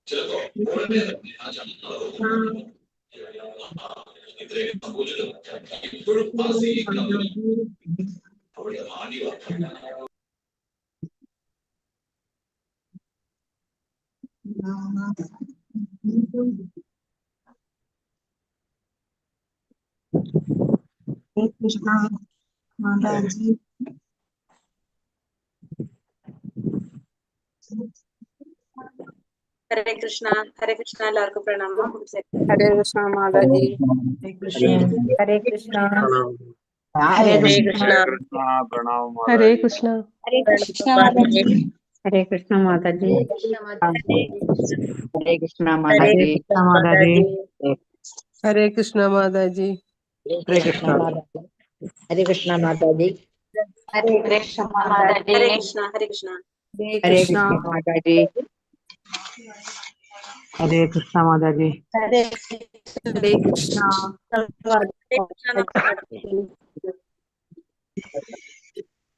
Krishna Mataji. Hare Krishna എല്ലാവർക്കും പ്രണാമം. ഹരേ Krishna Mataji. Hare Krishna. ഹരേ കൃഷ്ണ പ്രണാമം ഹരേ കൃഷ്ണ. ഹരേ കൃഷ്ണ മാതാജി. ഹരേ കൃഷ്ണ മാതാജി. ഹരേ കൃഷ്ണ മാതാജി. ഹരേ കൃഷ്ണ മാതാജി. ഹരേ കൃഷ്ണ മാതാജി. ഹരേ കൃഷ്ണ മാതാജി. ഹരേ കൃഷ്ണ മാതാജി. ഹരേ കൃഷ്ണ മാതാജി. ഹരേ കൃഷ്ണ മാതാജി. ഹരേ കൃഷ്ണ.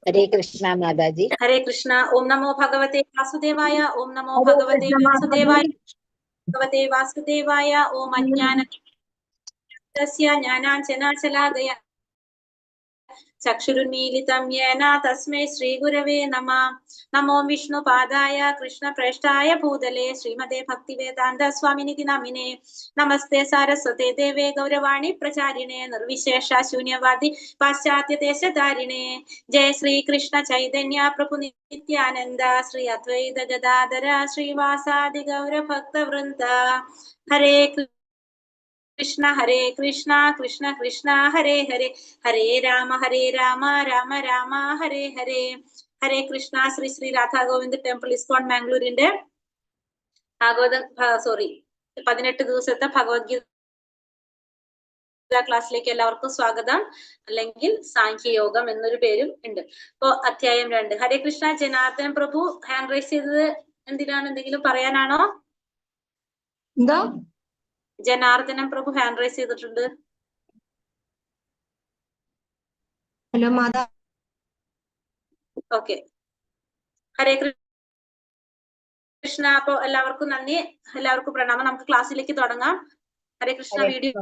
ഹരേ കൃഷ്ണ മാതാജി. ഹരേ കൃഷ്ണ. ഓം നമോ ഭഗവതേ വാസുദേവായ. ഓം നമോ ഭഗവതേ വാസുദേവായ. ഭഗവതേ വാസുദേവായ. ഓം അജ്ഞാനസ്യ ജ്ഞാനാഞ്ജനാശലാകയ ചക്ഷുരുന്മീലിതം യേന തസ്മൈ ശ്രീഗുരവേ നമഃ. നമോ വിഷ്ണുപാദായ കൃഷ്ണപ്രേഷ്ഠായ ഭൂതലേ ശ്രീമതേ ഭക്തിവേദാന്ത സ്വാമിനിധി നാമിനെ. നമസ്തേ സാരസ്വതേ ദേവേ ഗൗരവാണി പ്രചാരിണേ നിർവിശേഷ ശൂന്യവാദി പാശ്ചാത്യദേശധാരിണേ. ജയ ശ്രീ കൃഷ്ണ ചൈതന്യ പ്രഭു നിത്യാനന്ദ ശ്രീ അദ്വൈത ഗദാധര ശ്രീവാസാദി ഗൗരഭക്തവൃന്ദ. ഹരേ കൃഷ്ണ കൃഷ്ണ കൃഷ്ണ ഹരേ ഹരേ, ഹരേ രാമ രാമ രാമ ഹരേ ഹരേ. ഹരേ കൃഷ്ണ. ശ്രീ ശ്രീ രാധാ ഗോവിന്ദ് ടെമ്പിൾ ഇസ്കോൺ മാംഗ്ലൂരിന്റെ 18 ദിവസത്തെ ഭഗവത്ഗീത ക്ലാസ്സിലേക്ക് എല്ലാവർക്കും സ്വാഗതം. അല്ലെങ്കിൽ സാഖ്യയോഗം എന്നൊരു പേരും ഉണ്ട്. ഇപ്പോ അധ്യായം 2. ഹരേ കൃഷ്ണ. ജനാർദ്ദൻ പ്രഭു ഹാൻഡ് റൈസ് ചെയ്തത് എന്തിനാണ്? എന്തെങ്കിലും പറയാനാണോ? എന്താ? ജനാർദ്ദനം പ്രഭു ഹാൻഡ് റൈസ് ചെയ്തിട്ടുണ്ട്. ഹലോ മാതാ. ഓക്കെ. ഹരേ കൃഷ്ണ. അപ്പൊ എല്ലാവർക്കും നന്ദി, എല്ലാവർക്കും പ്രണാമം. നമുക്ക് ക്ലാസ്സിലേക്ക് തുടങ്ങാം. ഹരേ കൃഷ്ണ. വീഡിയോ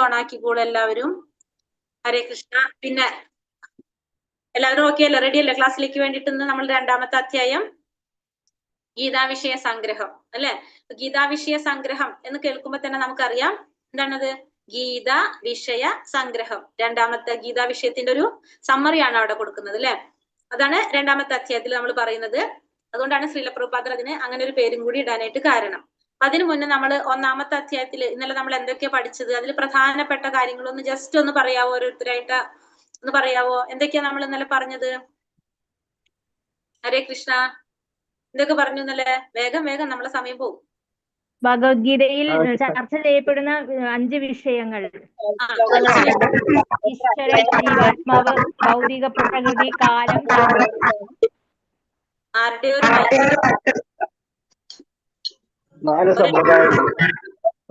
ഓൺ ആക്കിക്കോളൂ എല്ലാവരും. ഹരേ കൃഷ്ണ. പിന്നെ എല്ലാവരും ഓക്കെ അല്ലേ? റെഡി അല്ലേ ക്ലാസ്സിലേക്ക് വേണ്ടിയിട്ട്? നമ്മൾ 2ാമത്തെ അധ്യായം ഗീതാവിഷയ സംഗ്രഹം അല്ലെ. ഗീതാവിഷയ സംഗ്രഹം എന്ന് കേൾക്കുമ്പോ തന്നെ നമുക്കറിയാം എന്താണത്. ഗീത വിഷയ സംഗ്രഹം, 2ാമത്തെ ഗീതാ വിഷയത്തിന്റെ ഒരു സമ്മറിയാണ് അവിടെ കൊടുക്കുന്നത് അല്ലെ. അതാണ് 2ാമത്തെ അധ്യായത്തിൽ നമ്മൾ പറയുന്നത്. അതുകൊണ്ടാണ് ശ്രീല പ്രഭുപാദർ അതിന് അങ്ങനെ ഒരു പേരും കൂടി ഇടാനായിട്ട് കാരണം. അതിനു മുന്നേ നമ്മൾ 1ാമത്തെ അധ്യായത്തിൽ ഇന്നലെ നമ്മൾ എന്തൊക്കെയാ പഠിച്ചത്, അതിൽ പ്രധാനപ്പെട്ട കാര്യങ്ങളൊന്ന് ജസ്റ്റ് ഒന്ന് പറയാവോ? ഓരോരുത്തരായിട്ട് ഒന്ന് പറയാവോ? എന്തൊക്കെയാ നമ്മൾ ഇന്നലെ പറഞ്ഞത്? ഹരേ കൃഷ്ണ. എന്തൊക്കെ പറഞ്ഞു ഇന്നലെ? വേഗം നമ്മളെ സമയം പോകും. ഭഗവത്ഗീതയിൽ ചർച്ച ചെയ്യപ്പെടുന്ന 5 വിഷയങ്ങൾ: ഈശ്വരൻ, ജീവാത്മാവ്, ഭൗതിക പ്രകൃതി, കാലം. ആരുടെ ഒരു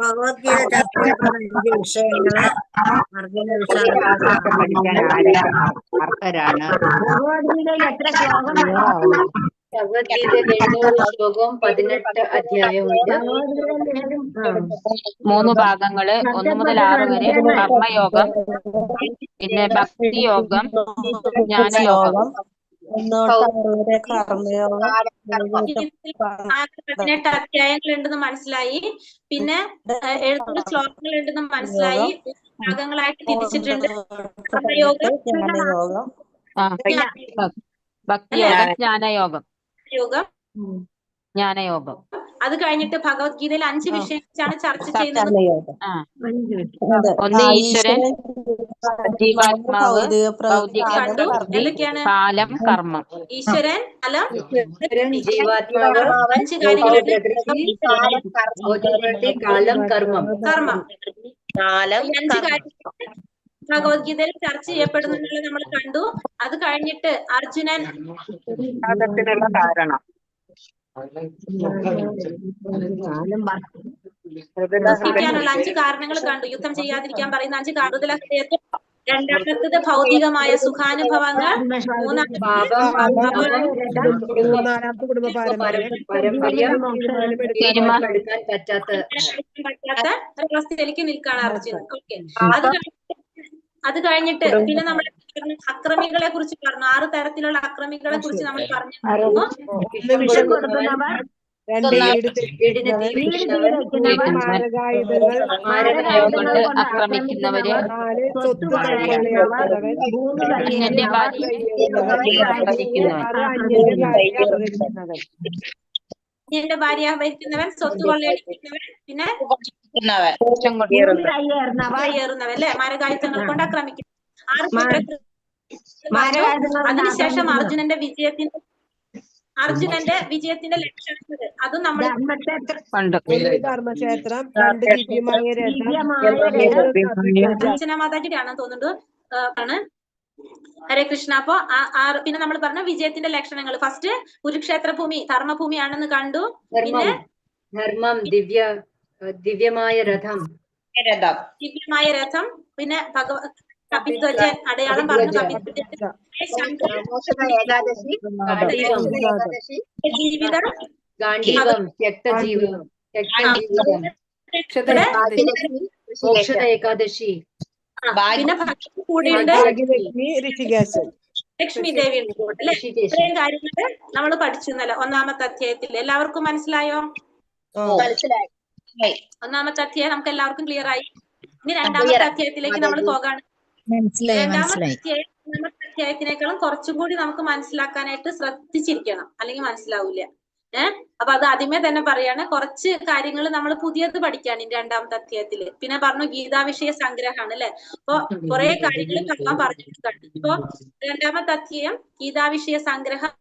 ഭഗവത്ഗീത ചർച്ച ചെയ്യപ്പെടുന്ന 5 വിഷയങ്ങള് അർജുന പഠിക്കാൻ അർഹരാണ്. ഭഗവത്ഗീതയിൽ എത്ര ശ്ലോകമാണ്? ഭഗവത്ഗീതയിൽ 800 ശ്ലോകവും 18 അധ്യായമുണ്ട്. 3 ഭാഗങ്ങള് 1 മുതൽ 6 വരെ. കർമ്മയോഗം, പിന്നെ ഭക്തിയോഗം, ജ്ഞാനയോഗം. 18 അധ്യായങ്ങളുണ്ടെന്ന് മനസ്സിലായി. പിന്നെ 700 ശ്ലോകങ്ങളുണ്ടെന്ന് മനസ്സിലായി. ഭാഗങ്ങളായിട്ട് തിരിച്ചിട്ടുണ്ട്. ഭക്തിയോഗം, ജ്ഞാനയോഗം. ജ്ഞാനയോഗം. അത് കഴിഞ്ഞിട്ട് ഭഗവത്ഗീതയിൽ 5 വിഷയങ്ങളാണ് ചർച്ച ചെയ്യുന്നത്. 1 ഈശ്വരൻ, ജീവാത്മാവ്, ഭൗതിക പ്രകൃതി, കാലം, കർമ്മം. ഈശ്വരൻ, കാലം, ജീവാത്മാവ്, 5 കാര്യങ്ങളുണ്ട്. കാലം, കർമ്മം. 5 കാര്യങ്ങൾ ഭഗവത്ഗീതയിൽ ചർച്ച ചെയ്യപ്പെടുന്നുള്ളത് നമ്മൾ കണ്ടു. അത് കഴിഞ്ഞിട്ട് അർജുനൻ കാരണം യുദ്ധിക്കാനുള്ള 5 കാരണങ്ങൾ കണ്ടു. യുദ്ധം ചെയ്യാതിരിക്കാൻ പറയുന്ന 5 കാരണത്തിൽ രണ്ടാമത്തത് ഭൗതികമായ സുഖാനുഭവങ്ങൾ. മൂന്നാമത്തത് മൂന്നാമത്തെ കുടുംബ പാരമ്പര്യം തീരുമാനമെടുക്കാൻ പറ്റാത്ത പറ്റാത്ത ഒരവസ്ഥയിലേക്ക് നിൽക്കുകയാണ് അർജുനൻ. ഓക്കെ, അത് കഴിഞ്ഞിട്ട് പിന്നെ നമ്മൾ അക്രമികളെ കുറിച്ച് പറഞ്ഞു. 6 തരത്തിലുള്ള അക്രമികളെ കുറിച്ച് നമ്മൾ പറഞ്ഞു. കൊണ്ട് ആക്രമിക്കുന്നവര്, അന്യന്റെ ഭാര്യയെ എന്റെ ഭാര്യ അപഹരിക്കുന്നവൻ, സ്വത്ത് കൊള്ളയടിക്കുന്നവൻ, പിന്നെ കയ്യേറുന്നവൻ അല്ലെ, മരകായുധങ്ങൾ കൊണ്ട് ആക്രമിക്കുന്നു. അതിനുശേഷം അർജുനന്റെ വിജയത്തിന്റെ ലക്ഷണങ്ങൾ അതും നമ്മൾ ധർമ്മക്ഷേത്രം, 2 ദിവ്യമായ രഥം. അർച്ചന മാതാജിയുടെ ആണെന്ന് തോന്നുന്നുണ്ട് ആണ്. ഹരേ കൃഷ്ണ. അപ്പൊ പിന്നെ നമ്മൾ പറഞ്ഞ വിജയത്തിന്റെ ലക്ഷണങ്ങൾ. ഫസ്റ്റ് കുരുക്ഷേത്ര ഭൂമി ധർമ്മഭൂമി ആണെന്ന് കണ്ടു. പിന്നെ ധർമ്മം, ദിവ്യമായ രഥം, ദിവ്യമായ രഥം, പിന്നെ കപിധ്വജൻ അടയാളം പറഞ്ഞു. ജീവിതം, ഗാന്ധീവം, ത്യക്തജീവം, മോക്ഷദ ഏകാദശി, പിന്നെ ഭക്ഷണം കൂടിയുണ്ട്, ലക്ഷ്മി ദേവി ഉണ്ട്. അല്ലെ, ഇത്രയും കാര്യങ്ങൾ നമ്മൾ പഠിച്ചു ഇന്നലെ 1ാമത്തെ അധ്യായത്തിൽ. എല്ലാവർക്കും മനസ്സിലായോ? ഒന്നാമത്തെ അധ്യായം നമുക്ക് എല്ലാവർക്കും ക്ലിയർ ആയി. ഇനി 2ാമത്തെ അധ്യായത്തിലേക്ക് നമ്മൾ പോകാണ്. 2ാമത്തെ അധ്യായത്തിനേക്കാളും കുറച്ചും കൂടി നമുക്ക് മനസ്സിലാക്കാനായിട്ട് ശ്രദ്ധിച്ചിരിക്കണം, അല്ലെങ്കിൽ മനസ്സിലാവൂല. അപ്പൊ അത് ആദ്യമേ തന്നെ പറയാണ്, കുറച്ച് കാര്യങ്ങൾ നമ്മൾ പുതിയത് പഠിക്കാണ് ഈ 2ാമത്തെ അധ്യായത്തില്. പിന്നെ പറഞ്ഞു ഗീതാവിഷയ സംഗ്രഹമാണ് അല്ലെ. അപ്പൊ കുറെ കാര്യങ്ങൾ ഭഗവാൻ പറഞ്ഞു കൊടുക്കാണ്. ഇപ്പൊ 2ാമത്തെ അധ്യായം ഗീതാവിഷയ സംഗ്രഹം.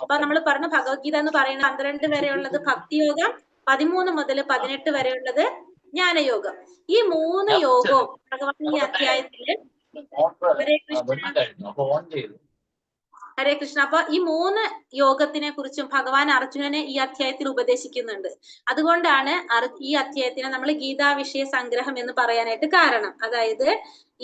അപ്പൊ നമ്മൾ പറഞ്ഞു ഭഗവത്ഗീത എന്ന് പറയുന്നത് 12 വരെയുള്ളത് ഭക്തിയോഗം, 13 മുതൽ 18 വരെയുള്ളത് ജ്ഞാനയോഗം. ഈ 3 യോഗവും ഭഗവാൻ ഈ അധ്യായത്തില് ഹരേ കൃഷ്ണ. അപ്പൊ ഈ 3 യോഗത്തിനെ കുറിച്ചും ഭഗവാൻ അർജുനനെ ഈ അധ്യായത്തിൽ ഉപദേശിക്കുന്നുണ്ട്. അതുകൊണ്ടാണ് ഈ അധ്യായത്തിനെ നമ്മൾ ഗീതാവിഷയ സംഗ്രഹം എന്ന് പറയാനായിട്ട് കാരണം. അതായത്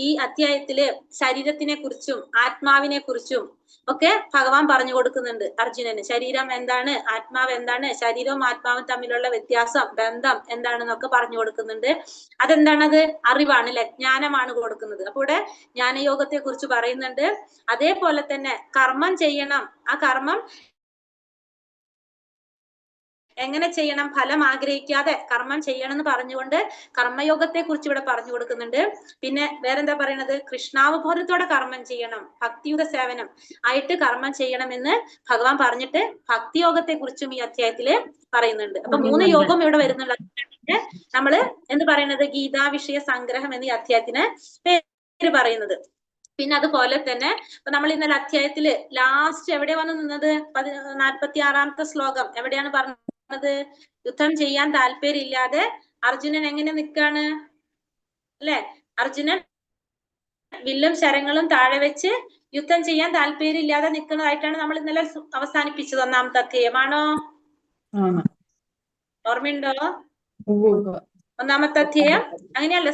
ഈ അധ്യായത്തില് ശരീരത്തിനെ കുറിച്ചും ആത്മാവിനെ കുറിച്ചും ഒക്കെ ഭഗവാൻ പറഞ്ഞു കൊടുക്കുന്നുണ്ട് അർജുനന്. ശരീരം എന്താണ്, ആത്മാവ് എന്താണ്, ശരീരവും ആത്മാവും തമ്മിലുള്ള വ്യത്യാസം, ബന്ധം എന്താണെന്നൊക്കെ പറഞ്ഞു കൊടുക്കുന്നുണ്ട്. അതെന്താണത്? അറിവാണ് അല്ലെ, ജ്ഞാനമാണ് കൊടുക്കുന്നത്. അപ്പൊ ഇവിടെ ജ്ഞാനയോഗത്തെ കുറിച്ച് പറയുന്നുണ്ട്. അതേപോലെ തന്നെ കർമ്മം ചെയ്യണം. ആ കർമ്മം എങ്ങനെ ചെയ്യണം, ഫലം ആഗ്രഹിക്കാതെ കർമ്മം ചെയ്യണം എന്ന് പറഞ്ഞുകൊണ്ട് കർമ്മയോഗത്തെ കുറിച്ച് ഇവിടെ പറഞ്ഞു കൊടുക്കുന്നുണ്ട്. പിന്നെ വേറെന്താ പറയണത്? കൃഷ്ണാവബോധത്തോടെ കർമ്മം ചെയ്യണം, ഭക്തിയുത സേവനം ആയിട്ട് കർമ്മം ചെയ്യണമെന്ന് ഭഗവാൻ പറഞ്ഞിട്ട് ഭക്തിയോഗത്തെ കുറിച്ചും ഈ അധ്യായത്തില് പറയുന്നുണ്ട്. അപ്പൊ 3 യോഗം ഇവിടെ വരുന്നുണ്ട്. നമ്മള് എന്ത് പറയുന്നത്? ഗീതാവിഷയ സംഗ്രഹം എന്ന ഈ അധ്യായത്തിന് പേര് പറയുന്നത്. പിന്നെ അതുപോലെ തന്നെ ഇപ്പൊ നമ്മൾ ഇന്നലെ അധ്യായത്തില് ലാസ്റ്റ് എവിടെ വന്ന് നിന്നത്? 46ാമത്തെ ശ്ലോകം എവിടെയാണ് പറഞ്ഞത്? യുദ്ധം ചെയ്യാൻ താല്പര്യമില്ലാതെ അർജുനൻ എങ്ങനെ നിൽക്കാണ് അല്ലെ? അർജുനൻ വില്ലും ശരങ്ങളും താഴെ വെച്ച് യുദ്ധം ചെയ്യാൻ താല്പര്യമില്ലാതെ നിൽക്കുന്നതായിട്ടാണ് നമ്മൾ ഇന്നലെ അവസാനിപ്പിച്ചത്. 1ാമത്തെ അധ്യായമാണോ? ഓർമ്മയുണ്ടോ? 1ാമത്തെ അധ്യായം അങ്ങനെയല്ല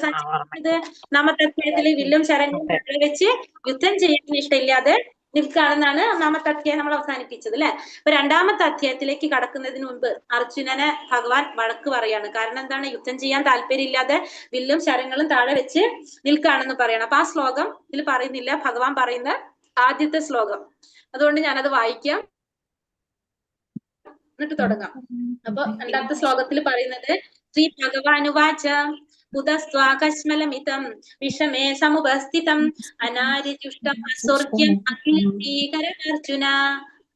ഇത്. 1ാമത്തെ അധ്യായത്തില് വില്ലും ശരങ്ങളും താഴെ വെച്ച് യുദ്ധം ചെയ്യാൻ ഇഷ്ടമില്ലാതെ നിൽക്കുകയാണെന്നാണ് 1ാമത്തെ അധ്യായം നമ്മൾ അവസാനിപ്പിച്ചത് അല്ലെ. അപ്പൊ 2ാമത്തെ അധ്യായത്തിലേക്ക് കടക്കുന്നതിന് മുൻപ് അർജുനനെ ഭഗവാൻ വഴക്ക് പറയാണ്. കാരണം എന്താണ്? യുദ്ധം ചെയ്യാൻ താല്പര്യമില്ലാതെ വില്ലും ശരങ്ങളും താഴെ വെച്ച് നിൽക്കുകയാണെന്ന് പറയണം. അപ്പൊ ആ ശ്ലോകം ഇതിൽ പറയുന്നില്ല, ഭഗവാൻ പറയുന്ന ആദ്യത്തെ ശ്ലോകം. അതുകൊണ്ട് ഞാനത് വായിക്കാം, എന്നിട്ട് തുടങ്ങാം. അപ്പൊ 2ാമത്തെ ശ്ലോകത്തിൽ പറയുന്നത് ശ്രീ ഭഗവാനുവാച ഉദസ്വാകശ്മലമിതം വിഷമേ സമുപസ്ഥിതം അനാര്യജുഷ്ടം അസ്വർഗ്യം അർജുന.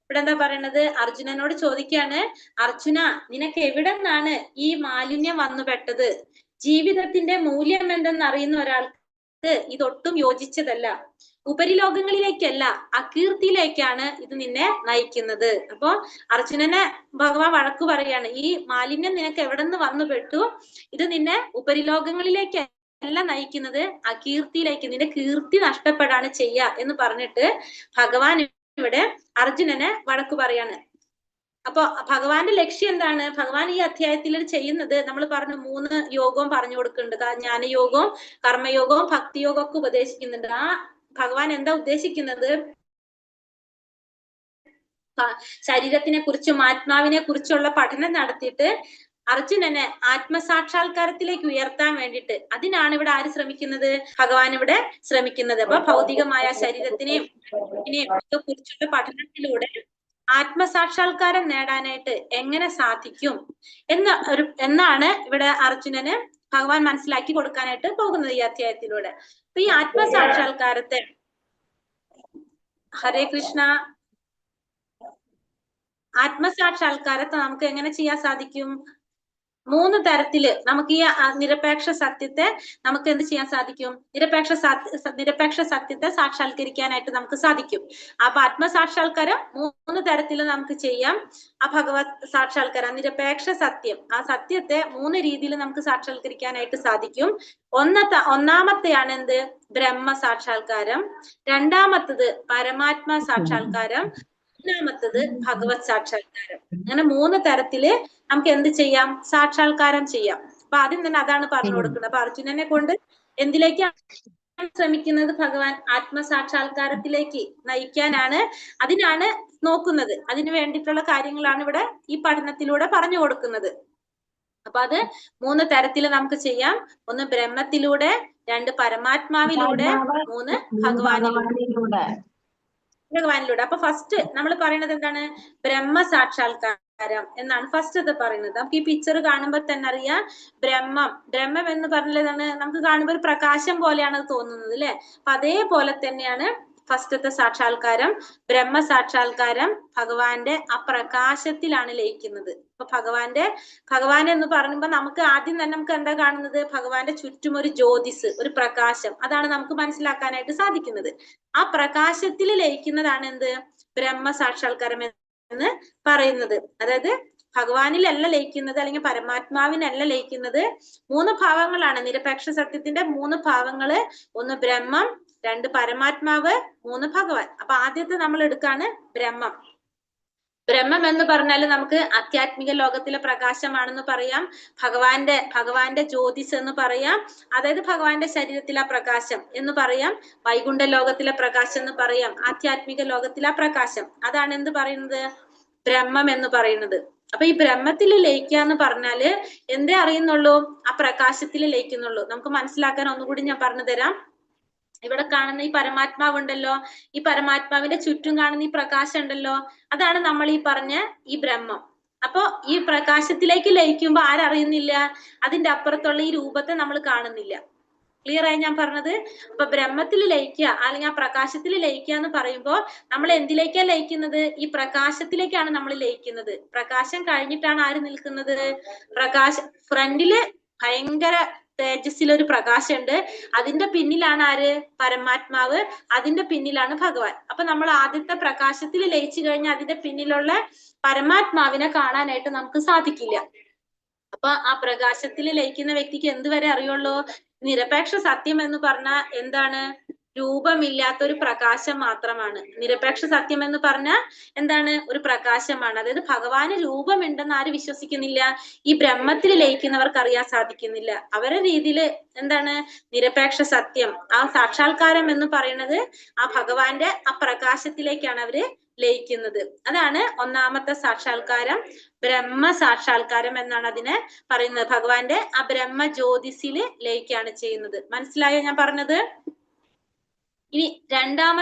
ഇവിടെ എന്താ പറയണത്? അർജുനനോട് ചോദിക്കാണ്, അർജുന നിനക്ക് എവിടെ നിന്നാണ് ഈ മാലിന്യം വന്നുപെട്ടത്? ജീവിതത്തിന്റെ മൂല്യം എന്തെന്ന് അറിയുന്ന ഒരാൾക്ക് ഇതൊട്ടും യോജിച്ചതല്ല. ഉപരിലോകങ്ങളിലേക്കല്ല, അകീർത്തിയിലേക്കാണ് ഇത് നിന്നെ നയിക്കുന്നത്. അപ്പൊ അർജുനനെ ഭഗവാൻ വഴക്കു പറയാണ്, ഈ മാലിന്യം നിനക്ക് എവിടെ നിന്ന് വന്നുപെട്ടു? ഇത് നിന്നെ ഉപരിലോകങ്ങളിലേക്കല്ല നയിക്കുന്നത്, അകീർത്തിയിലേക്ക്, നിന്റെ കീർത്തി നഷ്ടപ്പെടാണ് ചെയ്യുക എന്ന് പറഞ്ഞിട്ട് ഭഗവാൻ ഇവിടെ അർജുനനെ വഴക്കു പറയാണ്. അപ്പൊ ഭഗവാന്റെ ലക്ഷ്യം എന്താണ്? ഭഗവാൻ ഈ അധ്യായത്തിൽ ചെയ്യുന്നത് നമ്മൾ പറഞ്ഞു 3 യോഗവും പറഞ്ഞു കൊടുക്കുന്നുണ്ട്. ജ്ഞാനയോഗവും കർമ്മയോഗവും ഭക്തിയോഗവും ഒക്കെ ഉപദേശിക്കുന്നുണ്ട്. ആ ഭഗവാൻ എന്താ ഉദ്ദേശിക്കുന്നത്? ശരീരത്തിനെ കുറിച്ചും ആത്മാവിനെ കുറിച്ചുള്ള പഠനം നടത്തിയിട്ട് അർജുനനെ ആത്മസാക്ഷാത്കാരത്തിലേക്ക് ഉയർത്താൻ വേണ്ടിയിട്ട് അതിനാണ് ഇവിടെ ആര് ശ്രമിക്കുന്നത്? ഭഗവാൻ ഇവിടെ ശ്രമിക്കുന്നത്. അപ്പൊ ഭൗതികമായ ശരീരത്തിനെയും ഒക്കെ കുറിച്ചുള്ള പഠനത്തിലൂടെ ആത്മസാക്ഷാത്കാരം നേടാനായിട്ട് എങ്ങനെ സാധിക്കും എന്നാണ് ഇവിടെ അർജുനന് ഭഗവാൻ മനസ്സിലാക്കി കൊടുക്കാനായിട്ട് പോകുന്നത് ഈ അധ്യായത്തിലൂടെ. അപ്പൊ ഈ ആത്മസാക്ഷാത്കാരത്തെ ഹരേ കൃഷ്ണ ആത്മസാക്ഷാത്കാരത്തെ നമുക്ക് എങ്ങനെ ചെയ്യാൻ സാധിക്കും? 3 തരത്തില് നമുക്ക് ഈ നിരപേക്ഷ സത്യത്തെ നമുക്ക് എന്ത് ചെയ്യാൻ സാധിക്കും? നിരപേക്ഷ സത്യത്തെ സാക്ഷാത്കരിക്കാനായിട്ട് നമുക്ക് സാധിക്കും. അപ്പൊ ആത്മസാക്ഷാത്കാരം 3 തരത്തിൽ നമുക്ക് ചെയ്യാം. ആ ഭഗവത് സാക്ഷാത്കാരം നിരപേക്ഷ സത്യം, ആ സത്യത്തെ 3 രീതിയിൽ നമുക്ക് സാക്ഷാത്കരിക്കാനായിട്ട് സാധിക്കും. ഒന്നാമത്തെയാണ് എന്ത്? ബ്രഹ്മ സാക്ഷാത്കാരം. രണ്ടാമത്തത് പരമാത്മ സാക്ഷാത്കാരം. മൂന്നാമത്തത് ഭഗവത് സാക്ഷാത്കാരം. അങ്ങനെ 3 തരത്തില് നമുക്ക് എന്ത് ചെയ്യാം? സാക്ഷാത്കാരം ചെയ്യാം. അപ്പൊ ആദ്യം തന്നെ അതാണ് പറഞ്ഞു കൊടുക്കുന്നത്. അപ്പൊ അർജുനനെ കൊണ്ട് എന്തിലേക്കാണ് ശ്രമിക്കുന്നത്? ഭഗവാൻ ആത്മസാക്ഷാത്കാരത്തിലേക്ക് നയിക്കാനാണ്, അതിനാണ് നോക്കുന്നത്. അതിനു വേണ്ടിയിട്ടുള്ള കാര്യങ്ങളാണ് ഇവിടെ ഈ പഠനത്തിലൂടെ പറഞ്ഞു കൊടുക്കുന്നത്. അപ്പൊ അത് 3 തരത്തിൽ നമുക്ക് ചെയ്യാം. 1 ബ്രഹ്മത്തിലൂടെ, 2 പരമാത്മാവിലൂടെ, 3 ഭഗവാനിലൂടെ. അപ്പൊ ഫസ്റ്റ് നമ്മൾ പറയുന്നത് എന്താണ്? ബ്രഹ്മ സാക്ഷാത്കാരം എന്നാണ് ഫസ്റ്റ് പറയുന്നത്. നമുക്ക് ഈ പിക്ചർ കാണുമ്പോൾ തന്നെ അറിയാം ബ്രഹ്മം എന്ന് പറഞ്ഞതാണ്. നമുക്ക് കാണുമ്പോൾ ഒരു പ്രകാശം പോലെയാണ് തോന്നുന്നത് അല്ലെ? അപ്പൊ അതേപോലെ തന്നെയാണ് ഫസ്റ്റത്തെ സാക്ഷാത്കാരം. ബ്രഹ്മ സാക്ഷാത്കാരം ഭഗവാന്റെ ആ പ്രകാശത്തിലാണ് ലയിക്കുന്നത്. അപ്പൊ ഭഗവാൻ എന്ന് പറയുമ്പോൾ നമുക്ക് ആദ്യം തന്നെ നമുക്ക് എന്താ കാണുന്നത്? ഭഗവാന്റെ ചുറ്റും ഒരു ജ്യോതിസ്, ഒരു പ്രകാശം, അതാണ് നമുക്ക് മനസ്സിലാക്കാനായിട്ട് സാധിക്കുന്നത്. ആ പ്രകാശത്തിൽ ലയിക്കുന്നതാണ് എന്ത്? ബ്രഹ്മ സാക്ഷാത്കാരം എന്ന് പറയുന്നത്. അതായത് ഭഗവാനിലല്ല ലയിക്കുന്നത്, അല്ലെങ്കിൽ പരമാത്മാവിനല്ല ലയിക്കുന്നത്. 3 ഭാവങ്ങളാണ് നിരപേക്ഷ സത്യത്തിന്റെ 3 ഭാവങ്ങള്. 1 ബ്രഹ്മം, 2 പരമാത്മാവ്, 3 ഭഗവാൻ. അപ്പൊ ആദ്യത്തെ നമ്മൾ എടുക്കാണ് ബ്രഹ്മം. ബ്രഹ്മം എന്ന് പറഞ്ഞാൽ നമുക്ക് ആധ്യാത്മിക ലോകത്തിലെ പ്രകാശമാണെന്ന് പറയാം. ഭഗവാന്റെ ജ്യോതിസ് എന്ന് പറയാം. അതായത് ഭഗവാന്റെ ശരീരത്തിലെ പ്രകാശം എന്ന് പറയാം. വൈകുണ്ഠ ലോകത്തിലെ പ്രകാശം എന്ന് പറയാം. ആധ്യാത്മിക ലോകത്തിലെ പ്രകാശം, അതാണ് എന്ത് പറയുന്നത്? ബ്രഹ്മം എന്ന് പറയുന്നത്. അപ്പൊ ഈ ബ്രഹ്മത്തിൽ ലയിക്കുക എന്ന് പറഞ്ഞാല് എന്തേ അറിയുന്നുള്ളൂ? ആ പ്രകാശത്തിൽ ലയിക്കുന്നുള്ളൂ. നമുക്ക് മനസ്സിലാക്കാൻ ഒന്നുകൂടി ഞാൻ പറഞ്ഞു തരാം. ഇവിടെ കാണുന്ന ഈ പരമാത്മാവ് ഉണ്ടല്ലോ, ഈ പരമാത്മാവിന്റെ ചുറ്റും കാണുന്ന ഈ പ്രകാശം ഉണ്ടല്ലോ, അതാണ് നമ്മൾ ഈ പറഞ്ഞ ഈ ബ്രഹ്മം. അപ്പൊ ഈ പ്രകാശത്തിലേക്ക് ലയിക്കുമ്പോ ആരറിയുന്നില്ല? അതിന്റെ അപ്പുറത്തുള്ള ഈ രൂപത്തെ നമ്മൾ കാണുന്നില്ല. ക്ലിയർ ആയി ഞാൻ പറഞ്ഞത്? അപ്പൊ ബ്രഹ്മത്തിൽ ലയിക്കുക അല്ലെങ്കിൽ ആ പ്രകാശത്തിൽ ലയിക്കുക എന്ന് പറയുമ്പോൾ നമ്മൾ എന്തിലേക്കാണ് ലയിക്കുന്നത്? ഈ പ്രകാശത്തിലേക്കാണ് നമ്മൾ ലയിക്കുന്നത്. പ്രകാശം കഴിഞ്ഞിട്ടാണ് ആര് നിൽക്കുന്നത്? ഫ്രണ്ടില് ഭയങ്കര തേജസ്സിലൊരു പ്രകാശമുണ്ട്. അതിന്റെ പിന്നിലാണ് ആര്? പരമാത്മാവ്. അതിന്റെ പിന്നിലാണ് ഭഗവാൻ. അപ്പൊ നമ്മൾ ആദ്യത്തെ പ്രകാശത്തിൽ ലയിച്ചു കഴിഞ്ഞാൽ അതിന്റെ പിന്നിലുള്ള പരമാത്മാവിനെ കാണാനായിട്ട് നമുക്ക് സാധിക്കില്ല. അപ്പൊ ആ പ്രകാശത്തിൽ ലയിക്കുന്ന വ്യക്തിക്ക് എന്തുവരെ അറിയുള്ളൂ? നിരപേക്ഷ സത്യം എന്ന് പറഞ്ഞാൽ എന്താണ്? രൂപമില്ലാത്തൊരു പ്രകാശം മാത്രമാണ്. നിരപേക്ഷ സത്യം എന്ന് പറഞ്ഞാൽ എന്താണ്? ഒരു പ്രകാശമാണ്. അതായത് ഭഗവാന് രൂപമുണ്ടെന്ന് ആര് വിശ്വസിക്കുന്നില്ല? ഈ ബ്രഹ്മത്തിൽ ലയിക്കുന്നവർക്ക് അറിയാൻ സാധിക്കുന്നില്ല. അവരുടെ രീതിയില് എന്താണ്? നിരപേക്ഷ സത്യം, ആ സാക്ഷാത്കാരം എന്ന് പറയുന്നത് ആ ഭഗവാന്റെ ആ പ്രകാശത്തിലേക്കാണ് അവര് ലയിക്കുന്നത്. അതാണ് ഒന്നാമത്തെ സാക്ഷാത്കാരം. ബ്രഹ്മ സാക്ഷാത്കാരം എന്നാണ് അതിനെ പറയുന്നത്. ഭഗവാന്റെ ആ ബ്രഹ്മ ജ്യോതിസില് ലയിക്കുകയാണ് ചെയ്യുന്നത്. മനസ്സിലായോ ഞാൻ പറഞ്ഞത്? ഇനി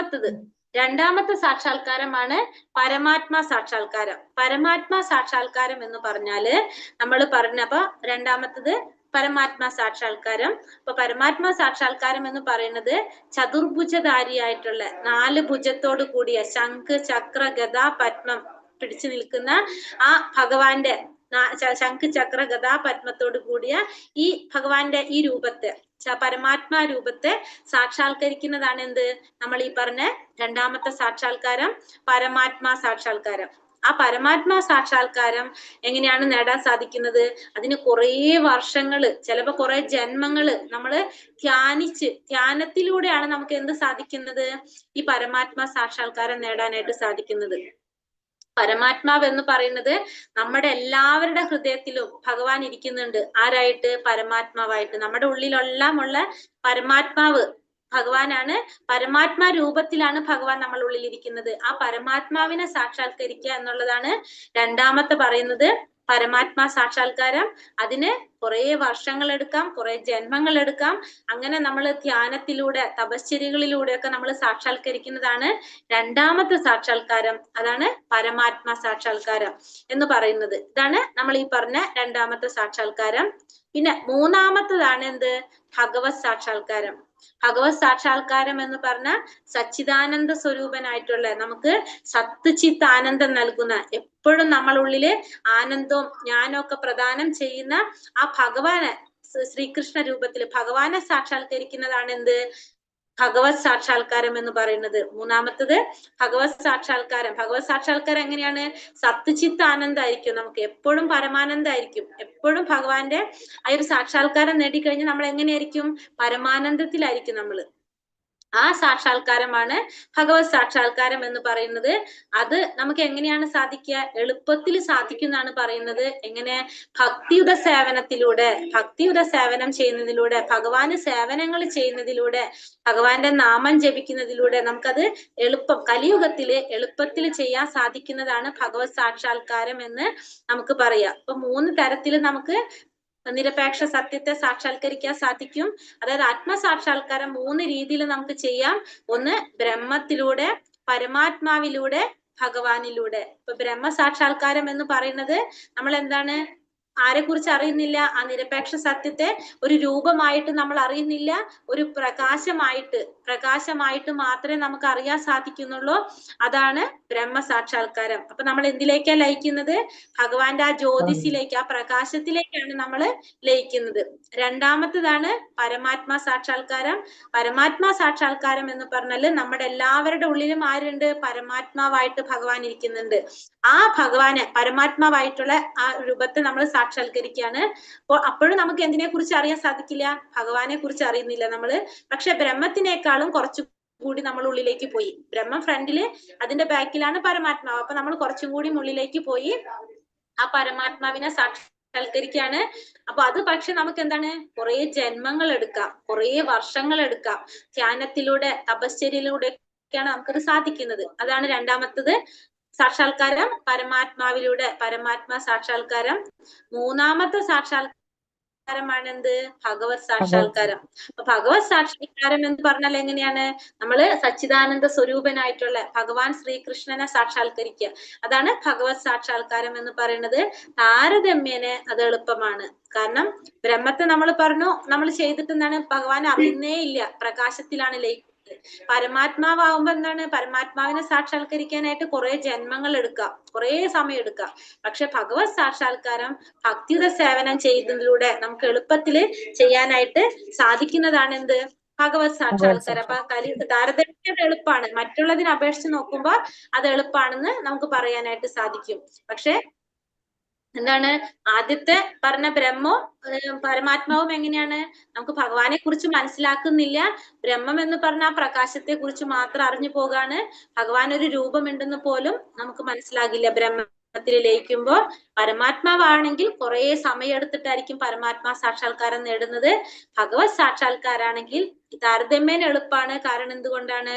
രണ്ടാമത്തെ സാക്ഷാത്കാരമാണ് പരമാത്മാ സാക്ഷാത്കാരം. പരമാത്മാ സാക്ഷാത്കാരം എന്ന് പറഞ്ഞാല് നമ്മൾ പറഞ്ഞപ്പോ രണ്ടാമത്തത് പരമാത്മാ സാക്ഷാത്കാരം. അപ്പൊ പരമാത്മാ സാക്ഷാത്കാരം എന്ന് പറയുന്നത് ചതുർഭുജധാരിയായിട്ടുള്ള 4 ഭുജത്തോട് കൂടിയ ശംഖ്, ചക്ര, ഗദ, പത്മം പിടിച്ചു നിൽക്കുന്ന ആ ഭഗവാന്റെ ശംഖ്, ചക്ര, ഗദ, പത്മത്തോട് കൂടിയ ഈ ഭഗവാന്റെ ഈ രൂപത്തെ, പരമാത്മാ രൂപത്തെ സാക്ഷാത്കരിക്കുന്നതാണ് എന്ത്? നമ്മൾ ഈ പറഞ്ഞ രണ്ടാമത്തെ സാക്ഷാത്കാരം, പരമാത്മാ സാക്ഷാത്കാരം. ആ പരമാത്മാ സാക്ഷാത്കാരം എങ്ങനെയാണ് നേടാൻ സാധിക്കുന്നത്? അതിന് കുറേ വർഷങ്ങള്, ചിലപ്പോ കുറെ ജന്മങ്ങള് നമ്മള് ധ്യാനത്തിലൂടെയാണ് നമുക്ക് എന്ത് സാധിക്കുന്നത്? ഈ പരമാത്മാ സാക്ഷാത്കാരം നേടാനായിട്ട് സാധിക്കുന്നത്. പരമാത്മാവ് എന്ന് പറയുന്നത് നമ്മുടെ എല്ലാവരുടെ ഹൃദയത്തിലും ഭഗവാൻ ഇരിക്കുന്നുണ്ട്. ആരായിട്ട്? പരമാത്മാവായിട്ട്. നമ്മുടെ ഉള്ളിലെല്ലാം ഉള്ള പരമാത്മാവ് ഭഗവാനാണ്. പരമാത്മാ രൂപത്തിലാണ് ഭഗവാൻ നമ്മുടെ ഉള്ളിൽ ഇരിക്കുന്നത്. ആ പരമാത്മാവിനെ സാക്ഷാത്കരിക്കുക എന്നുള്ളതാണ് രണ്ടാമത്തെ പറയുന്നത് പരമാത്മാ സാക്ഷാത്കാരം. അതിന് കുറെ വർഷങ്ങൾ എടുക്കാം, കുറെ ജന്മങ്ങൾ എടുക്കാം. അങ്ങനെ നമ്മൾ ധ്യാനത്തിലൂടെ തപശ്ചര്യകളിലൂടെ ഒക്കെ നമ്മൾ സാക്ഷാത്കരിക്കുന്നതാണ് രണ്ടാമത്തെ സാക്ഷാത്കാരം. അതാണ് പരമാത്മാ സാക്ഷാത്കാരം എന്ന് പറയുന്നത്. ഇതാണ് നമ്മൾ ഈ പറഞ്ഞ രണ്ടാമത്തെ സാക്ഷാത്കാരം. പിന്നെ മൂന്നാമത്തതാണ് എന്ത്? ഭഗവത് സാക്ഷാത്കാരം. ഭഗവത് സാക്ഷാത്കാരം എന്ന് പറഞ്ഞ സച്ചിദാനന്ദ സ്വരൂപനായിട്ടുള്ള നമുക്ക് സത്ത് ചിത്ത് ആനന്ദം നൽകുന്ന, എപ്പോഴും നമ്മളുള്ളില് ആനന്ദവും ജ്ഞാനവും ഒക്കെ പ്രദാനം ചെയ്യുന്ന ആ ഭഗവാന് ശ്രീകൃഷ്ണ രൂപത്തിൽ ഭഗവാനെ സാക്ഷാത്കരിക്കുന്നതാണ് എന്ത്? ഭഗവത് സാക്ഷാത്കാരം എന്ന് പറയുന്നത്. മൂന്നാമത്തത് ഭഗവത് സാക്ഷാത്കാരം. ഭഗവത് സാക്ഷാത്കാരം എങ്ങനെയാണ്? സത്ചിത്ത് ആനന്ദമായിരിക്കും, നമുക്ക് എപ്പോഴും പരമാനന്ദമായിരിക്കും. എപ്പോഴും ഭഗവാന്റെ ആ ഒരു സാക്ഷാത്കാരം നേടിക്കഴിഞ്ഞാൽ നമ്മൾ എങ്ങനെയായിരിക്കും? പരമാനന്ദത്തിലായിരിക്കും നമ്മള്. ആ സാക്ഷാത്കാരമാണ് ഭഗവത് സാക്ഷാത്കാരം എന്ന് പറയുന്നത്. അത് നമുക്ക് എങ്ങനെയാണ് സാധിക്കുക? എളുപ്പത്തിൽ സാധിക്കുന്നതാണ് പറയുന്നത്. എങ്ങനെ? ഭക്തിയുത സേവനത്തിലൂടെ, ഭക്തിയുത സേവനം ചെയ്യുന്നതിലൂടെ, ഭഗവാന് സേവനങ്ങൾ ചെയ്യുന്നതിലൂടെ, ഭഗവാന്റെ നാമം ജപിക്കുന്നതിലൂടെ നമുക്കത് എളുപ്പം, കലിയുഗത്തില് എളുപ്പത്തിൽ ചെയ്യാൻ സാധിക്കുന്നതാണ് ഭഗവത് സാക്ഷാത്കാരം എന്ന് നമുക്ക് പറയാം. അപ്പൊ 3 തരത്തിൽ നമുക്ക് നിരപേക്ഷ സത്യത്തെ സാക്ഷാത്കരിക്കാൻ സാധിക്കും. അതായത് ആത്മസാക്ഷാത്കാരം 3 രീതിയിൽ നമുക്ക് ചെയ്യാം. ഒന്ന് ബ്രഹ്മത്തിലൂടെ, പരമാത്മാവിലൂടെ, ഭഗവാനിലൂടെ. ഇപ്പൊ ബ്രഹ്മസാക്ഷാത്കാരം എന്ന് പറയുന്നത് നമ്മൾ എന്താണ്? ആരെ കുറിച്ച് അറിയുന്നില്ല? ആ നിരപേക്ഷ സത്യത്തെ ഒരു രൂപമായിട്ട് നമ്മൾ അറിയുന്നില്ല, ഒരു പ്രകാശമായിട്ട് മാത്രമേ നമുക്ക് അറിയാൻ സാധിക്കുന്നുള്ളൂ. അതാണ് ബ്രഹ്മസാക്ഷാത്കാരം. അപ്പൊ നമ്മൾ എന്തിലേക്കാ ലയിക്കുന്നത്? ഭഗവാന്റെ ആ ജ്യോതിസിലേക്ക്, ആ പ്രകാശത്തിലേക്കാണ് നമ്മൾ ലയിക്കുന്നത്. രണ്ടാമത്തതാണ് പരമാത്മാ സാക്ഷാത്കാരം. പരമാത്മാ സാക്ഷാത്കാരം എന്ന് പറഞ്ഞാല് നമ്മുടെ എല്ലാവരുടെ ഉള്ളിലും ആരുണ്ട്? പരമാത്മാവായിട്ട് ഭഗവാൻ ഇരിക്കുന്നുണ്ട്. ആ ഭഗവാന് പരമാത്മാവായിട്ടുള്ള ആ രൂപത്തെ നമ്മൾ സാക്ഷാത്കരിക്കുകയാണ്. അപ്പോഴും നമുക്ക് എന്തിനെ കുറിച്ച് അറിയാൻ സാധിക്കില്ല? ഭഗവാനെ കുറിച്ച് അറിയുന്നില്ല നമ്മള്. പക്ഷെ ബ്രഹ്മത്തിനേക്കാളും കുറച്ചും കൂടി നമ്മൾ ഉള്ളിലേക്ക് പോയി. ബ്രഹ്മം ഫ്രണ്ടില്, അതിന്റെ ബാക്കിലാണ് പരമാത്മാവ്. അപ്പൊ നമ്മൾ കുറച്ചും കൂടി ഉള്ളിലേക്ക് പോയി ആ പരമാത്മാവിനെ സാക്ഷാത്കരിക്കുകയാണ്. അപ്പൊ അത് പക്ഷെ നമുക്ക് എന്താണ്? കുറെ ജന്മങ്ങൾ എടുക്കാം, കുറെ വർഷങ്ങൾ എടുക്കാം. ധ്യാനത്തിലൂടെ തപശ്ചര്യയിലൂടെയൊക്കെയാണ് നമുക്കത് സാധിക്കുന്നത്. അതാണ് രണ്ടാമത്തത് സാക്ഷാത്കാരം, പരമാത്മാവിലൂടെ, പരമാത്മാ സാക്ഷാത്കാരം. മൂന്നാമത്തെ സാക്ഷാത്കാരമാണ് എന്ത്? ഭഗവത് സാക്ഷാത്കാരം. അപ്പൊ ഭഗവത് സാക്ഷാത്കാരം എന്ന് പറഞ്ഞാൽ എങ്ങനെയാണ്? നമ്മള് സച്ചിദാനന്ദ സ്വരൂപനായിട്ടുള്ള ഭഗവാൻ ശ്രീകൃഷ്ണനെ സാക്ഷാത്കരിക്കുക. അതാണ് ഭഗവത് സാക്ഷാത്കാരം എന്ന് പറയുന്നത്. താരതമ്യേന അത് എളുപ്പമാണ്. കാരണം ബ്രഹ്മത്തെ നമ്മൾ പറഞ്ഞു, നമ്മൾ ചെയ്തിട്ട് എന്താണ്? ഭഗവാൻ അറിയുന്നേ ഇല്ല, പ്രകാശത്തിലാണ് ലയിക്കുന്നത്. പരമാത്മാവാകുമ്പോ എന്താണ്? പരമാത്മാവിനെ സാക്ഷാത്കരിക്കാനായിട്ട് കുറെ ജന്മങ്ങൾ എടുക്കാം, കുറെ സമയം എടുക്കാം. പക്ഷെ ഭഗവത് സാക്ഷാത്കാരം ഭക്തിയുത സേവനം ചെയ്യുന്നതിലൂടെ നമുക്ക് എളുപ്പത്തില് ചെയ്യാനായിട്ട് സാധിക്കുന്നതാണ് എന്ത്? ഭഗവത് സാക്ഷാത്കാരം. അപ്പൊ താരതമ്യം എളുപ്പമാണ്, മറ്റുള്ളതിനെ അപേക്ഷിച്ച് നോക്കുമ്പോ അത് എളുപ്പമാണെന്ന് നമുക്ക് പറയാനായിട്ട് സാധിക്കും. പക്ഷെ എന്താണ്? ആദ്യത്തെ പറഞ്ഞ ബ്രഹ്മവും പരമാത്മാവും എങ്ങനെയാണ്? നമുക്ക് ഭഗവാനെ കുറിച്ച് മനസ്സിലാക്കുന്നില്ല. ബ്രഹ്മം എന്ന് പറഞ്ഞ ആ പ്രകാശത്തെ കുറിച്ച് മാത്രം അറിഞ്ഞു പോകാണ്. ഭഗവാൻ ഒരു രൂപമുണ്ടെന്ന് പോലും നമുക്ക് മനസ്സിലാകില്ല ബ്രഹ്മത്തിൽ ലയിക്കുമ്പോ. പരമാത്മാവാണെങ്കിൽ കുറെ സമയം എടുത്തിട്ടായിരിക്കും പരമാത്മാ സാക്ഷാത്കാരം നേടുന്നത്. ഭഗവത് സാക്ഷാത്കാരാണെങ്കിൽ താരതമ്യേന എളുപ്പമാണ്. കാരണം എന്തുകൊണ്ടാണ്?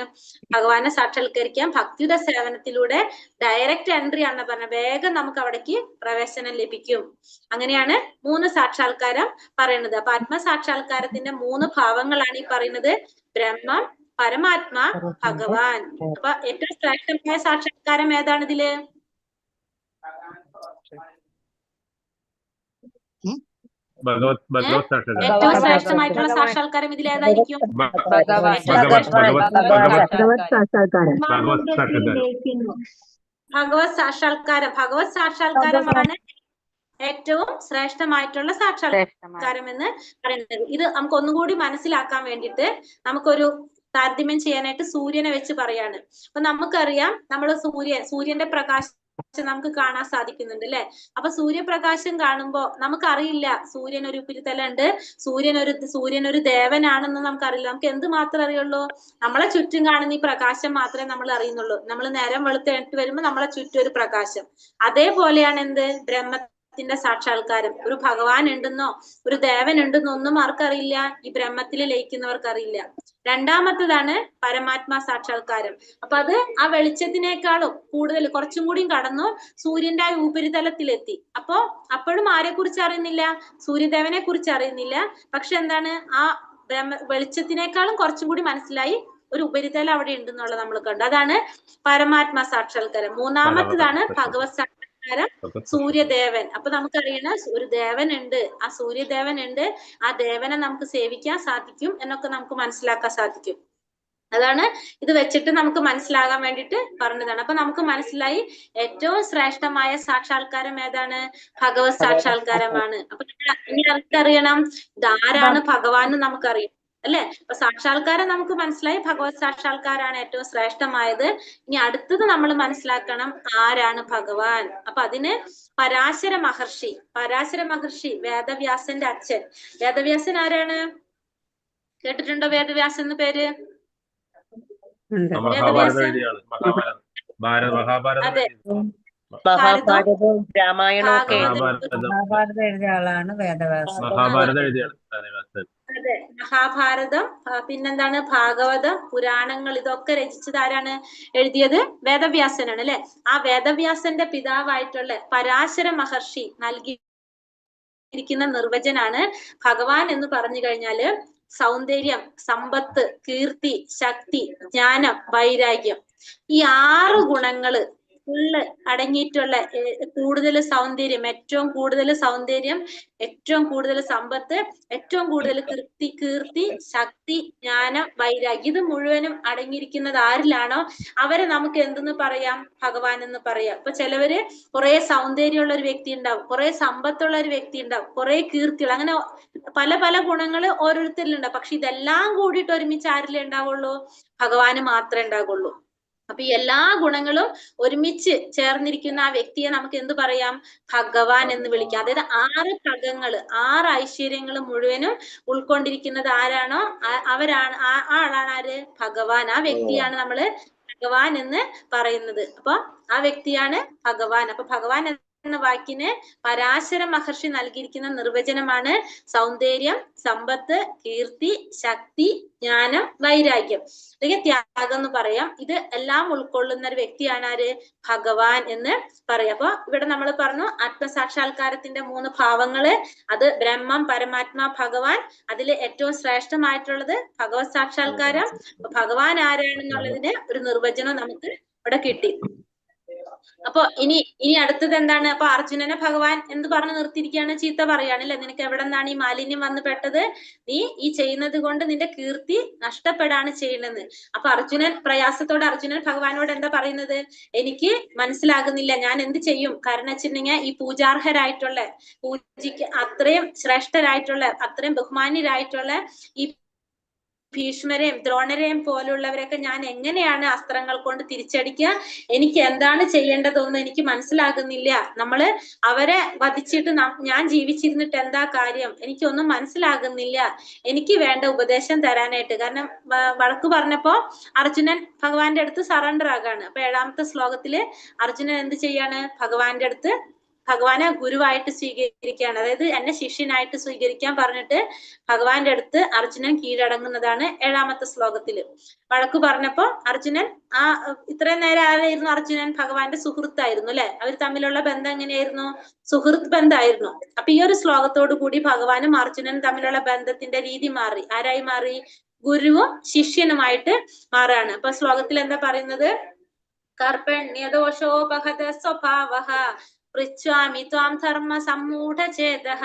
ഭഗവാനെ സാക്ഷാത്കരിക്കാൻ ഭക്തിയുടെ സേവനത്തിലൂടെ ഡയറക്റ്റ് എൻട്രി ആണ് പറഞ്ഞത്. വേഗം നമുക്ക് അവിടേക്ക് പ്രവേശനം ലഭിക്കും. അങ്ങനെയാണ് 3 സാക്ഷാത്കാരം പറയുന്നത്. അപ്പൊ ആത്മസാക്ഷാത്കാരത്തിന്റെ 3 ഭാവങ്ങളാണ് ഈ പറയുന്നത്: ബ്രഹ്മം, പരമാത്മാ, ഭഗവാൻ. അപ്പൊ ഏറ്റവും ശ്രേഷ്ഠമായ സാക്ഷാത്കാരം ഏതാണ് ഇതില്? ഏറ്റവും ശ്രേഷ്ഠമായിട്ടുള്ള സാക്ഷാത്കാരം ഇതിൽ ഏതായിരിക്കും? ഭഗവത് സാക്ഷാത്കാരം. ഭഗവത് സാക്ഷാത്കാരമാണ് ഏറ്റവും ശ്രേഷ്ഠമായിട്ടുള്ള സാക്ഷാത്കാരം എന്ന് പറയുന്നത്. ഇത് നമുക്ക് ഒന്നുകൂടി മനസ്സിലാക്കാൻ വേണ്ടിയിട്ട് നമുക്കൊരു താരതമ്യം ചെയ്യാനായിട്ട് സൂര്യനെ വെച്ച് പറയാണ്. അപ്പൊ നമുക്കറിയാം, നമ്മൾ സൂര്യന്റെ പ്രകാശം നമുക്ക് കാണാൻ സാധിക്കുന്നുണ്ട് അല്ലെ. അപ്പൊ സൂര്യപ്രകാശം കാണുമ്പോ നമുക്കറിയില്ല സൂര്യൻ ഒരു ഉപരിതലുണ്ട്, സൂര്യൻ ഒരു ദേവനാണെന്ന് നമുക്കറിയില്ല. നമുക്ക് എന്ത് മാത്രമേ അറിയുള്ളൂ? നമ്മളെ ചുറ്റും കാണുന്ന ഈ പ്രകാശം മാത്രമേ നമ്മൾ അറിയുന്നുള്ളൂ. നമ്മൾ നേരം വെളുത്ത് എഴുന്നേറ്റ് വരുമ്പോൾ നമ്മളെ ചുറ്റും ഒരു പ്രകാശം. അതേപോലെയാണ് എന്ത് ബ്രഹ്മത്തിന്റെ സാക്ഷാത്കാരം. ഒരു ഭഗവാൻ ഉണ്ടെന്നോ ഒരു ദേവൻ ഉണ്ടെന്നോ ഒന്നും ആർക്കറിയില്ല, ഈ ബ്രഹ്മത്തിൽ ലയിക്കുന്നവർക്ക് അറിയില്ല. രണ്ടാമത്തതാണ് പരമാത്മാ സാക്ഷാത്കാരം. അപ്പൊ അത് ആ വെളിച്ചത്തിനേക്കാളും കൂടുതൽ കുറച്ചും കൂടി കടന്നു സൂര്യന്റെ ആ ഉപരിതലത്തിലെത്തി. അപ്പോ അപ്പോഴും ആരെ കുറിച്ച് അറിയുന്നില്ല? സൂര്യദേവനെ കുറിച്ച് അറിയുന്നില്ല. പക്ഷെ എന്താണ്, ആ വെളിച്ചത്തിനേക്കാളും കുറച്ചും കൂടി മനസ്സിലായി ഒരു ഉപരിതലം അവിടെ ഉണ്ടെന്നുള്ളത് നമ്മൾ കണ്ടു. അതാണ് പരമാത്മാ സാക്ഷാത്കാരം. മൂന്നാമത്തതാണ് ഭഗവത് സാക്ഷാത്കാരം, സൂര്യദേവൻ. അപ്പൊ നമുക്കറിയണ ഒരു ദേവൻ ഉണ്ട്, ആ സൂര്യദേവൻ ഉണ്ട്, ആ ദേവനെ നമുക്ക് സേവിക്കാൻ സാധിക്കും എന്നൊക്കെ നമുക്ക് മനസ്സിലാക്കാൻ സാധിക്കും. അതാണ് ഇത് വെച്ചിട്ട് നമുക്ക് മനസ്സിലാകാൻ വേണ്ടിയിട്ട് പറഞ്ഞതാണ്. അപ്പൊ നമുക്ക് മനസ്സിലായി ഏറ്റവും ശ്രേഷ്ഠമായ സാക്ഷാത്കാരം ഏതാണ്? ഭഗവത് സാക്ഷാത്കാരമാണ്. അപ്പൊ ഇനി നമുക്കറിയണം ഇതാരാണ് ഭഗവാൻ എന്ന് നമുക്കറിയാം അല്ലെ. അപ്പൊ സാക്ഷാത്കാരം നമുക്ക് മനസ്സിലായി, ഭഗവത് സാക്ഷാത്കാരാണ് ഏറ്റവും ശ്രേഷ്ഠമായത്. ഇനി അടുത്തത് നമ്മൾ മനസ്സിലാക്കണം ആരാണ് ഭഗവാൻ. അപ്പൊ അതിന് പരാശര മഹർഷി വേദവ്യാസന്റെ അച്ഛൻ. വേദവ്യാസൻ ആരാണ്? കേട്ടിട്ടുണ്ടോ വേദവ്യാസൻ എന്ന പേര്? അതെ, മഹാഭാരതവും രാമായണവും ഒക്കെ മഹാഭാരതം എഴുതിയ ആളാണ് വേദവ്യാസൻ. അതെ, മഹാഭാരതം, പിന്നെന്താണ് ഭാഗവതം, പുരാണങ്ങൾ, ഇതൊക്കെ രചിച്ചത് ആരാണ്? എഴുതിയത് വേദവ്യാസനാണ് അല്ലെ. ആ വേദവ്യാസന്റെ പിതാവായിട്ടുള്ള പരാശര മഹർഷി നൽകിയിരിക്കുന്ന നിർവചനാണ് ഭഗവാൻ എന്ന് പറഞ്ഞു കഴിഞ്ഞാല് സൗന്ദര്യം, സമ്പത്ത്, കീർത്തി, ശക്തി, ജ്ഞാനം, വൈരാഗ്യം, ഈ 6 ഗുണങ്ങള് ഫുള്ള് അടങ്ങിയിട്ടുള്ള കൂടുതൽ സൗന്ദര്യം, ഏറ്റവും കൂടുതൽ സൗന്ദര്യം, ഏറ്റവും കൂടുതൽ സമ്പത്ത്, ഏറ്റവും കൂടുതൽ കീർത്തി, ശക്തി, ജ്ഞാനം, വൈരാഗ്യം, ഇത് മുഴുവനും അടങ്ങിയിരിക്കുന്നത് ആരിലാണോ അവരെ നമുക്ക് എന്തെന്ന് പറയാം? ഭഗവാൻ എന്ന് പറയാം. ഇപ്പൊ ചിലവര് കുറെ സൗന്ദര്യമുള്ള ഒരു വ്യക്തി ഉണ്ടാവും, കുറെ സമ്പത്തുള്ള ഒരു വ്യക്തി ഉണ്ടാവും, കുറെ കീർത്തിയുള്ള, അങ്ങനെ പല പല ഗുണങ്ങൾ ഓരോരുത്തരിലുണ്ടാവും. പക്ഷെ ഇതെല്ലാം കൂടിയിട്ട് ഒരുമിച്ച് ആരിലേ ഉണ്ടാവുള്ളൂ? ഭഗവാന് മാത്രമേ ഉണ്ടാകുള്ളൂ. അപ്പൊ ഈ എല്ലാ ഗുണങ്ങളും ഒരുമിച്ച് ചേർന്നിരിക്കുന്ന ആ വ്യക്തിയെ നമുക്ക് എന്ത് പറയാം? ഭഗവാൻ എന്ന് വിളിക്കാം. അതായത് 6 ഭഗങ്ങള്, 6 ഐശ്വര്യങ്ങൾ മുഴുവനും ഉൾക്കൊണ്ടിരിക്കുന്നത് ആരാണോ അവരാണ്, ആ ആളാണ് ആര്? ഭഗവാൻ. ആ വ്യക്തിയാണ് നമ്മള് ഭഗവാൻ എന്ന് പറയുന്നത്. അപ്പൊ ആ വ്യക്തിയാണ് ഭഗവാൻ. അപ്പൊ ഭഗവാൻ എന്ന വാക്കിന് പരാശര മഹർഷി നൽകിയിരിക്കുന്ന നിർവചനമാണ് സൗന്ദര്യം, സമ്പത്ത്, കീർത്തി, ശക്തി, ജ്ഞാനം, വൈരാഗ്യം, അല്ലെങ്കിൽ ത്യാഗം എന്ന് പറയാം. ഇത് എല്ലാം ഉൾക്കൊള്ളുന്ന ഒരു വ്യക്തിയാണ് ആര്? ഭഗവാൻ എന്ന് പറയാം. അപ്പൊ ഇവിടെ നമ്മൾ പറഞ്ഞു ആത്മസാക്ഷാത്കാരത്തിന്റെ 3 ഭാവങ്ങള്. അത് ബ്രഹ്മം, പരമാത്മാ, ഭഗവാൻ. അതിൽ ഏറ്റവും ശ്രേഷ്ഠമായിട്ടുള്ളത് ഭഗവത് സാക്ഷാത്കാരം. ഭഗവാൻ ആരാണെന്നുള്ളതിന് ഒരു നിർവചനം നമുക്ക് ഇവിടെ കിട്ടി. അപ്പൊ ഇനി അടുത്തത് എന്താണ്? അപ്പൊ അർജുനനെ ഭഗവാൻ എന്ത് പറഞ്ഞു നിർത്തിയിരിക്കുകയാണ്? ചീത്ത പറയാണ് അല്ലെ. നിനക്ക് എവിടെ നിന്നാണ് ഈ മാലിന്യം വന്ന് പെട്ടത്? നീ ഈ ചെയ്യുന്നത് കൊണ്ട് നിന്റെ കീർത്തി നഷ്ടപ്പെടാണ് ചെയ്യുന്നത്. അപ്പൊ പ്രയാസത്തോടെ അർജുനൻ ഭഗവാനോട് എന്താ പറയുന്നത്? എനിക്ക് മനസ്സിലാകുന്നില്ല, ഞാൻ എന്ത് ചെയ്യും? കാരണം വെച്ചിട്ടുണ്ടെങ്കിൽ ഈ പൂജാർഹരായിട്ടുള്ള, പൂജിക്ക് അത്രയും ശ്രേഷ്ഠരായിട്ടുള്ള, അത്രയും ബഹുമാന്യരായിട്ടുള്ള ഈ ഭീഷ്മരെയും ദ്രോണരെയും പോലുള്ളവരൊക്കെ ഞാൻ എങ്ങനെയാണ് അസ്ത്രങ്ങൾ കൊണ്ട് തിരിച്ചടിക്കുക? എനിക്ക് എന്താണ് ചെയ്യേണ്ടതെന്ന് എനിക്ക് മനസ്സിലാകുന്നില്ല. നമ്മള് അവരെ വധിച്ചിട്ട് ഞാൻ ജീവിച്ചിരുന്നിട്ട് എന്താ കാര്യം? എനിക്കൊന്നും മനസ്സിലാകുന്നില്ല. എനിക്ക് വേണ്ട ഉപദേശം തരാനായിട്ട്. കാരണം വഴക്ക് പറഞ്ഞപ്പോ അർജുനൻ ഭഗവാന്റെ അടുത്ത് സറണ്ടർ ആകാണ്. അപ്പൊ 7ാമത്തെ ശ്ലോകത്തില് അർജുനൻ എന്ത് ചെയ്യാണ്? ഭഗവാന്റെ അടുത്ത് ഭഗവാനെ ഗുരുവായിട്ട് സ്വീകരിക്കുകയാണ്. അതായത് എന്നെ ശിഷ്യനായിട്ട് സ്വീകരിക്കാൻ പറഞ്ഞിട്ട് ഭഗവാന്റെ അടുത്ത് അർജുനൻ കീഴടങ്ങുന്നതാണ് 7ാമത്തെ ശ്ലോകത്തില്. വഴക്ക് പറഞ്ഞപ്പോ അർജുനൻ ഇത്രയും നേരം ആരായിരുന്നു? അർജുനൻ ഭഗവാന്റെ സുഹൃത്തായിരുന്നു അല്ലെ. അവർ തമ്മിലുള്ള ബന്ധം എങ്ങനെയായിരുന്നു? സുഹൃത്ത് ബന്ധമായിരുന്നു. അപ്പൊ ഈ ഒരു ശ്ലോകത്തോടു കൂടി ഭഗവാനും അർജുനനും തമ്മിലുള്ള ബന്ധത്തിന്റെ രീതി മാറി. ആരായി മാറി? ഗുരുവും ശിഷ്യനുമായിട്ട് മാറാണ്. അപ്പൊ ശ്ലോകത്തിൽ എന്താ പറയുന്നത്? കർപ്പണ്യദോഷോപഹത സ്വഭാവഃ പൃച്ഛാമി ത്വാം ധർമ്മ സമ്മൂഢചേതഃ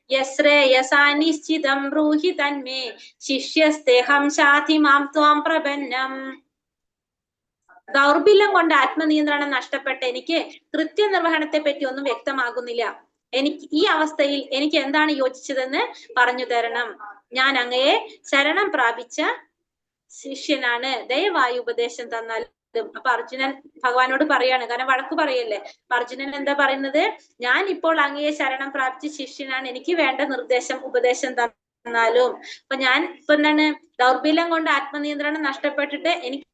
യശ്രേയസാ നിശ്ചിതം ബ്രൂഹി തന്മേ ശിഷ്യസ്തേഹം ശാധി മാം ത്വാം പ്രപന്നം. ദൗർബല്യം കൊണ്ട് ആത്മനിയന്ത്രണം നഷ്ടപ്പെട്ട എനിക്ക് കൃത്യനിർവഹണത്തെ പറ്റി ഒന്നും വ്യക്തമാകുന്നില്ല. എനിക്ക് ഈ അവസ്ഥയിൽ എനിക്ക് എന്താണ് യോജിച്ചതെന്ന് പറഞ്ഞു തരണം. ഞാൻ അങ്ങയെ ശരണം പ്രാപിച്ച ശിഷ്യനാണ്, ദയവായി ഉപദേശം തന്നാൽ അപ്പൊ അർജുനൻ ഭഗവാനോട് പറയാണ്, കാരണം വഴക്ക് പറയല്ലേ. അപ്പൊ അർജുനൻ എന്താ പറയുന്നത്? ഞാൻ ഇപ്പോൾ അങ്ങയെ ശരണം പ്രാപിച്ച ശിഷ്യനാണ്, എനിക്ക് വേണ്ട നിർദ്ദേശം ഉപദേശം തന്നാലും. അപ്പൊ ഞാൻ ഇപ്പൊ എന്താണ്, ദൗർബല്യം കൊണ്ട് ആത്മനിയന്ത്രണം നഷ്ടപ്പെട്ടിട്ട് എനിക്ക്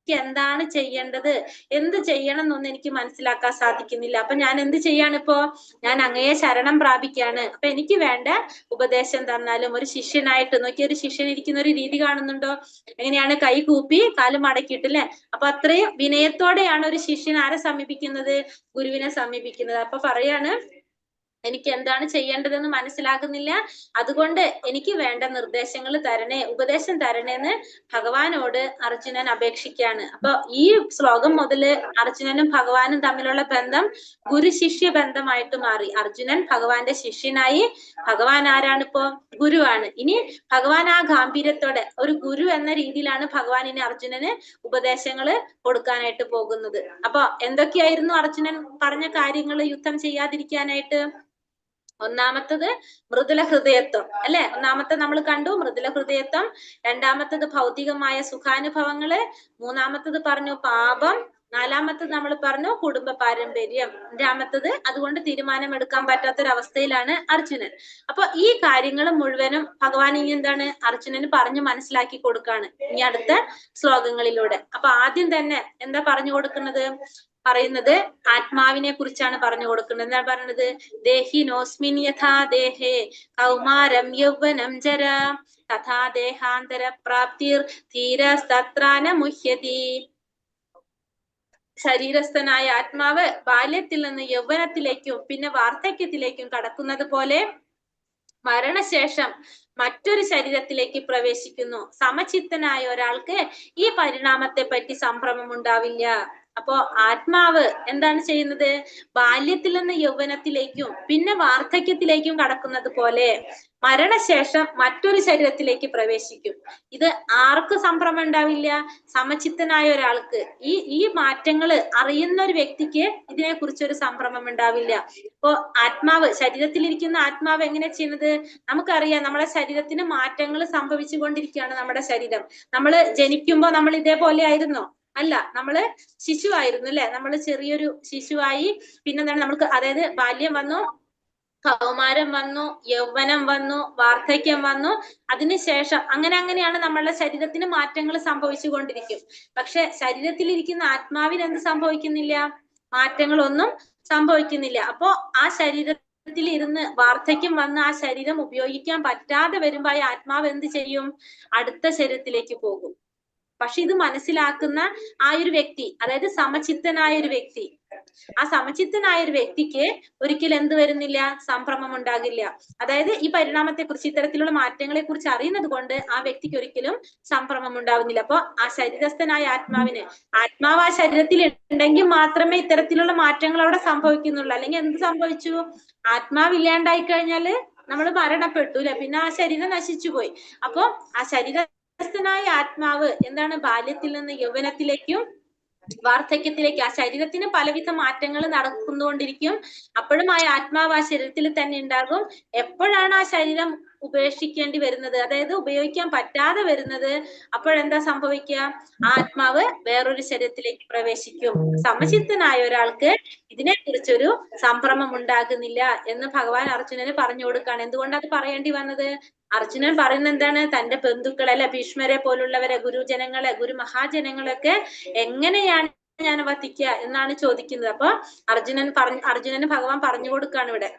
എന്താണ് ചെയ്യേണ്ടത്, എന്ത് ചെയ്യണം എന്നൊന്നും എനിക്ക് മനസ്സിലാക്കാൻ സാധിക്കുന്നില്ല. അപ്പൊ ഞാൻ എന്ത് ചെയ്യാണിപ്പോ? ഞാൻ അങ്ങയെ ശരണം പ്രാപിക്കാണ്. അപ്പൊ എനിക്ക് വേണ്ട ഉപദേശം തന്നാലും. ഒരു ശിഷ്യനായിട്ട് നോക്കി, ഒരു ശിഷ്യൻ ഇരിക്കുന്ന ഒരു രീതി കാണുന്നുണ്ടോ? എങ്ങനെയാണ്? കൈ കൂപ്പി കാല് മടക്കിയിട്ടില്ലേ? അപ്പൊ അത്രയും വിനയത്തോടെയാണ് ഒരു ശിഷ്യൻ ആരെ സമീപിക്കുന്നത്? ഗുരുവിനെ സമീപിക്കുന്നത്. അപ്പൊ പറയാണ്, എനിക്ക് എന്താണ് ചെയ്യേണ്ടതെന്ന് മനസ്സിലാകുന്നില്ല, അതുകൊണ്ട് എനിക്ക് വേണ്ട നിർദ്ദേശങ്ങൾ തരണേ, ഉപദേശം തരണേ എന്ന് ഭഗവാനോട് അർജുനൻ അപേക്ഷിക്കുകയാണ്. അപ്പൊ ഈ ശ്ലോകം മുതല് അർജുനനും ഭഗവാനും തമ്മിലുള്ള ബന്ധം ഗുരു ശിഷ്യ ബന്ധമായിട്ട് മാറി. അർജുനൻ ഭഗവാന്റെ ശിഷ്യനായി, ഭഗവാൻ ആരാണിപ്പോ? ഗുരുവാണ്. ഇനി ഭഗവാൻ ആ ഗാംഭീര്യത്തോടെ ഒരു ഗുരു എന്ന രീതിയിലാണ് ഭഗവാൻ ഇനി അർജുനന് ഉപദേശങ്ങൾ കൊടുക്കാനായിട്ട് പോകുന്നത്. അപ്പൊ എന്തൊക്കെയായിരുന്നു അർജുനൻ പറഞ്ഞ കാര്യങ്ങൾ യുദ്ധം ചെയ്യാതിരിക്കാനായിട്ട്? ഒന്നാമത്തത് മൃദുല ഹൃദയത്വം അല്ലെ? ഒന്നാമത്തെ നമ്മൾ കണ്ടു മൃദുല ഹൃദയത്വം. രണ്ടാമത്തത് ഭൗതികമായ സുഖാനുഭവങ്ങള്. മൂന്നാമത്തത് പറഞ്ഞു പാപം. നാലാമത്തത് നമ്മൾ പറഞ്ഞു കുടുംബ പാരമ്പര്യം. അഞ്ചാമത്തത് അതുകൊണ്ട് തീരുമാനമെടുക്കാൻ പറ്റാത്തൊരവസ്ഥയിലാണ് അർജുനൻ. അപ്പൊ ഈ കാര്യങ്ങൾ മുഴുവനും ഭഗവാൻ ഇനി എന്താണ് അർജുനന് പറഞ്ഞു മനസ്സിലാക്കി കൊടുക്കാണ് ഇനി അടുത്ത ശ്ലോകങ്ങളിലൂടെ. അപ്പൊ ആദ്യം തന്നെ എന്താ പറഞ്ഞു കൊടുക്കുന്നത്? പറയുന്നത് ആത്മാവിനെ കുറിച്ചാണ് പറഞ്ഞു കൊടുക്കുന്നത്. എന്താ പറയുന്നത്? ദേഹിനോസ്മിൻ യഥാ ദേഹേ കൗമാരം യൗവനം ജര തഥാ ദേഹാന്തര പ്രാപ്തിർ ധീരസ്തത്രാന മുഹ്യതി. ശരീരസ്ഥനായ ആത്മാവ് ബാല്യത്തിൽ നിന്ന് യൗവനത്തിലേക്കും പിന്നെ വാർദ്ധക്യത്തിലേക്കും കടക്കുന്നത് പോലെ മരണശേഷം മറ്റൊരു ശരീരത്തിലേക്ക് പ്രവേശിക്കുന്നു. സമചിത്തനായ ഒരാൾക്ക് ഈ പരിണാമത്തെ പറ്റി സംഭ്രമം ഉണ്ടാവില്ല. അപ്പോ ആത്മാവ് എന്താണ് ചെയ്യുന്നത്? ബാല്യത്തിൽ നിന്ന് യൗവനത്തിലേക്കും പിന്നെ വാർദ്ധക്യത്തിലേക്കും കടക്കുന്നത് പോലെ മരണശേഷം മറ്റൊരു ശരീരത്തിലേക്ക് പ്രവേശിക്കും. ഇത് ആർക്ക് സംഭ്രമം ഉണ്ടാവില്ല? സമചിത്തനായ ഒരാൾക്ക്, ഈ മാറ്റങ്ങൾ അറിയുന്ന ഒരു വ്യക്തിക്ക് ഇതിനെ കുറിച്ചൊരു സംഭ്രമം ഉണ്ടാവില്ല. ഇപ്പോ ആത്മാവ്, ശരീരത്തിലിരിക്കുന്ന ആത്മാവ് എങ്ങനെ ചെയ്യുന്നത്? നമുക്കറിയാം, നമ്മുടെ ശരീരത്തിന് മാറ്റങ്ങൾ സംഭവിച്ചു കൊണ്ടിരിക്കുകയാണ്. നമ്മുടെ ശരീരം, നമ്മൾ ജനിക്കുമ്പോ നമ്മൾ ഇതേപോലെ ആയിരുന്നോ? അല്ല, നമ്മള് ശിശുവായിരുന്നു അല്ലെ? നമ്മൾ ചെറിയൊരു ശിശുവായി, പിന്നെന്താണ് നമ്മൾക്ക്, അതായത് ബാല്യം വന്നു, കൗമാരം വന്നു, യൗവനം വന്നു, വാർദ്ധക്യം വന്നു, അതിനുശേഷം അങ്ങനെയാണ് നമ്മളുടെ ശരീരത്തിന് മാറ്റങ്ങൾ സംഭവിച്ചു കൊണ്ടിരിക്കും. പക്ഷെ ശരീരത്തിലിരിക്കുന്ന ആത്മാവിന് എന്ത് സംഭവിക്കുന്നില്ല? മാറ്റങ്ങളൊന്നും സംഭവിക്കുന്നില്ല. അപ്പോ ആ ശരീരത്തിൽ ഇരുന്ന് വാർദ്ധക്യം വന്ന് ആ ശരീരം ഉപയോഗിക്കാൻ പറ്റാതെ വരുമ്പോ ആ ആത്മാവ് എന്ത് ചെയ്യും? അടുത്ത ശരീരത്തിലേക്ക് പോകും. പക്ഷെ ഇത് മനസ്സിലാക്കുന്ന ആ ഒരു വ്യക്തി, അതായത് സമചിത്തനായ ഒരു വ്യക്തി, ആ സമചിത്തനായ ഒരു വ്യക്തിക്ക് ഒരിക്കലും എന്ത് വരുന്നില്ല? സംഭ്രമം ഉണ്ടാകില്ല. അതായത് ഈ പരിണാമത്തെ കുറിച്ച്, ഇത്തരത്തിലുള്ള മാറ്റങ്ങളെ കുറിച്ച് അറിയുന്നത് കൊണ്ട് ആ വ്യക്തിക്ക് ഒരിക്കലും സംഭ്രമം ഉണ്ടാവുന്നില്ല. അപ്പൊ ആ ശരീരസ്ഥനായ ആത്മാവിന്, ആത്മാവ് ആ ശരീരത്തിൽ ഉണ്ടെങ്കിൽ മാത്രമേ ഇത്തരത്തിലുള്ള മാറ്റങ്ങൾ അവിടെ സംഭവിക്കുന്നുള്ളൂ. അല്ലെങ്കിൽ എന്ത് സംഭവിച്ചു? ആത്മാവ് ഇല്ലാണ്ടായി കഴിഞ്ഞാല് നമ്മൾ മരണപ്പെട്ടു അല്ലെ? പിന്നെ ആ ശരീരം നശിച്ചു പോയി. അപ്പൊ ആ ശരീരസ്ഥനായ ആത്മാവ് എന്താണ്? ബാല്യത്തിൽ നിന്ന് യൗവനത്തിലേക്കും വാർദ്ധക്യത്തിലേക്ക് ആ ശരീരത്തിന് പലവിധ മാറ്റങ്ങൾ നടന്നുകൊണ്ടിരിക്കും. അപ്പോഴും ആ ആത്മാവ് ആ ശരീരത്തിൽ തന്നെ ഉണ്ടാകും. എപ്പോഴാണ് ആ ശരീരം ഉപേക്ഷിക്കേണ്ടി വരുന്നത്, അതായത് ഉപയോഗിക്കാൻ പറ്റാതെ വരുന്നത്, അപ്പോഴെന്താ സംഭവിക്കുക? ആത്മാവ് വേറൊരു ശരീരത്തിലേക്ക് പ്രവേശിക്കും. സമചിത്തനായ ഒരാൾക്ക് ഇതിനെ കുറിച്ചൊരു സംഭ്രമം ഉണ്ടാകുന്നില്ല എന്ന് ഭഗവാൻ അർജുനന് പറഞ്ഞു കൊടുക്കുകയാണ്. എന്തുകൊണ്ടത് പറയേണ്ടി വന്നത്? അർജുനൻ പറയുന്നത് എന്താണ്? തന്റെ ബന്ധുക്കളെ അല്ലെ, ഭീഷ്മരെ പോലുള്ളവരെ, ഗുരുജനങ്ങളെ, ഗുരുമഹാജനങ്ങളൊക്കെ എങ്ങനെയാണ് ഞാൻ വധിക്കുക എന്നാണ് ചോദിക്കുന്നത്. അപ്പൊ അർജുനന് ഭഗവാൻ പറഞ്ഞു കൊടുക്കാണ് ഇവിടെ.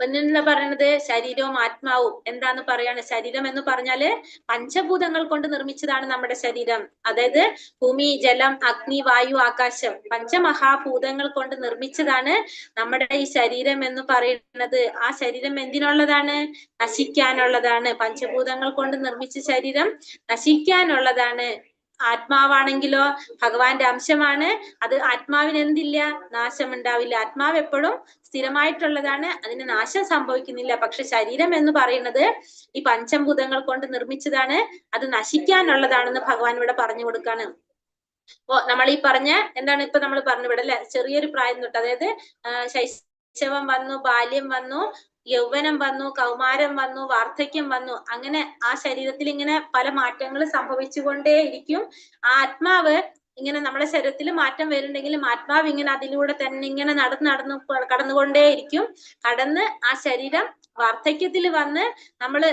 എന്താ പറയണത്? ശരീരവും ആത്മാവും എന്താന്ന് പറയാണ്? ശരീരം എന്ന് പറഞ്ഞാല് പഞ്ചഭൂതങ്ങൾ കൊണ്ട് നിർമ്മിച്ചതാണ് നമ്മുടെ ശരീരം. അതായത് ഭൂമി, ജലം, അഗ്നി, വായു, ആകാശം, പഞ്ചമഹാഭൂതങ്ങൾ കൊണ്ട് നിർമ്മിച്ചതാണ് നമ്മുടെ ഈ ശരീരം എന്ന് പറയുന്നത്. ആ ശരീരം എന്തിനുള്ളതാണ്? നശിക്കാനുള്ളതാണ്. പഞ്ചഭൂതങ്ങൾ കൊണ്ട് നിർമ്മിച്ച ശരീരം നശിക്കാനുള്ളതാണ്. ആത്മാവാണെങ്കിലോ ഭഗവാന്റെ അംശമാണ്. അത് ആത്മാവിന് എന്തില്ല? നാശമുണ്ടാവില്ല. ആത്മാവ് എപ്പോഴും സ്ഥിരമായിട്ടുള്ളതാണ്, അതിന് നാശം സംഭവിക്കുന്നില്ല. പക്ഷെ ശരീരം എന്ന് പറയുന്നത് ഈ പഞ്ചഭൂതങ്ങൾ കൊണ്ട് നിർമ്മിച്ചതാണ്, അത് നശിക്കാനുള്ളതാണെന്ന് ഭഗവാൻ ഇവിടെ പറഞ്ഞു കൊടുക്കാണ്. അപ്പോ നമ്മൾ ഈ പറഞ്ഞ എന്താണ് ഇപ്പൊ നമ്മൾ പറഞ്ഞു ഇവിടെ അല്ലെ? ചെറിയൊരു പ്രായം തൊട്ട്, അതായത് ശൈശവം വന്നു, ബാല്യം വന്നു, യൗവനം വന്നു, കൗമാരം വന്നു, വാർദ്ധക്യം വന്നു, അങ്ങനെ ആ ശരീരത്തിൽ ഇങ്ങനെ പല മാറ്റങ്ങൾ സംഭവിച്ചുകൊണ്ടേയിരിക്കും. ആ ആത്മാവ് ഇങ്ങനെ നമ്മുടെ ശരീരത്തിൽ മാറ്റം വരുന്നുണ്ടെങ്കിലും ആത്മാവ് ഇങ്ങനെ അതിലൂടെ തന്നെ ഇങ്ങനെ നടന്ന് കടന്നുകൊണ്ടേയിരിക്കും. കടന്ന് ആ ശരീരം വാർദ്ധക്യത്തിൽ വന്ന് നമ്മള്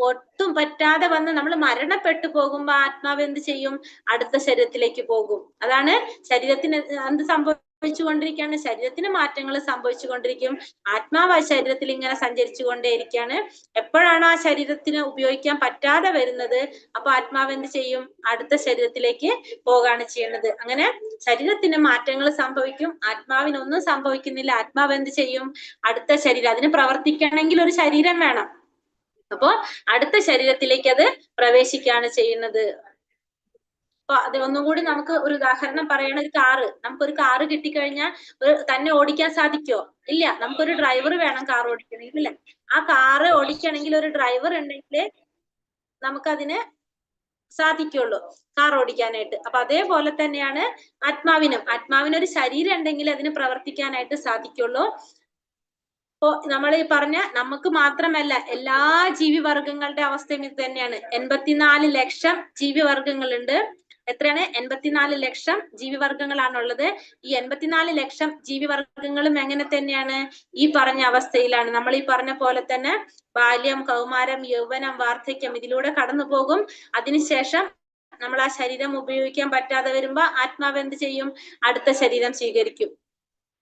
ഒട്ടും പറ്റാതെ വന്ന് നമ്മൾ മരണപ്പെട്ടു പോകുമ്പോ ആത്മാവ് എന്ത് ചെയ്യും? അടുത്ത ശരീരത്തിലേക്ക് പോകും. അതാണ് ശരീരത്തിന് എന്ത് സംഭവിച്ചുകൊണ്ടിരിക്കുകയാണ്? ശരീരത്തിന് മാറ്റങ്ങൾ സംഭവിച്ചുകൊണ്ടിരിക്കും. ആത്മാവ് ആ ശരീരത്തിൽ ഇങ്ങനെ സഞ്ചരിച്ചു കൊണ്ടേയിരിക്കുകയാണ്. എപ്പോഴാണോ ആ ശരീരത്തിന് ഉപയോഗിക്കാൻ പറ്റാതെ വരുന്നത്, അപ്പൊ ആത്മാവ് എന്ത് ചെയ്യും? അടുത്ത ശരീരത്തിലേക്ക് പോകാണ് ചെയ്യുന്നത്. അങ്ങനെ ശരീരത്തിന് മാറ്റങ്ങൾ സംഭവിക്കും, ആത്മാവിനൊന്നും സംഭവിക്കുന്നില്ല. ആത്മാവ് എന്ത് ചെയ്യും? അടുത്ത ശരീരം, അതിന് പ്രവർത്തിക്കണമെങ്കിൽ ഒരു ശരീരം വേണം. അപ്പോ അടുത്ത ശരീരത്തിലേക്ക് അത് പ്രവേശിക്കുകയാണ് ചെയ്യുന്നത്. അപ്പൊ അത് ഒന്നും കൂടി നമുക്ക് ഒരു ഉദാഹരണം പറയണ, ഒരു കാറ്, നമുക്കൊരു കാറ് കിട്ടിക്കഴിഞ്ഞാൽ തന്നെ ഓടിക്കാൻ സാധിക്കോ? ഇല്ല. നമുക്കൊരു ഡ്രൈവർ വേണം കാർ ഓടിക്കണമെങ്കിൽ, ഇല്ല. ആ കാറ് ഓടിക്കണമെങ്കിൽ ഒരു ഡ്രൈവർ ഉണ്ടെങ്കിൽ നമുക്കതിന് സാധിക്കുള്ളൂ കാർ ഓടിക്കാനായിട്ട്. അപ്പൊ അതേപോലെ തന്നെയാണ് ആത്മാവിനൊരു ശരീരം ഉണ്ടെങ്കിൽ അതിന് പ്രവർത്തിക്കാനായിട്ട് സാധിക്കുള്ളൂ. അപ്പോ നമ്മൾ ഈ പറഞ്ഞ നമുക്ക് മാത്രമല്ല എല്ലാ ജീവിവർഗങ്ങളുടെ അവസ്ഥയും ഇത് തന്നെയാണ്. 84 ലക്ഷം ജീവിവർഗങ്ങളുണ്ട്. എത്രയാണ്? 84 ലക്ഷം ജീവിവർഗങ്ങളാണുള്ളത്. ഈ 84 ലക്ഷം ജീവിവർഗങ്ങളും എങ്ങനെ തന്നെയാണ്? ഈ പറഞ്ഞ അവസ്ഥയിലാണ്. നമ്മൾ ഈ പറഞ്ഞ പോലെ തന്നെ ബാല്യം, കൗമാരം, യൗവനം, വാർദ്ധക്യം ഇതിലൂടെ കടന്നു പോകും. അതിനുശേഷം നമ്മൾ ആ ശരീരം ഉപയോഗിക്കാൻ പറ്റാതെ വരുമ്പോ ആത്മാവ് എന്ത് ചെയ്യും? അടുത്ത ശരീരം സ്വീകരിക്കും.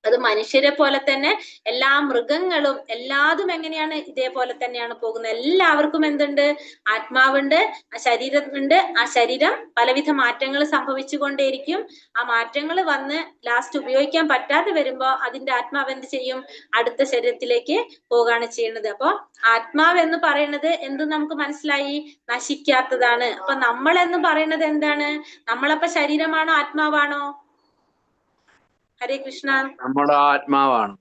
അത് മനുഷ്യരെ പോലെ തന്നെ എല്ലാ മൃഗങ്ങളും എല്ലാതും എങ്ങനെയാണ്? ഇതേപോലെ തന്നെയാണ് പോകുന്നത്. എല്ലാവർക്കും എന്തുണ്ട്? ആത്മാവുണ്ട്, ആ ശരീരമുണ്ട്. ആ ശരീരം പലവിധ മാറ്റങ്ങൾ സംഭവിച്ചുകൊണ്ടേയിരിക്കും. ആ മാറ്റങ്ങൾ വന്ന് ലാസ്റ്റ് ഉപയോഗിക്കാൻ പറ്റാതെ വരുമ്പോ അതിന്റെ ആത്മാവ് എന്ത് ചെയ്യും? അടുത്ത ശരീരത്തിലേക്ക് പോകാണ് ചെയ്യുന്നത്. അപ്പൊ ആത്മാവ് എന്ന് പറയുന്നത് എന്ത് നമുക്ക് മനസ്സിലായി? നശിക്കാത്തതാണ്. അപ്പൊ നമ്മൾ എന്ന് പറയുന്നത് എന്താണ്? നമ്മളപ്പോ ശരീരമാണോ ആത്മാവാണോ? ഹരേ കൃഷ്ണ. നമ്മുടെ ആത്മാവാണ്.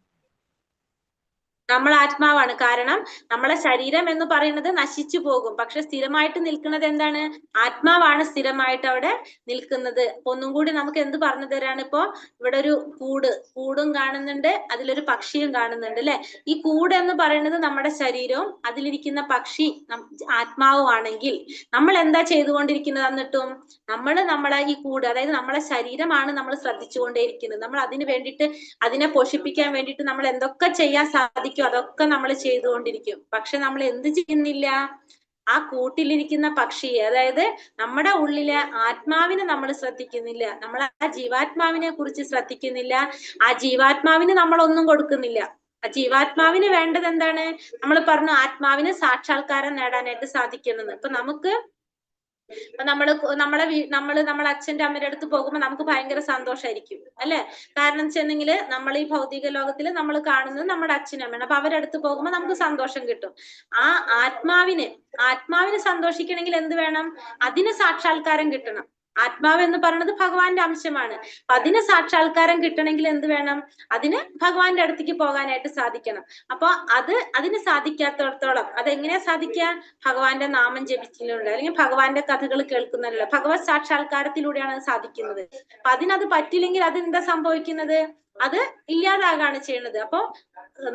നമ്മൾ ആത്മാവാണ്. കാരണം നമ്മളെ ശരീരം എന്ന് പറയുന്നത് നശിച്ചു പോകും. പക്ഷെ സ്ഥിരമായിട്ട് നിൽക്കുന്നത് എന്താണ്? ആത്മാവാണ് സ്ഥിരമായിട്ട് അവിടെ നിൽക്കുന്നത്. ഒന്നും കൂടി നമുക്ക് എന്ത് പറഞ്ഞു തരാണ്? ഇപ്പോ ഇവിടെ ഒരു കൂടും കാണുന്നുണ്ട്, അതിലൊരു പക്ഷിയും കാണുന്നുണ്ട്, അല്ലെ? ഈ കൂട് എന്ന് പറയുന്നത് നമ്മുടെ ശരീരവും അതിലിരിക്കുന്ന പക്ഷി ആത്മാവുമാണെങ്കിൽ നമ്മൾ എന്താ ചെയ്തുകൊണ്ടിരിക്കുന്നത്? എന്നിട്ടും നമ്മളെ ഈ കൂട്, അതായത് നമ്മളെ ശരീരമാണ് നമ്മൾ ശ്രദ്ധിച്ചുകൊണ്ടേയിരിക്കുന്നത്. നമ്മൾ അതിന് വേണ്ടിയിട്ട്, അതിനെ പോഷിപ്പിക്കാൻ വേണ്ടിയിട്ട് നമ്മൾ എന്തൊക്കെ ചെയ്യാൻ സാധിക്കും അതൊക്കെ നമ്മൾ ചെയ്തുകൊണ്ടിരിക്കും. പക്ഷെ നമ്മൾ എന്ത് ചെയ്യുന്നില്ല? ആ കൂട്ടിലിരിക്കുന്ന പക്ഷിയെ, അതായത് നമ്മുടെ ഉള്ളിലെ ആത്മാവിനെ നമ്മൾ ശ്രദ്ധിക്കുന്നില്ല. നമ്മൾ ആ ജീവാത്മാവിനെ കുറിച്ച് ശ്രദ്ധിക്കുന്നില്ല. ആ ജീവാത്മാവിന് നമ്മൾ ഒന്നും കൊടുക്കുന്നില്ല. ആ ജീവാത്മാവിന് വേണ്ടത് എന്താണ്? നമ്മൾ പറഞ്ഞു ആത്മാവിന് സാക്ഷാത്കാരം നേടാനായിട്ട് സാധിക്കണമെന്ന്. ഇപ്പൊ നമ്മളെ അച്ഛന്റെ അമ്മയുടെ അടുത്ത് പോകുമ്പോൾ നമുക്ക് ഭയങ്കര സന്തോഷമായിരിക്കും, അല്ലെ? കാരണം വെച്ചെന്നെങ്കിൽ നമ്മൾ ഈ ഭൗതിക ലോകത്തിൽ നമ്മൾ കാണുന്നത് നമ്മുടെ അച്ഛനും അമ്മയാണ്. അപ്പൊ അവരുടെ അടുത്ത് പോകുമ്പോൾ നമുക്ക് സന്തോഷം കിട്ടും. ആ ആത്മാവിന് സന്തോഷിക്കണമെങ്കിൽ എന്ത് വേണം? അതിന് സാക്ഷാത്കാരം കിട്ടണം. ആത്മാവ് എന്ന് പറയുന്നത് ഭഗവാന്റെ അംശമാണ്. അപ്പൊ അതിന് സാക്ഷാത്കാരം കിട്ടണമെങ്കിൽ എന്ത് വേണം? അതിന് ഭഗവാന്റെ അടുത്തേക്ക് പോകാനായിട്ട് സാധിക്കണം. അപ്പൊ അതിന് സാധിക്കാത്തടത്തോളം അതെങ്ങനെയാ സാധിക്കുക? ഭഗവാന്റെ നാമം ജപിച്ചിലൂടെ, അല്ലെങ്കിൽ ഭഗവാന്റെ കഥകൾ കേൾക്കുന്നതിലൂടെ, ഭഗവത് സാക്ഷാത്കാരത്തിലൂടെയാണ് അത് സാധിക്കുന്നത്. അപ്പൊ അതിനത് പറ്റില്ലെങ്കിൽ അതെന്താ സംഭവിക്കുന്നത്? അത് ഇല്ലാതാകാണ് ചെയ്യുന്നത്. അപ്പൊ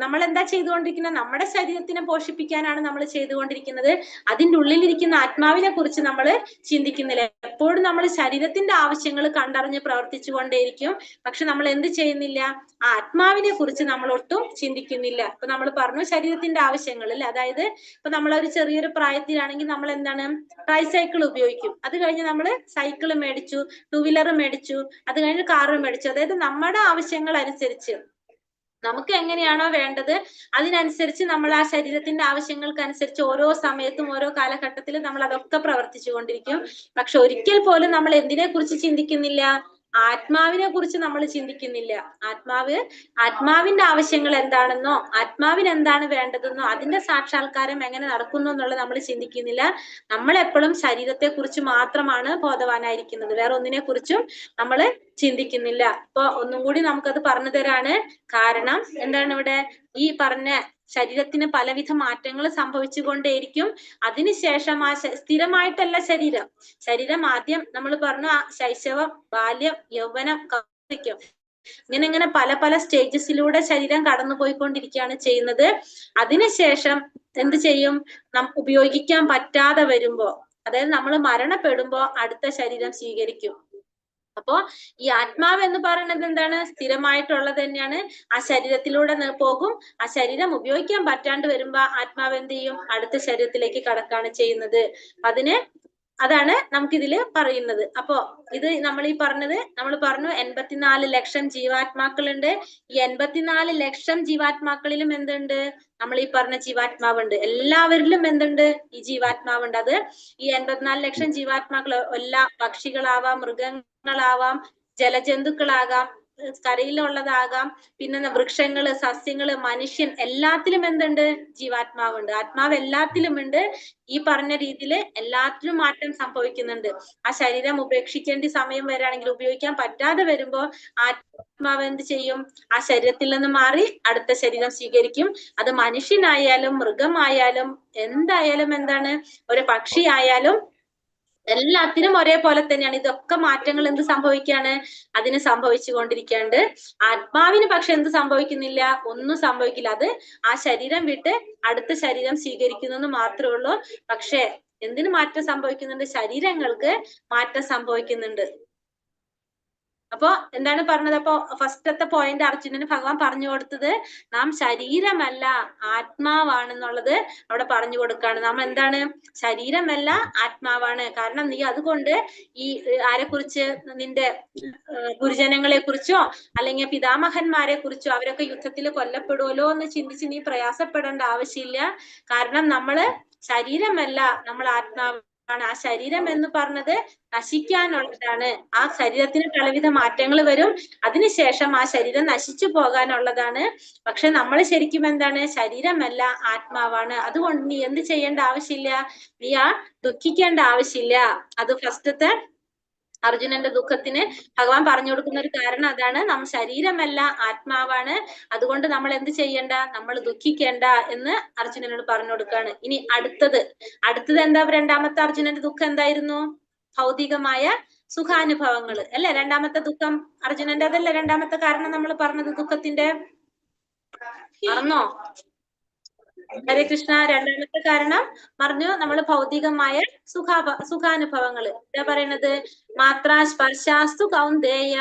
നമ്മൾ എന്താ ചെയ്തുകൊണ്ടിരിക്കുന്നത്? നമ്മുടെ ശരീരത്തിനെ പോഷിപ്പിക്കാനാണ് നമ്മൾ ചെയ്തുകൊണ്ടിരിക്കുന്നത്. അതിൻ്റെ ഉള്ളിലിരിക്കുന്ന ആത്മാവിനെ കുറിച്ച് നമ്മൾ ചിന്തിക്കുന്നില്ല. എപ്പോഴും നമ്മൾ ശരീരത്തിന്റെ ആവശ്യങ്ങൾ കണ്ടറിഞ്ഞ് പ്രവർത്തിച്ചു കൊണ്ടേയിരിക്കും. പക്ഷെ നമ്മൾ എന്ത് ചെയ്യുന്നില്ല? ആ ആത്മാവിനെ കുറിച്ച് നമ്മൾ ഒട്ടും ചിന്തിക്കുന്നില്ല. ഇപ്പൊ നമ്മൾ പറഞ്ഞു ശരീരത്തിന്റെ ആവശ്യങ്ങൾ, അല്ലെ? അതായത് ഇപ്പൊ നമ്മളൊരു ചെറിയൊരു പ്രായത്തിലാണെങ്കിൽ നമ്മൾ എന്താണ്? ട്രൈസൈക്കിൾ ഉപയോഗിക്കും. അത് കഴിഞ്ഞ് നമ്മൾ സൈക്കിൾ മേടിച്ചു, 2 വീലർ മേടിച്ചു, അത് കഴിഞ്ഞ് കാറ് മേടിച്ചു. അതായത് നമ്മുടെ ആവശ്യങ്ങൾ അനുസരിച്ച് നമുക്ക് എങ്ങനെയാണോ വേണ്ടത് അതിനനുസരിച്ച് നമ്മൾ ആ ശരീരത്തിന്റെ ആവശ്യങ്ങൾക്കനുസരിച്ച് ഓരോ സമയത്തും ഓരോ കാലഘട്ടത്തിലും നമ്മൾ അതൊക്കെ പ്രവർത്തിച്ചു കൊണ്ടിരിക്കും. പക്ഷെ ഒരിക്കൽ പോലും നമ്മൾ എന്തിനെ കുറിച്ച് ചിന്തിക്കുന്നില്ല? ആത്മാവിനെ കുറിച്ച് നമ്മൾ ചിന്തിക്കുന്നില്ല. ആത്മാവിന്റെ ആവശ്യങ്ങൾ എന്താണെന്നോ ആത്മാവിന് എന്താണ് വേണ്ടതെന്നോ അതിന്റെ സാക്ഷാത്കാരം എങ്ങനെ നടക്കുന്നു എന്നുള്ളത് നമ്മൾ ചിന്തിക്കുന്നില്ല. നമ്മൾ എപ്പോഴും ശരീരത്തെ കുറിച്ച് മാത്രമാണ് ബോധവാനായിരിക്കുന്നത്. വേറെ ഒന്നിനെ കുറിച്ചും നമ്മൾ ചിന്തിക്കുന്നില്ല. ഇപ്പൊ ഒന്നും കൂടി നമുക്കത് പറഞ്ഞു തരാണ്. കാരണം എന്താണ് ഇവിടെ ഈ പറഞ്ഞ ശരീരത്തിന് പലവിധ മാറ്റങ്ങൾ സംഭവിച്ചുകൊണ്ടേയിരിക്കും. അതിനുശേഷം ആ സ്ഥിരമായിട്ടല്ല ശരീരം ആദ്യം നമ്മൾ പറഞ്ഞു ശൈശവം, ബാല്യം, യൗവനം, കൗമാരം, ഇങ്ങനെ പല സ്റ്റേജസിലൂടെ ശരീരം കടന്നുപോയിക്കൊണ്ടിരിക്കുകയാണ് ചെയ്യുന്നത്. അതിനുശേഷം എന്ത് ചെയ്യും? ഉപയോഗിക്കാൻ പറ്റാതെ വരുമ്പോ, അതായത് നമ്മൾ മരണപ്പെടുമ്പോ അടുത്ത ശരീരം സ്വീകരിക്കും. അപ്പോ ഈ ആത്മാവ് എന്ന് പറയുന്നത് എന്താണ്? സ്ഥിരമായിട്ടുള്ളത് തന്നെയാണ്. ആ ശരീരത്തിലൂടെ പോകും. ആ ശരീരം ഉപയോഗിക്കാൻ പറ്റാണ്ട് വരുമ്പോ ആത്മാവ് എന്ത് ചെയ്യും? അടുത്ത ശരീരത്തിലേക്ക് കടക്കാണ് ചെയ്യുന്നത്. അതാണ് നമുക്കിതില് പറയുന്നത്. അപ്പോ ഇത് നമ്മൾ ഈ പറഞ്ഞത്, നമ്മൾ പറഞ്ഞു 84 ലക്ഷം ജീവാത്മാക്കളുണ്ട്. ഈ 84 ലക്ഷം ജീവാത്മാക്കളിലും എന്തുണ്ട്? നമ്മൾ ഈ പറഞ്ഞ ജീവാത്മാവുണ്ട്. എല്ലാവരിലും എന്തുണ്ട്? ഈ ജീവാത്മാവുണ്ട്. അത് ഈ 84 ലക്ഷം ജീവാത്മാക്കൾ എല്ലാ പക്ഷികളാവാം, മൃഗങ്ങളാവാം, ജലജന്തുക്കളാകാം, കരയിലുള്ളതാകാം, പിന്നെ വൃക്ഷങ്ങള്, സസ്യങ്ങള്, മനുഷ്യൻ, എല്ലാത്തിലും എന്തുണ്ട്? ജീവാത്മാവുണ്ട്. ആത്മാവ് എല്ലാത്തിലും ഉണ്ട്. ഈ പറഞ്ഞ രീതിയിൽ എല്ലാത്തിനും മാറ്റം സംഭവിക്കുന്നുണ്ട്. ആ ശരീരം ഉപേക്ഷിക്കേണ്ട സമയം വരാണെങ്കിൽ, ഉപയോഗിക്കാൻ പറ്റാതെ വരുമ്പോ ആത്മാവ് എന്ത് ചെയ്യും? ആ ശരീരത്തിൽ നിന്ന് മാറി അടുത്ത ശരീരം സ്വീകരിക്കും. അത് മനുഷ്യനായാലും മൃഗമായാലും എന്തായാലും എന്താണ്, ഒരു പക്ഷിയായാലും എല്ലാത്തിനും ഒരേപോലെ തന്നെയാണ്. ഇതൊക്കെ മാറ്റങ്ങൾ എന്ത് സംഭവിക്കാണ്? അതിന് സംഭവിച്ചു കൊണ്ടിരിക്കാണ്ട്. ആത്മാവിന് പക്ഷെ എന്ത് സംഭവിക്കുന്നില്ല? ഒന്നും സംഭവിക്കില്ല. അത് ആ ശരീരം വിട്ട് അടുത്ത ശരീരം സ്വീകരിക്കുന്നു മാത്രമേ ഉള്ളൂ. പക്ഷെ എന്തിന് മാറ്റം സംഭവിക്കുന്നുണ്ട്? ശരീരങ്ങൾക്ക് മാറ്റം സംഭവിക്കുന്നുണ്ട്. അപ്പോ എന്താണ് പറഞ്ഞത്? അപ്പോ ഫസ്റ്റത്തെ പോയിന്റ് അർജുനന് ഭഗവാൻ പറഞ്ഞു കൊടുത്തത് നാം ശരീരമല്ല ആത്മാവാണെന്നുള്ളത് അവിടെ പറഞ്ഞു കൊടുക്കാണ്. നാം എന്താണ്? ശരീരമല്ല ആത്മാവാണ്. കാരണം നീ അതുകൊണ്ട് ഈ ആരെക്കുറിച്ച്, നിന്റെ ഗുരുജനങ്ങളെ കുറിച്ചോ അല്ലെങ്കിൽ പിതാമഹന്മാരെ കുറിച്ചോ, അവരൊക്കെ യുദ്ധത്തിൽ കൊല്ലപ്പെടുമല്ലോ എന്ന് ചിന്തിച്ച് നീ പ്രയാസപ്പെടേണ്ട ആവശ്യമില്ല. കാരണം നമ്മള് ശരീരമല്ല, നമ്മൾ ആത്മാവാണ്. ആ ശരീരം എന്ന് പറഞ്ഞത് നശിക്കാനുള്ളതാണ്. ആ ശരീരത്തിന് പലവിധ മാറ്റങ്ങൾ വരും. അതിനുശേഷം ആ ശരീരം നശിച്ചു പോകാനുള്ളതാണ്. പക്ഷെ നമ്മൾ ശരിക്കും എന്താണ്? ശരീരമല്ല ആത്മാവാണ്. അതുകൊണ്ട് നീ എന്ത് ചെയ്യേണ്ട ആവശ്യമില്ല? നീ ദുഃഖിക്കേണ്ട ആവശ്യമില്ല. അത് ഫസ്റ്റത്തെ അർജുനന്റെ ദുഃഖത്തിന് ഭഗവാൻ പറഞ്ഞു കൊടുക്കുന്ന ഒരു കാരണം അതാണ്. നാം ശരീരമല്ല ആത്മാവാണ്. അതുകൊണ്ട് നമ്മൾ എന്ത് ചെയ്യണ്ട? നമ്മൾ ദുഃഖിക്കേണ്ട എന്ന് അർജുനനോട് പറഞ്ഞു കൊടുക്കാണ്. ഇനി അടുത്തത് എന്താ? രണ്ടാമത്തെ അർജുനന്റെ ദുഃഖം എന്തായിരുന്നു? ഭൗതികമായ സുഖാനുഭവങ്ങൾ അല്ലെ? രണ്ടാമത്തെ ദുഃഖം അർജുനന്റെ അതല്ലേ രണ്ടാമത്തെ കാരണം നമ്മൾ പറഞ്ഞത് ദുഃഖത്തിന്റെ? മറന്നോ? ഹരേ കൃഷ്ണ. രണ്ടാമത്തെ കാരണം പറഞ്ഞു നമ്മൾ ഭൗതികമായ സുഖാനുഭവങ്ങള്. എന്താ പറയണത്? മാത്ര സ്പർശാസ്തു കൗന്ദേയ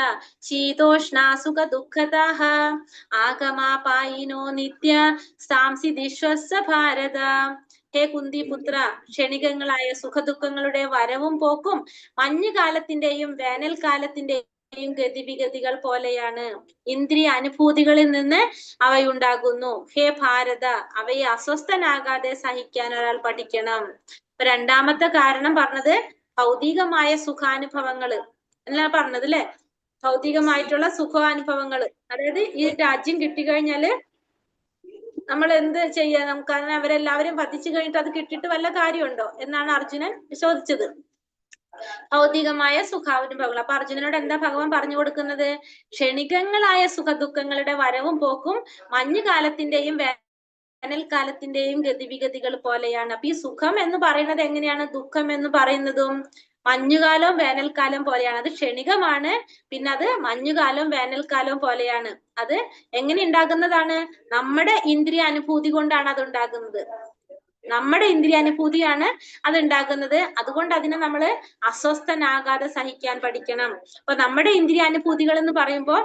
ശീതോഷ്ണ സുഖ ദുഃഖതാഃ ആഗമാപായിനോ നിത്യ സാംസിദിശ്വസ്സ ഭാരത. ഹേ കുന്തിപുത്ര, ക്ഷണികങ്ങളായ സുഖദുഃഖങ്ങളുടെ വരവും പോക്കും മഞ്ഞുകാലത്തിന്റെയും വേനൽക്കാലത്തിന്റെയും ഗതിവിഗതികൾ പോലെയാണ്. ഇന്ദ്രിയ അനുഭൂതികളിൽ നിന്ന് അവയുണ്ടാകുന്നു. ഹേ ഭാരത, അവയെ അസ്വസ്ഥനാകാതെ സഹിക്കാൻ ഒരാൾ പഠിക്കണം. രണ്ടാമത്തെ കാരണം പറഞ്ഞത് ഭൗതികമായ സുഖാനുഭവങ്ങള് എന്നാ പറഞ്ഞത് അല്ലെ? ഭൗതികമായിട്ടുള്ള സുഖാനുഭവങ്ങള്. അതായത് ഈ രാജ്യം കിട്ടിക്കഴിഞ്ഞാല് നമ്മൾ എന്ത് ചെയ്യാ? നമുക്ക് അവരെല്ലാവരും വധിച്ചു കഴിഞ്ഞിട്ട് അത് കിട്ടിയിട്ട് വല്ല കാര്യമുണ്ടോ എന്നാണ് അർജുനൻ ചോദിച്ചത്. ഭൗതികമായ സുഖാനുഭവങ്ങൾ. അപ്പൊ അർജുനനോട് എന്താ ഭഗവാൻ പറഞ്ഞു കൊടുക്കുന്നത്? ക്ഷണികങ്ങളായ സുഖദുഃഖങ്ങളുടെ വരവും പോക്കും മഞ്ഞുകാലത്തിന്റെയും വേനൽക്കാലത്തിന്റെയും ഗതിവിഗതികൾ പോലെയാണ്. അപ്പൊ ഈ സുഖം എന്ന് പറയുന്നത് എങ്ങനെയാണ്? ദുഃഖം എന്ന് പറയുന്നതും മഞ്ഞുകാലവും വേനൽക്കാലം പോലെയാണ്. അത് ക്ഷണികമാണ്. പിന്നെ അത് മഞ്ഞുകാലവും വേനൽക്കാലവും പോലെയാണ്. അത് എങ്ങനെ ഉണ്ടാകുന്നതാണ്? നമ്മുടെ ഇന്ദ്രിയ അനുഭൂതി കൊണ്ടാണ് അത് ഉണ്ടാകുന്നത്. നമ്മുടെ ഇന്ദ്രിയാനുഭൂതിയാണ് അത് ഉണ്ടാകുന്നത്. അതുകൊണ്ട് അതിനെ നമ്മൾ അസ്വസ്ഥനാകാതെ സഹിക്കാൻ പഠിക്കണം. അപ്പൊ നമ്മുടെ ഇന്ദ്രിയാനുഭൂതികൾ എന്ന് പറയുമ്പോൾ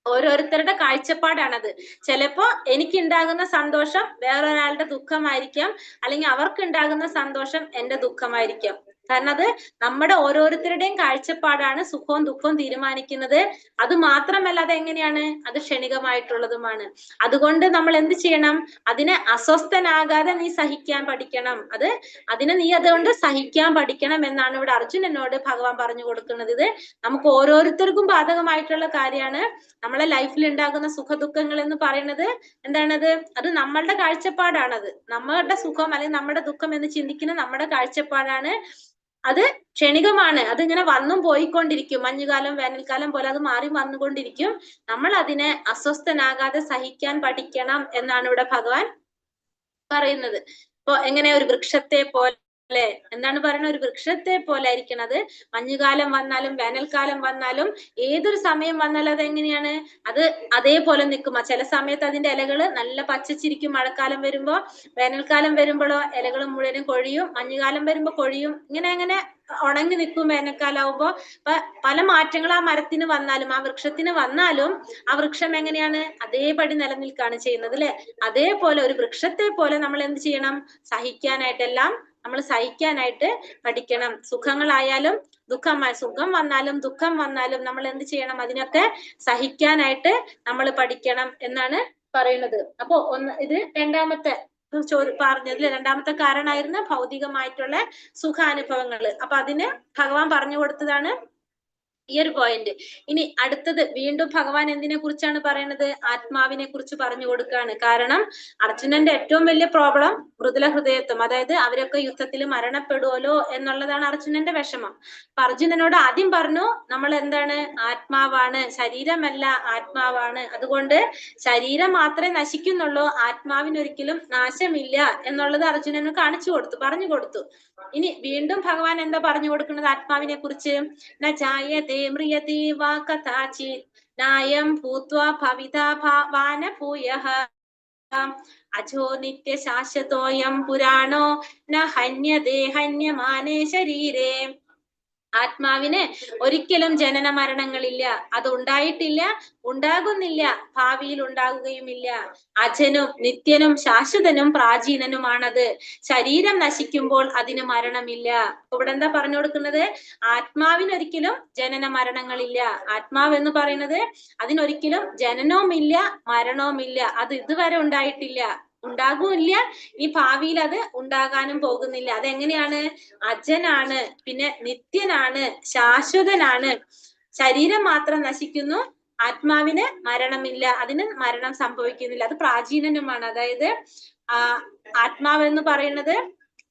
ഓരോരുത്തരുടെ കാഴ്ചപ്പാടാണത്. ചിലപ്പോ എനിക്കുണ്ടാകുന്ന സന്തോഷം വേറൊരാളുടെ ദുഃഖമായിരിക്കാം, അല്ലെങ്കിൽ അവർക്കുണ്ടാകുന്ന സന്തോഷം എന്റെ ദുഃഖമായിരിക്കാം. കാരണം അത് നമ്മുടെ ഓരോരുത്തരുടെയും കാഴ്ചപ്പാടാണ് സുഖവും ദുഃഖവും തീരുമാനിക്കുന്നത്. അത് മാത്രമല്ല, അത് എങ്ങനെയാണ്? അത് ക്ഷണികമായിട്ടുള്ളതുമാണ്. അതുകൊണ്ട് നമ്മൾ എന്ത് ചെയ്യണം? അതിനെ അസ്വസ്ഥനാകാതെ നീ സഹിക്കാൻ പഠിക്കണം. അതിനെ നീ അതുകൊണ്ട് സഹിക്കാൻ പഠിക്കണം എന്നാണ് ഇവിടെ അർജുനനോട് ഭഗവാൻ പറഞ്ഞു കൊടുക്കുന്നത്. ഇത് നമുക്ക് ഓരോരുത്തർക്കും ബാധകമായിട്ടുള്ള കാര്യമാണ്. നമ്മളെ ലൈഫിൽ ഉണ്ടാകുന്ന സുഖദുഃഖങ്ങൾ എന്ന് പറയുന്നത് എന്താണത്? അത് നമ്മളുടെ കാഴ്ചപ്പാടാണത്. നമ്മളുടെ സുഖം അല്ലെങ്കിൽ നമ്മുടെ ദുഃഖം എന്ന് ചിന്തിക്കുന്ന നമ്മുടെ കാഴ്ചപ്പാടാണ്. അത് ക്ഷണികമാണ്. അതിങ്ങനെ വന്നും പോയിക്കൊണ്ടിരിക്കും. മഞ്ഞുകാലം വേനൽക്കാലം പോലെ അത് മാറി വന്നുകൊണ്ടിരിക്കും. നമ്മൾ അതിനെ അസ്വസ്ഥനാകാതെ സഹിക്കാൻ പഠിക്കണം എന്നാണ് ഇവിടെ ഭഗവാൻ പറയുന്നത്. ഇപ്പൊ എങ്ങനെ? ഒരു വൃക്ഷത്തെ പോലെ അല്ലെ? എന്താണ് പറയുന്നത്? ഒരു വൃക്ഷത്തെ പോലെ ആയിരിക്കണത്. മഞ്ഞുകാലം വന്നാലും വേനൽക്കാലം വന്നാലും ഏതൊരു സമയം വന്നാലും അതെങ്ങനെയാണ്? അത് അതേപോലെ നിൽക്കും. ചില സമയത്ത് അതിന്റെ ഇലകള് നല്ല പച്ചച്ചിരിക്കും മഴക്കാലം വരുമ്പോ, വേനൽക്കാലം വരുമ്പോഴോ ഇലകൾ മുഴുവനും കൊഴിയും, മഞ്ഞുകാലം വരുമ്പോ കൊഴിയും, ഇങ്ങനെ ഉണങ്ങി നിൽക്കും വേനൽക്കാലം ആവുമ്പോ. പല മാറ്റങ്ങൾ ആ മരത്തിന് വന്നാലും ആ വൃക്ഷത്തിന് വന്നാലും ആ വൃക്ഷം എങ്ങനെയാണ്? അതേപടി നിലനിൽക്കുകയാണ് ചെയ്യുന്നത് അല്ലെ? അതേപോലെ ഒരു വൃക്ഷത്തെ പോലെ നമ്മൾ എന്ത് ചെയ്യണം? സഹിക്കാനായിട്ടെല്ലാം നമ്മൾ സഹിക്കാനായിട്ട് പഠിക്കണം. സുഖങ്ങളായാലും സുഖം വന്നാലും ദുഃഖം വന്നാലും നമ്മൾ എന്ത് ചെയ്യണം? അതിനൊക്കെ സഹിക്കാനായിട്ട് നമ്മൾ പഠിക്കണം എന്നാണ് പറയുന്നത്. അപ്പൊ ഇത് രണ്ടാമത്തെ പറഞ്ഞതിൽ രണ്ടാമത്തെ കാരണമായിരുന്നു ഭൗതികമായിട്ടുള്ള സുഖാനുഭവങ്ങൾ. അപ്പൊ അതിന് ഭഗവാൻ പറഞ്ഞു കൊടുത്തതാണ് ഈ ഒരു പോയിന്റ്. ഇനി അടുത്തത് വീണ്ടും ഭഗവാൻ എന്തിനെ കുറിച്ചാണ് പറയുന്നത്? ആത്മാവിനെ കുറിച്ച് പറഞ്ഞു കൊടുക്കുകയാണ്. കാരണം അർജുനന്റെ ഏറ്റവും വലിയ പ്രോബ്ലം മൃദുല ഹൃദയത്വം, അതായത് അവരൊക്കെ യുദ്ധത്തിൽ മരണപ്പെടുവല്ലോ എന്നുള്ളതാണ് അർജുനന്റെ വിഷമം. അപ്പൊ അർജുനനോട് ആദ്യം പറഞ്ഞു, നമ്മൾ എന്താണ്? ആത്മാവാണ്, ശരീരമല്ല, ആത്മാവാണ്. അതുകൊണ്ട് ശരീരം മാത്രമേ നശിക്കുന്നുള്ളൂ, ആത്മാവിനൊരിക്കലും നാശമില്ല എന്നുള്ളത് അർജുനന് കാണിച്ചു കൊടുത്തു, പറഞ്ഞു കൊടുത്തു. ഇനി വീണ്ടും ഭഗവാൻ എന്താ പറഞ്ഞു കൊടുക്കുന്നത് ആത്മാവിനെ കുറിച്ച്? മ്രിയതേ വാ കഥാചിത് നായം ഭൂത്വാ ഭവിതാ ഭാവാന ഭൂയഃ അജോ നിത്യ ശാശ്വതോയം പുരാണോ ന ഹന്യതേ ഹന്യമാനേ ശരീരേ. ആത്മാവിന് ഒരിക്കലും ജനന മരണങ്ങളില്ല, അത് ഉണ്ടായിട്ടില്ല, ഉണ്ടാകുന്നില്ല, ഭാവിയിൽ ഉണ്ടാകുകയുമില്ല. അജനും നിത്യനും ശാശ്വതനും പ്രാചീനനുമാണത്. ശരീരം നശിക്കുമ്പോൾ അതിന് മരണമില്ല. ഇവിടെ എന്താ പറഞ്ഞു കൊടുക്കുന്നത്? ആത്മാവിനൊരിക്കലും ജനന മരണങ്ങളില്ല. ആത്മാവ് എന്ന് പറയുന്നത് അതിനൊരിക്കലും ജനനവുമില്ല മരണവുമില്ല, അത് ഇതുവരെ ഉണ്ടായിട്ടില്ല, ഉണ്ടാകുമില്ല, ഈ ഭാവിയിൽ അത് ഉണ്ടാകാനും പോകുന്നില്ല. അതെങ്ങനെയാണ്? അജനാണ്, പിന്നെ നിത്യനാണ്, ശാശ്വതനാണ്. ശരീരം മാത്രം നശിക്കുന്നു, ആത്മാവിന് മരണമില്ല, അതിന് മരണം സംഭവിക്കുന്നില്ല, അത് പ്രാചീനനുമാണ്. അതായത് ആത്മാവ് എന്ന് പറയുന്നത്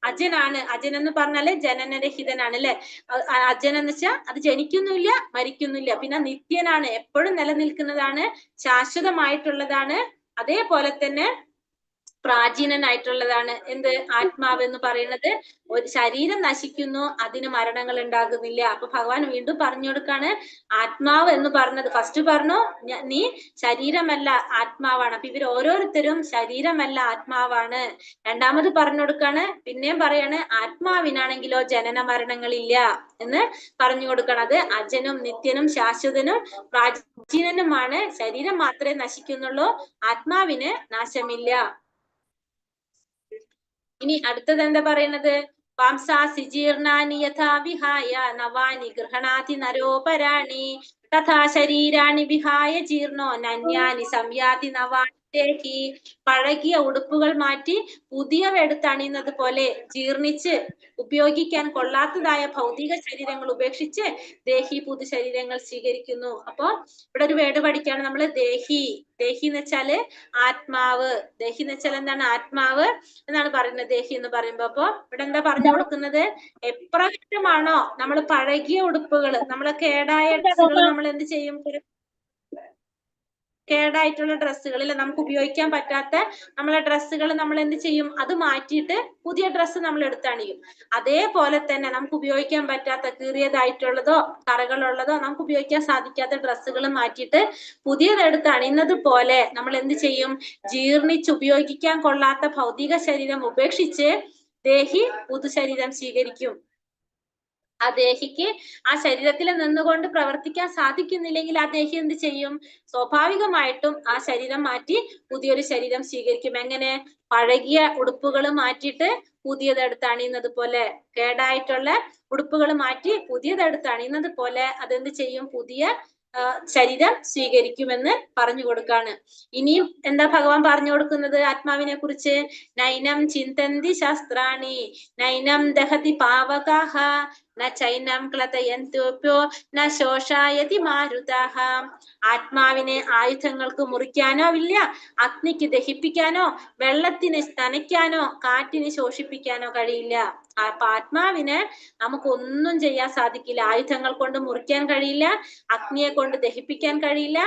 അജനാണ്. അജൻ എന്ന് പറഞ്ഞാല് ജനനരഹിതനാണ് അല്ലെ? അജൻ എന്ന് വെച്ചാൽ അത് ജനിക്കുന്നില്ല മരിക്കുന്നില്ല. പിന്നെ നിത്യനാണ്, എപ്പോഴും നിലനിൽക്കുന്നതാണ്, ശാശ്വതമായിട്ടുള്ളതാണ്. അതേപോലെ തന്നെ പ്രാചീനനായിട്ടുള്ളതാണ്. എന്ത്? ആത്മാവ് എന്ന് പറയുന്നത്. ഒരു ശരീരം നശിക്കുന്നു, അതിന് മരണങ്ങൾ ഉണ്ടാകുന്നില്ല. അപ്പൊ ഭഗവാൻ വീണ്ടും പറഞ്ഞു കൊടുക്കാണ് ആത്മാവ് എന്ന് പറഞ്ഞത്. ഫസ്റ്റ് പറഞ്ഞു നീ ശരീരമല്ല ആത്മാവാണ്. അപ്പൊ ഇവർ ഓരോരുത്തരും ശരീരമല്ല ആത്മാവാണ്. രണ്ടാമത് പറഞ്ഞു കൊടുക്കാണ്, പിന്നെയും പറയാണ് ആത്മാവിനാണെങ്കിലോ ജനന മരണങ്ങളില്ല എന്ന് പറഞ്ഞു കൊടുക്കണത്. അജനും നിത്യനും ശാശ്വതനും പ്രാചീനനുമാണ്. ശരീരം മാത്രമേ നശിക്കുന്നുള്ളൂ, ആത്മാവിന് നാശമില്ല. ഇനി അടുത്തത് എന്താ പറയുന്നത്? പാംസാസി ജീർണാനി യഥാ വിഹായ നവാനി ഗൃഹണാതി നരോപരാണി തഥാ ശരീരാണി വിഹായ ജീർണോ നന്യാനി സംയാതി നവാനി ദേഹി. പഴകിയ ഉടുപ്പുകൾ മാറ്റി പുതിയവ എടുത്തണിയുന്നത് പോലെ ജീർണിച്ച് ഉപയോഗിക്കാൻ കൊള്ളാത്തതായ ഭൗതിക ശരീരങ്ങൾ ഉപേക്ഷിച്ച് ദേഹി പുതു ശരീരങ്ങൾ സ്വീകരിക്കുന്നു. അപ്പൊ ഇവിടെ ഒരു വേർഡ് പഠിക്കാണ് നമ്മള്, ദേഹി. ദേഹി എന്ന് വെച്ചാല് ആത്മാവ്. ദേഹി എന്ന് വെച്ചാൽ എന്താണ്? ആത്മാവ് എന്നാണ് പറയുന്നത് ദേഹി എന്ന് പറയുമ്പോ. അപ്പൊ ഇവിടെ എന്താ പറഞ്ഞു കൊടുക്കുന്നത്? എപ്രകാരമാണോ നമ്മൾ പഴകിയ ഉടുപ്പുകൾ, നമ്മളെ കേടായ ഡ്രസ്സുകൾ നമ്മൾ എന്ത് ചെയ്യും? കേടായിട്ടുള്ള ഡ്രസ്സുകൾ അല്ലെ, നമുക്ക് ഉപയോഗിക്കാൻ പറ്റാത്ത നമ്മളെ ഡ്രസ്സുകൾ നമ്മൾ എന്ത് ചെയ്യും? അത് മാറ്റിയിട്ട് പുതിയ ഡ്രസ്സ് നമ്മൾ എടുത്തണിയും. അതേപോലെ തന്നെ നമുക്ക് ഉപയോഗിക്കാൻ പറ്റാത്ത കീറിയതായിട്ടുള്ളതോ കറകളുള്ളതോ നമുക്ക് ഉപയോഗിക്കാൻ സാധിക്കാത്ത ഡ്രസ്സുകൾ മാറ്റിയിട്ട് പുതിയത് എടുത്ത് അണിയുന്നത് പോലെ നമ്മൾ എന്ത് ചെയ്യും? ജീർണിച്ച് ഉപയോഗിക്കാൻ കൊള്ളാത്ത ഭൗതിക ശരീരം ഉപേക്ഷിച്ച് ദേഹി പുതു ശരീരം സ്വീകരിക്കും. ആ ദേഹിക്ക് ആ ശരീരത്തിൽ നിന്നുകൊണ്ട് പ്രവർത്തിക്കാൻ സാധിക്കുന്നില്ലെങ്കിൽ ആ ദേഹി എന്ത് ചെയ്യും? സ്വാഭാവികമായിട്ടും ആ ശരീരം മാറ്റി പുതിയൊരു ശരീരം സ്വീകരിക്കും. എങ്ങനെ? പഴകിയ ഉടുപ്പുകൾ മാറ്റിയിട്ട് പുതിയതെടുത്ത് അണിയുന്നത് പോലെ, കേടായിട്ടുള്ള ഉടുപ്പുകൾ മാറ്റി പുതിയതെടുത്ത് അണിയുന്നത് പോലെ അതെന്ത് ചെയ്യും? പുതിയ ശരീരം സ്വീകരിക്കുമെന്ന് പറഞ്ഞു കൊടുക്കാണ്. ഇനിയും എന്താ ഭഗവാൻ പറഞ്ഞു കൊടുക്കുന്നത് ആത്മാവിനെ കുറിച്ച്? നൈനം ചിന്തന്തി ശാസ്ത്രാണി നൈനം ദഹതി പാവകാഹ ന ചൈനം ക്ലതയന്തോപ്യോ ന ശോഷായതി മാരുതാഹ. ആത്മാവിനെ ആയുധങ്ങൾക്ക് മുറിക്കാനോ ഇല്ല, അഗ്നിക്ക് ദഹിപ്പിക്കാനോ, വെള്ളത്തിന് നനയ്ക്കാനോ, കാറ്റിന് ശോഷിപ്പിക്കാനോ കഴിയില്ല. അപ്പൊ ആത്മാവിന് നമുക്കൊന്നും ചെയ്യാൻ സാധിക്കില്ല. ആയുധങ്ങൾ കൊണ്ട് മുറിക്കാൻ കഴിയില്ല, അഗ്നിയെ കൊണ്ട് ദഹിപ്പിക്കാൻ കഴിയില്ല,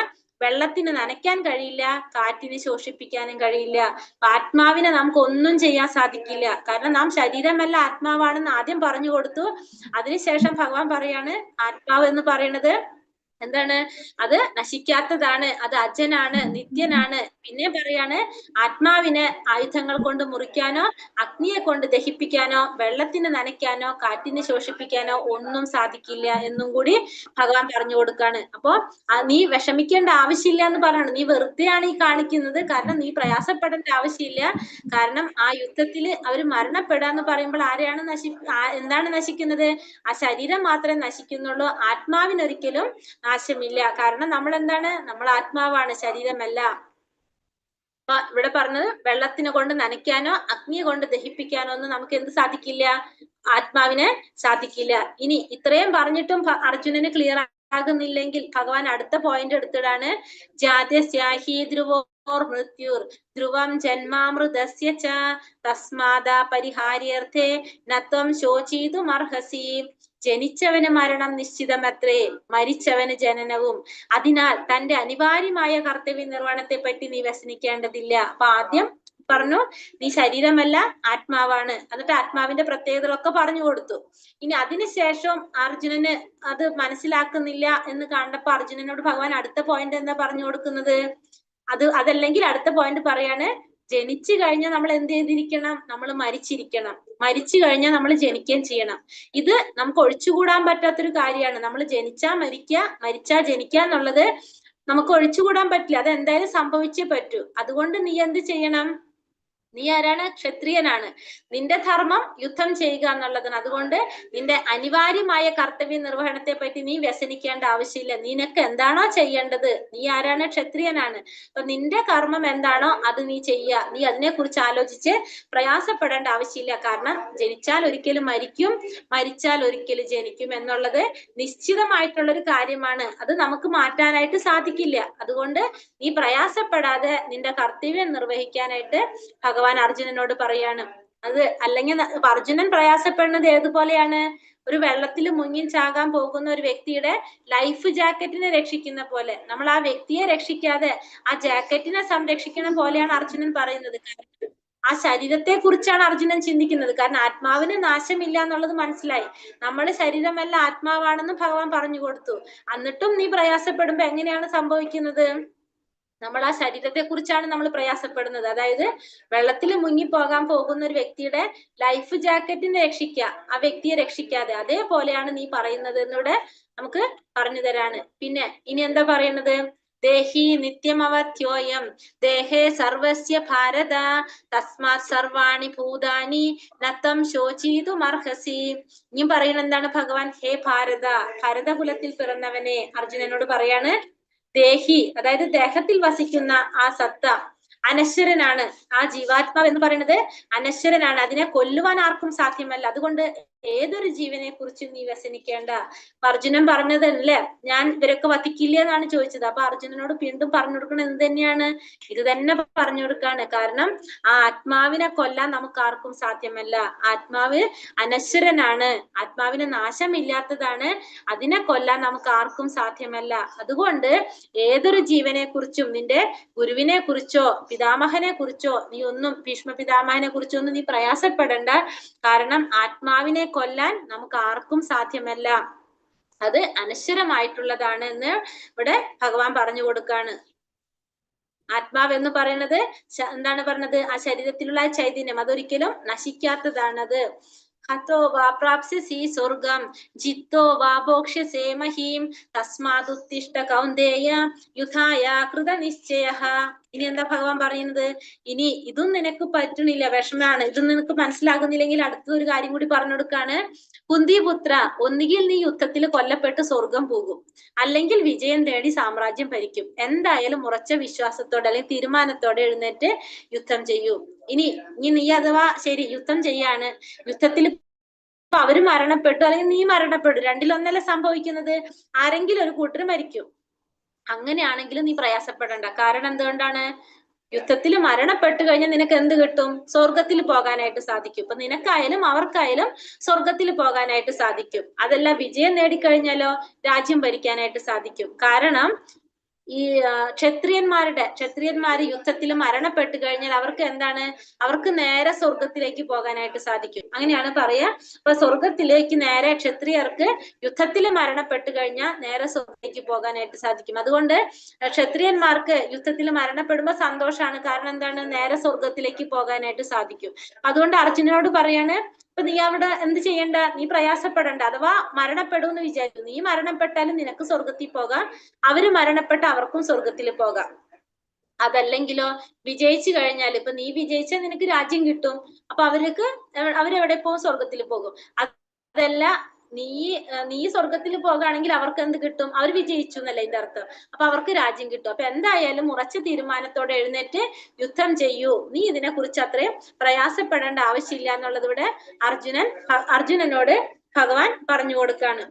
വെള്ളത്തിന് നനയ്ക്കാൻ കഴിയില്ല, കാറ്റിന് ശോഷിപ്പിക്കാനും കഴിയില്ല. ആത്മാവിനെ നമുക്ക് ഒന്നും ചെയ്യാൻ സാധിക്കില്ല. കാരണം നാം ശരീരമല്ല ആത്മാവാണെന്ന് ആദ്യം പറഞ്ഞു കൊടുത്തു. അതിനുശേഷം ഭഗവാൻ പറയാണ് ആത്മാവ് എന്ന് പറയുന്നത് എന്താണ്? അത് നശിക്കാത്തതാണ്, അത് അജനാണ്, നിത്യനാണ്. പിന്നെ പറയാണ് ആത്മാവിനെ ആയുധങ്ങൾ കൊണ്ട് മുറിക്കാനോ അഗ്നിയെ കൊണ്ട് ദഹിപ്പിക്കാനോ വെള്ളത്തിന് നനയ്ക്കാനോ കാറ്റിന് ശോഷിപ്പിക്കാനോ ഒന്നും സാധിക്കില്ല എന്നും കൂടി ഭഗവാൻ പറഞ്ഞു കൊടുക്കാണ്. അപ്പൊ നീ വിഷമിക്കേണ്ട ആവശ്യമില്ല എന്ന് പറയാണ്. നീ വെറുതെയാണ് ഈ കാണിക്കുന്നത്. കാരണം നീ പ്രയാസപ്പെടേണ്ട ആവശ്യമില്ല. കാരണം ആ യുദ്ധത്തിൽ അവർ മരണപ്പെടാന്ന് പറയുമ്പോൾ ആരെയാണ് എന്താണ് നശിക്കുന്നത്? ആ ശരീരം മാത്രമേ നശിക്കുന്നുള്ളൂ. ആത്മാവിനൊരിക്കലും നാശമില്ല. കാരണം നമ്മൾ എന്താണ്? നമ്മൾ ആത്മാവാണ്, ശരീരമല്ല. അപ്പൊ ഇവിടെ പറഞ്ഞത് വെള്ളത്തിനെ കൊണ്ട് നനയ്ക്കാനോ അഗ്നിയെ കൊണ്ട് ദഹിപ്പിക്കാനോ ഒന്നും നമുക്ക് എന്ത് സാധിക്കില്ല? ആത്മാവിനെ സാധിക്കില്ല. ഇനി ഇത്രയും പറഞ്ഞിട്ടും അർജുനന് ക്ലിയർ ആകുന്നില്ലെങ്കിൽ ഭഗവാൻ അടുത്ത പോയിന്റ് എടുത്തിടാണ്. ജാതസ്യാഹി ധ്രുവോർ മൃത്യുർ ധ്രുവം ജന്മാമൃതസ്യ ച തസ്മാദാ പരിഹാര്യർത്ഥേ നത്വം ശോചിതുമർഹസി. ജനിച്ചവന് മരണം നിശ്ചിതമത്രേ, മരിച്ചവന് ജനനവും. അതിനാൽ തന്റെ അനിവാര്യമായ കർത്തവ്യ നിർവഹണത്തെ പറ്റി നീ വ്യസനിക്കേണ്ടതില്ല. അപ്പൊ ആദ്യം പറഞ്ഞു നീ ശരീരമല്ല ആത്മാവാണ്. എന്നിട്ട് ആത്മാവിന്റെ പ്രത്യേകതകളൊക്കെ പറഞ്ഞു കൊടുത്തു. ഇനി അതിനുശേഷം അർജുനന് അത് മനസ്സിലാക്കുന്നില്ല എന്ന് കണ്ടപ്പോ അർജുനനോട് ഭഗവാൻ അടുത്ത പോയിന്റ് എന്താ പറഞ്ഞു കൊടുക്കുന്നത്? അതല്ലെങ്കിൽ അടുത്ത പോയിന്റ് പറയാണ് ജനിച്ചു കഴിഞ്ഞാൽ നമ്മൾ എന്ത് ചെയ്തിരിക്കണം? നമ്മൾ മരിച്ചിരിക്കണം. മരിച്ചു കഴിഞ്ഞാൽ നമ്മൾ ജനിക്കുകയും ചെയ്യണം. ഇത് നമുക്ക് ഒഴിച്ചുകൂടാൻ പറ്റാത്തൊരു കാര്യമാണ്. നമ്മൾ ജനിച്ചാ മരിക്കുക, മരിച്ചാ ജനിക്കുക എന്നുള്ളത് നമുക്ക് ഒഴിച്ചുകൂടാൻ പറ്റില്ല. അത് എന്തായാലും സംഭവിച്ചേ പറ്റൂ. അതുകൊണ്ട് നീ എന്ത് ചെയ്യണം? നീ ആരാണ്? ക്ഷത്രിയനാണ്. നിന്റെ ധർമ്മം യുദ്ധം ചെയ്യുക എന്നുള്ളതാണ്. അതുകൊണ്ട് നിന്റെ അനിവാര്യമായ കർത്തവ്യ നിർവഹണത്തെ പറ്റി നീ വ്യസനിക്കേണ്ട ആവശ്യമില്ല. നിനക്ക് എന്താണോ ചെയ്യേണ്ടത്, നീ ആരാണ്? ക്ഷത്രിയനാണ്. അപ്പൊ നിന്റെ കർമ്മം എന്താണോ അത് നീ ചെയ്യുക. നീ അതിനെ കുറിച്ച് ആലോചിച്ച് പ്രയാസപ്പെടേണ്ട ആവശ്യമില്ല. കാരണം ജനിച്ചാൽ ഒരിക്കലും മരിക്കും, മരിച്ചാൽ ഒരിക്കലും ജനിക്കും എന്നുള്ളത് നിശ്ചിതമായിട്ടുള്ളൊരു കാര്യമാണ്. അത് നമുക്ക് മാറ്റാനായിട്ട് സാധിക്കില്ല. അതുകൊണ്ട് നീ പ്രയാസപ്പെടാതെ നിന്റെ കർത്തവ്യം നിർവഹിക്കാനായിട്ട് ഭഗവാൻ അർജുനനോട് പറയാണ്. അത് അല്ലെങ്കിൽ അർജുനൻ പ്രയാസപ്പെടുന്നത് ഏതുപോലെയാണ്? ഒരു വെള്ളത്തിൽ മുങ്ങി ചാകാൻ പോകുന്ന ഒരു വ്യക്തിയുടെ ലൈഫ് ജാക്കറ്റിനെ രക്ഷിക്കുന്ന പോലെ. നമ്മൾ ആ വ്യക്തിയെ രക്ഷിക്കാതെ ആ ജാക്കറ്റിനെ സംരക്ഷിക്കുന്ന പോലെയാണ് അർജുനൻ പറയുന്നത്. ആ ശരീരത്തെ കുറിച്ചാണ് അർജുനൻ ചിന്തിക്കുന്നത്. കാരണം ആത്മാവിന് നാശമില്ല എന്നുള്ളത് മനസ്സിലായി. നമ്മൾ ശരീരമല്ല ആത്മാവാണെന്ന് ഭഗവാൻ പറഞ്ഞു കൊടുത്തു. എന്നിട്ടും നീ പ്രയാസപ്പെടുമ്പോ എങ്ങനെയാണ് സംഭവിക്കുന്നത്? നമ്മൾ ആ ശരീരത്തെ കുറിച്ചാണ് നമ്മൾ പ്രയാസപ്പെടുന്നത്. അതായത് വെള്ളത്തിൽ മുങ്ങിപ്പോകാൻ പോകുന്ന ഒരു വ്യക്തിയുടെ ലൈഫ് ജാക്കറ്റിനെ രക്ഷിക്കുക, ആ വ്യക്തിയെ രക്ഷിക്കാതെ. അതേപോലെയാണ് നീ പറയുന്നത് എന്നിവിടെ നമുക്ക് പറഞ്ഞു തരാണ്. പിന്നെ ഇനി എന്താ പറയുന്നത്? ദേഹി നിത്യമവത്യോയം ദേഹേ സർവസ്യ ഭാരത തസ്മാത് സർവാണി ഭൂതാനി നത്തം ശോചിതുമർഹസി. ഇനി പറയുന്നത് എന്താണ് ഭഗവാൻ? ഹേ ഭാരത, ഭാരതകുലത്തിൽ പിറന്നവനെ അർജുനനോട് പറയാണ്. ദേഹി, അതായത് ദേഹത്തിൽ വസിക്കുന്ന ആ സത്ത അനശ്വരനാണ്. ആ ജീവാത്മാവ് എന്ന് പറയുന്നത് അനശ്വരനാണ്. അതിനെ കൊല്ലുവാൻ ആർക്കും സാധ്യമല്ല. അതുകൊണ്ട് ഏതൊരു ജീവനെ കുറിച്ചും നീ വ്യസനിക്കേണ്ട. അർജുനൻ പറഞ്ഞതല്ലേ, ഞാൻ ഇവരൊക്കെ വധിക്കില്ല എന്നാണ് ചോദിച്ചത്. അപ്പൊ അർജുനനോട് വീണ്ടും പറഞ്ഞു കൊടുക്കുന്നത് എന്ത് തന്നെയാണ്? ഇത് തന്നെ പറഞ്ഞു കൊടുക്കാണ്. കാരണം ആ ആത്മാവിനെ കൊല്ലാൻ നമുക്ക് ആർക്കും സാധ്യമല്ല. ആത്മാവ് അനശ്വരനാണ്, ആത്മാവിന് നാശമില്ലാത്തതാണ്. അതിനെ കൊല്ലാൻ നമുക്ക് ആർക്കും സാധ്യമല്ല. അതുകൊണ്ട് ഏതൊരു ജീവനെ കുറിച്ചും, നിന്റെ ഗുരുവിനെ കുറിച്ചോ പിതാമഹനെ കുറിച്ചോ നീ ഒന്നും, ഭീഷ്മ പിതാമഹനെ കുറിച്ചോ ഒന്നും നീ പ്രയാസപ്പെടണ്ട. കാരണം ആത്മാവിനെ കൊല്ലാൻ നമുക്ക് ആർക്കും സാധ്യമല്ല. അത് അനശ്വരമായിട്ടുള്ളതാണ് എന്ന് ഇവിടെ ഭഗവാൻ പറഞ്ഞു കൊടുക്കാണ്. ആത്മാവ് എന്ന് പറയുന്നത് എന്താണ് പറഞ്ഞത്? ആ ശരീരത്തിലുള്ള ചൈതന്യം അതൊരിക്കലും നശിക്കാത്തതാണത്. ഹതോ വാ പ്രാപ്സ്യസി സ്വർഗം ജിത്തോ വാ ഭോക്ഷ്യസേ മഹീം തസ്മാദുത്തിഷ്ഠ കൗന്ദേയ യുധായ കൃതനിശ്ചയഃ. ഇനി എന്താ ഭഗവാൻ പറയുന്നത്? ഇനി ഇതും നിനക്ക് പറ്റണില്ല, വിഷമാണ്, ഇതും നിനക്ക് മനസ്സിലാകുന്നില്ലെങ്കിൽ അടുത്തൊരു കാര്യം കൂടി പറഞ്ഞു കൊടുക്കാണ്. കുന്തിപുത്ര, ഒന്നുകിൽ നീ യുദ്ധത്തിൽ കൊല്ലപ്പെട്ട് സ്വർഗം പോകും, അല്ലെങ്കിൽ വിജയം നേടി സാമ്രാജ്യം ഭരിക്കും. എന്തായാലും ഉറച്ച വിശ്വാസത്തോടെ അല്ലെങ്കിൽ തീരുമാനത്തോടെ എഴുന്നേറ്റ് യുദ്ധം ചെയ്യൂ. ഇനി നീ അഥവാ ശരി യുദ്ധം ചെയ്യാണ്, യുദ്ധത്തിൽ അവര് മരണപ്പെട്ടു അല്ലെങ്കിൽ നീ മരണപ്പെട്ടു, രണ്ടിലൊന്നല്ല സംഭവിക്കുന്നത്. ആരെങ്കിലും ഒരു കൂട്ടർ മരിക്കും. അങ്ങനെയാണെങ്കിലും നീ പ്രയാസപ്പെടണ്ട. കാരണം എന്തുകൊണ്ടാണ്? യുദ്ധത്തിൽ മരണപ്പെട്ടു കഴിഞ്ഞാൽ നിനക്ക് എന്ത് കിട്ടും? സ്വർഗത്തിൽ പോകാനായിട്ട് സാധിക്കും. ഇപ്പൊ നിനക്കായാലും അവർക്കായാലും സ്വർഗത്തിൽ പോകാനായിട്ട് സാധിക്കും. അതല്ല വിജയം നേടിക്കഴിഞ്ഞാലോ രാജ്യം ഭരിക്കാനായിട്ട് സാധിക്കും. കാരണം ഈ ക്ഷത്രിയന്മാര് യുദ്ധത്തിൽ മരണപ്പെട്ടു കഴിഞ്ഞാൽ അവർക്ക് എന്താണ്, അവർക്ക് നേരെ സ്വർഗത്തിലേക്ക് പോകാനായിട്ട് സാധിക്കും. അങ്ങനെയാണ് പറയാ. അപ്പൊ സ്വർഗത്തിലേക്ക് നേരെ ക്ഷത്രിയർക്ക് യുദ്ധത്തിൽ മരണപ്പെട്ടു കഴിഞ്ഞാൽ നേരെ സ്വർഗത്തിലേക്ക് പോകാനായിട്ട് സാധിക്കും. അതുകൊണ്ട് ക്ഷത്രിയന്മാർക്ക് യുദ്ധത്തിൽ മരണപ്പെടുമ്പോ സന്തോഷമാണ്. കാരണം എന്താണ്, നേരെ സ്വർഗത്തിലേക്ക് പോകാനായിട്ട് സാധിക്കും. അതുകൊണ്ട് അർജുനനോട് പറയാണ്, അപ്പൊ നീ അവിടെ എന്ത് ചെയ്യണ്ട, നീ പ്രയാസപ്പെടണ്ട. അഥവാ മരണപ്പെടുമെന്ന് വിചാരിക്കും, നീ മരണപ്പെട്ടാലും നിനക്ക് സ്വർഗത്തിൽ പോകാം, അവര് മരണപ്പെട്ട അവർക്കും സ്വർഗത്തിൽ പോകാം. അതല്ലെങ്കിലോ വിജയിച്ചു കഴിഞ്ഞാൽ, ഇപ്പൊ നീ വിജയിച്ചാൽ നിനക്ക് രാജ്യം കിട്ടും, അപ്പൊ അവരെവിടെ പോകും, സ്വർഗത്തിൽ പോകും. അതല്ല നീ സ്വർഗത്തിൽ പോകുകയാണെങ്കിൽ അവർക്ക് എന്ത് കിട്ടും, അവർ വിജയിച്ചു എന്നല്ല ഇതിന്റെ അർത്ഥം. അപ്പൊ അവർക്ക് രാജ്യം കിട്ടും. അപ്പൊ എന്തായാലും ഉറച്ച തീരുമാനത്തോടെ എഴുന്നേറ്റ് യുദ്ധം ചെയ്യൂ, നീ ഇതിനെ കുറിച്ച് അത്രയും പ്രയാസപ്പെടേണ്ട ആവശ്യമില്ല എന്നുള്ളത് ഇവിടെ അർജുനനോട് ഭഗവാൻ പറഞ്ഞു കൊടുക്കാണ്.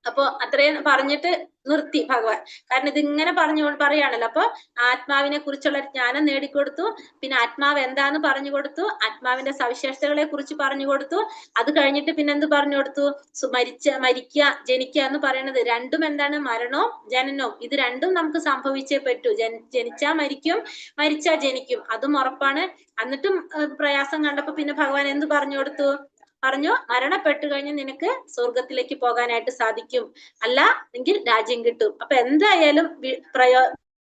അപ്പൊ അത്രയും പറഞ്ഞിട്ട് നിർത്തി ഭഗവാൻ. കാരണം ഇതിങ്ങനെ പറയാണല്ലോ. അപ്പൊ ആത്മാവിനെ കുറിച്ചുള്ള ജ്ഞാനം നേടിക്കൊടുത്തു, പിന്നെ ആത്മാവ് എന്താന്ന് പറഞ്ഞു കൊടുത്തു, ആത്മാവിന്റെ സവിശേഷതകളെ കുറിച്ച് പറഞ്ഞു കൊടുത്തു. അത് കഴിഞ്ഞിട്ട് പിന്നെ എന്ത് പറഞ്ഞു കൊടുത്തു, മരിക്കുക ജനിക്കുക എന്ന് പറയുന്നത് രണ്ടും എന്താണ്, മരണവും ജനനവും. ഇത് രണ്ടും നമുക്ക് സംഭവിച്ചേ പറ്റൂ. ജനിച്ചാ മരിക്കും, മരിച്ചാ ജനിക്കും, അതും ഉറപ്പാണ്. എന്നിട്ടും പ്രയാസം കണ്ടപ്പോ പിന്നെ ഭഗവാൻ എന്ത് പറഞ്ഞു കൊടുത്തു, പറഞ്ഞു മരണപ്പെട്ടു കഴിഞ്ഞാൽ നിനക്ക് സ്വർഗത്തിലേക്ക് പോകാനായിട്ട് സാധിക്കും, അല്ല എങ്കിൽ രാജ്യം കിട്ടും. അപ്പൊ എന്തായാലും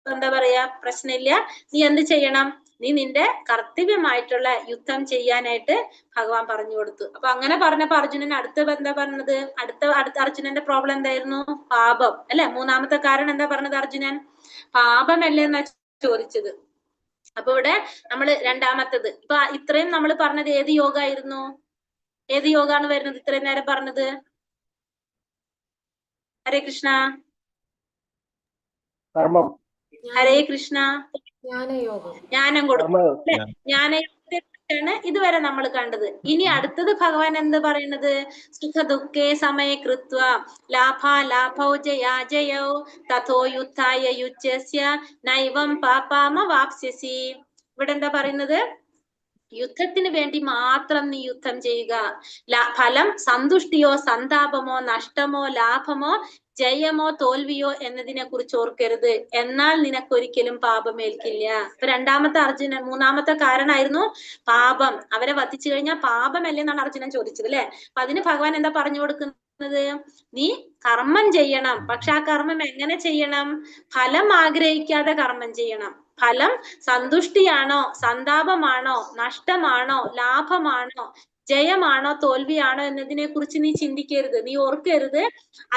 എന്താ പറയാ, പ്രശ്നമില്ല, നീ എന്ത് ചെയ്യണം, നീ നിന്റെ കർത്തവ്യമായിട്ടുള്ള യുദ്ധം ചെയ്യാനായിട്ട് ഭഗവാൻ പറഞ്ഞു കൊടുത്തു. അപ്പൊ അങ്ങനെ പറഞ്ഞപ്പോ അർജുനൻ അടുത്ത എന്താ പറഞ്ഞത്, അടുത്ത അർജുനന്റെ പ്രോബ്ലം എന്തായിരുന്നു, പാപം അല്ലെ. മൂന്നാമത്തെ കാരണം എന്താ പറഞ്ഞത് അർജുനൻ, പാപമല്ലേ എന്നാ ചോദിച്ചത്. അപ്പൊ ഇവിടെ നമ്മള് രണ്ടാമത്തത്, ഇപ്പൊ ഇത്രയും നമ്മൾ പറഞ്ഞത് ഏത് യോഗായിരുന്നു, ഏത് യോഗാണ് വരുന്നത് ഇത്രയും നേരം പറഞ്ഞത്? ഹരേ കൃഷ്ണ. ഹരേ കൃഷ്ണ. ജ്ഞാനം കൊടുക്കും. ജ്ഞാനയോഗത്തെ കുറിച്ചാണ് ഇതുവരെ നമ്മൾ കണ്ടത്. ഇനി അടുത്തത് ഭഗവാൻ എന്ത് പറയുന്നത്, സുഖ ദുഃഖേ സമയ കൃത്വ ലാഭൗ ജയാജയൗ തഥോ യുദ്ധായ യുജ്യസ്യ നൈവം പാപാമ വാപ്സ്യസി. ഇവിടെ എന്താ പറയുന്നത്, യുദ്ധത്തിന് വേണ്ടി മാത്രം നീ യുദ്ധം ചെയ്യുക. ഫലം സന്തുഷ്ടിയോ സന്താപമോ നഷ്ടമോ ലാഭമോ ജയമോ തോൽവിയോ എന്നതിനെ കുറിച്ച് ഓർക്കരുത്, എന്നാൽ നിനക്കൊരിക്കലും പാപമേൽക്കില്ല. ഇപ്പൊ മൂന്നാമത്തെ കാരണമായിരുന്നു പാപം. അവരെ വധിച്ചു കഴിഞ്ഞാൽ പാപമല്ലേ എന്നാണ് അർജുനൻ ചോദിച്ചത് അല്ലെ. അപ്പൊ അതിന് ഭഗവാൻ എന്താ പറഞ്ഞു കൊടുക്കുന്നത്, നീ കർമ്മം ചെയ്യണം. പക്ഷെ ആ കർമ്മം എങ്ങനെ ചെയ്യണം, ഫലം ആഗ്രഹിക്കാതെ കർമ്മം ചെയ്യണം. ഫലം സന്തുഷ്ടിയാണോ സന്താപമാണോ നഷ്ടമാണോ ലാഭമാണോ ജയമാണോ തോൽവിയാണോ എന്നതിനെ കുറിച്ച് നീ ചിന്തിക്കരുത്, നീ ഓർക്കരുത്.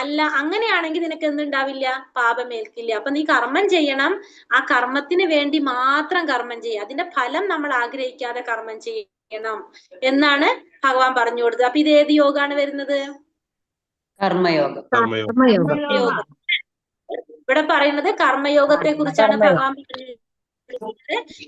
അല്ല അങ്ങനെയാണെങ്കിൽ നിനക്ക് എന്തുണ്ടാവില്ല, പാപമേൽക്കില്ല. അപ്പൊ നീ കർമ്മം ചെയ്യണം, ആ കർമ്മത്തിന് വേണ്ടി മാത്രം കർമ്മം ചെയ്യുക, അതിന്റെ ഫലം നമ്മൾ ആഗ്രഹിക്കാതെ കർമ്മം ചെയ്യണം എന്നാണ് ഭഗവാൻ പറഞ്ഞു കൊടുത്തത്. അപ്പൊ ഇത് ഏത് യോഗാണ് വരുന്നത്, കർമ്മയോഗം. ഇവിടെ പറയുന്നത് കർമ്മയോഗത്തെ കുറിച്ചാണ് ഭഗവാൻ പറഞ്ഞത്.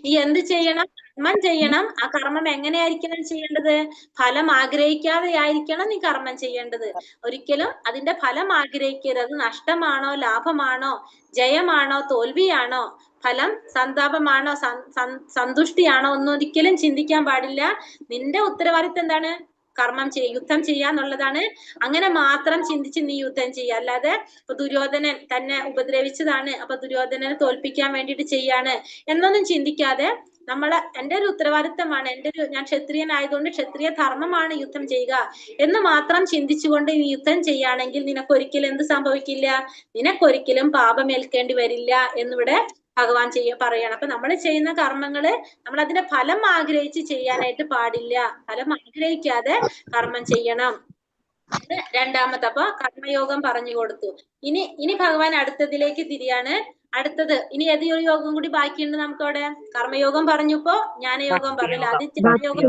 നീ എന്ത് ചെയ്യണം, കർമ്മം ചെയ്യണം. ആ കർമ്മം എങ്ങനെയായിരിക്കണം ചെയ്യേണ്ടത്, ഫലം ആഗ്രഹിക്കാതെ ആയിരിക്കണം നീ കർമ്മം ചെയ്യേണ്ടത്. ഒരിക്കലും അതിന്റെ ഫലം ആഗ്രഹിക്കരുത്. നഷ്ടമാണോ ലാഭമാണോ ജയമാണോ തോൽവിയാണോ ഫലം സന്താപമാണോ സന്തുഷ്ടിയാണോ ഒന്നും ഒരിക്കലും ചിന്തിക്കാൻ പാടില്ല. നിന്റെ ഉത്തരവാദിത്വം എന്താണ്, കർമ്മം യുദ്ധം ചെയ്യാന്നുള്ളതാണ്. അങ്ങനെ മാത്രം ചിന്തിച്ച് നീ യുദ്ധം ചെയ്യുക. അല്ലാതെ ഇപ്പൊ ദുര്യോധനൻ തന്നെ ഉപദ്രവിച്ചതാണ്, അപ്പൊ ദുര്യോധനനെ തോൽപ്പിക്കാൻ വേണ്ടിയിട്ട് ചെയ്യാണ് എന്നൊന്നും ചിന്തിക്കാതെ എന്റെ ഒരു ഉത്തരവാദിത്തമാണ്, ഞാൻ ക്ഷത്രിയനായതുകൊണ്ട് ക്ഷത്രിയ ധർമ്മമാണ് യുദ്ധം ചെയ്യുക എന്ന് മാത്രം ചിന്തിച്ചുകൊണ്ട് നീ യുദ്ധം ചെയ്യുകയാണെങ്കിൽ നിനക്കൊരിക്കലും എന്ത് സംഭവിക്കില്ല, നിനക്കൊരിക്കലും പാപമേൽക്കേണ്ടി വരില്ല എന്നിവിടെ ഭഗവാൻ പറയണം. അപ്പൊ നമ്മൾ ചെയ്യുന്ന കർമ്മങ്ങള് നമ്മൾ അതിന്റെ ഫലം ആഗ്രഹിച്ച് ചെയ്യാനായിട്ട് പാടില്ല, ഫലം ആഗ്രഹിക്കാതെ കർമ്മം ചെയ്യണം. രണ്ടാമത്തെ അപ്പൊ കർമ്മയോഗം പറഞ്ഞു കൊടുത്തു. ഇനി ഭഗവാൻ അടുത്തതിലേക്ക് തിരിയാണ്. അടുത്തത് ഇനി ഏത് യോഗം കൂടി ബാക്കിയുണ്ട് നമുക്കവിടെ, കർമ്മയോഗം പറഞ്ഞപ്പോ ജ്ഞാനയോഗം പറഞ്ഞില്ല, അത് ജ്ഞാനയോഗം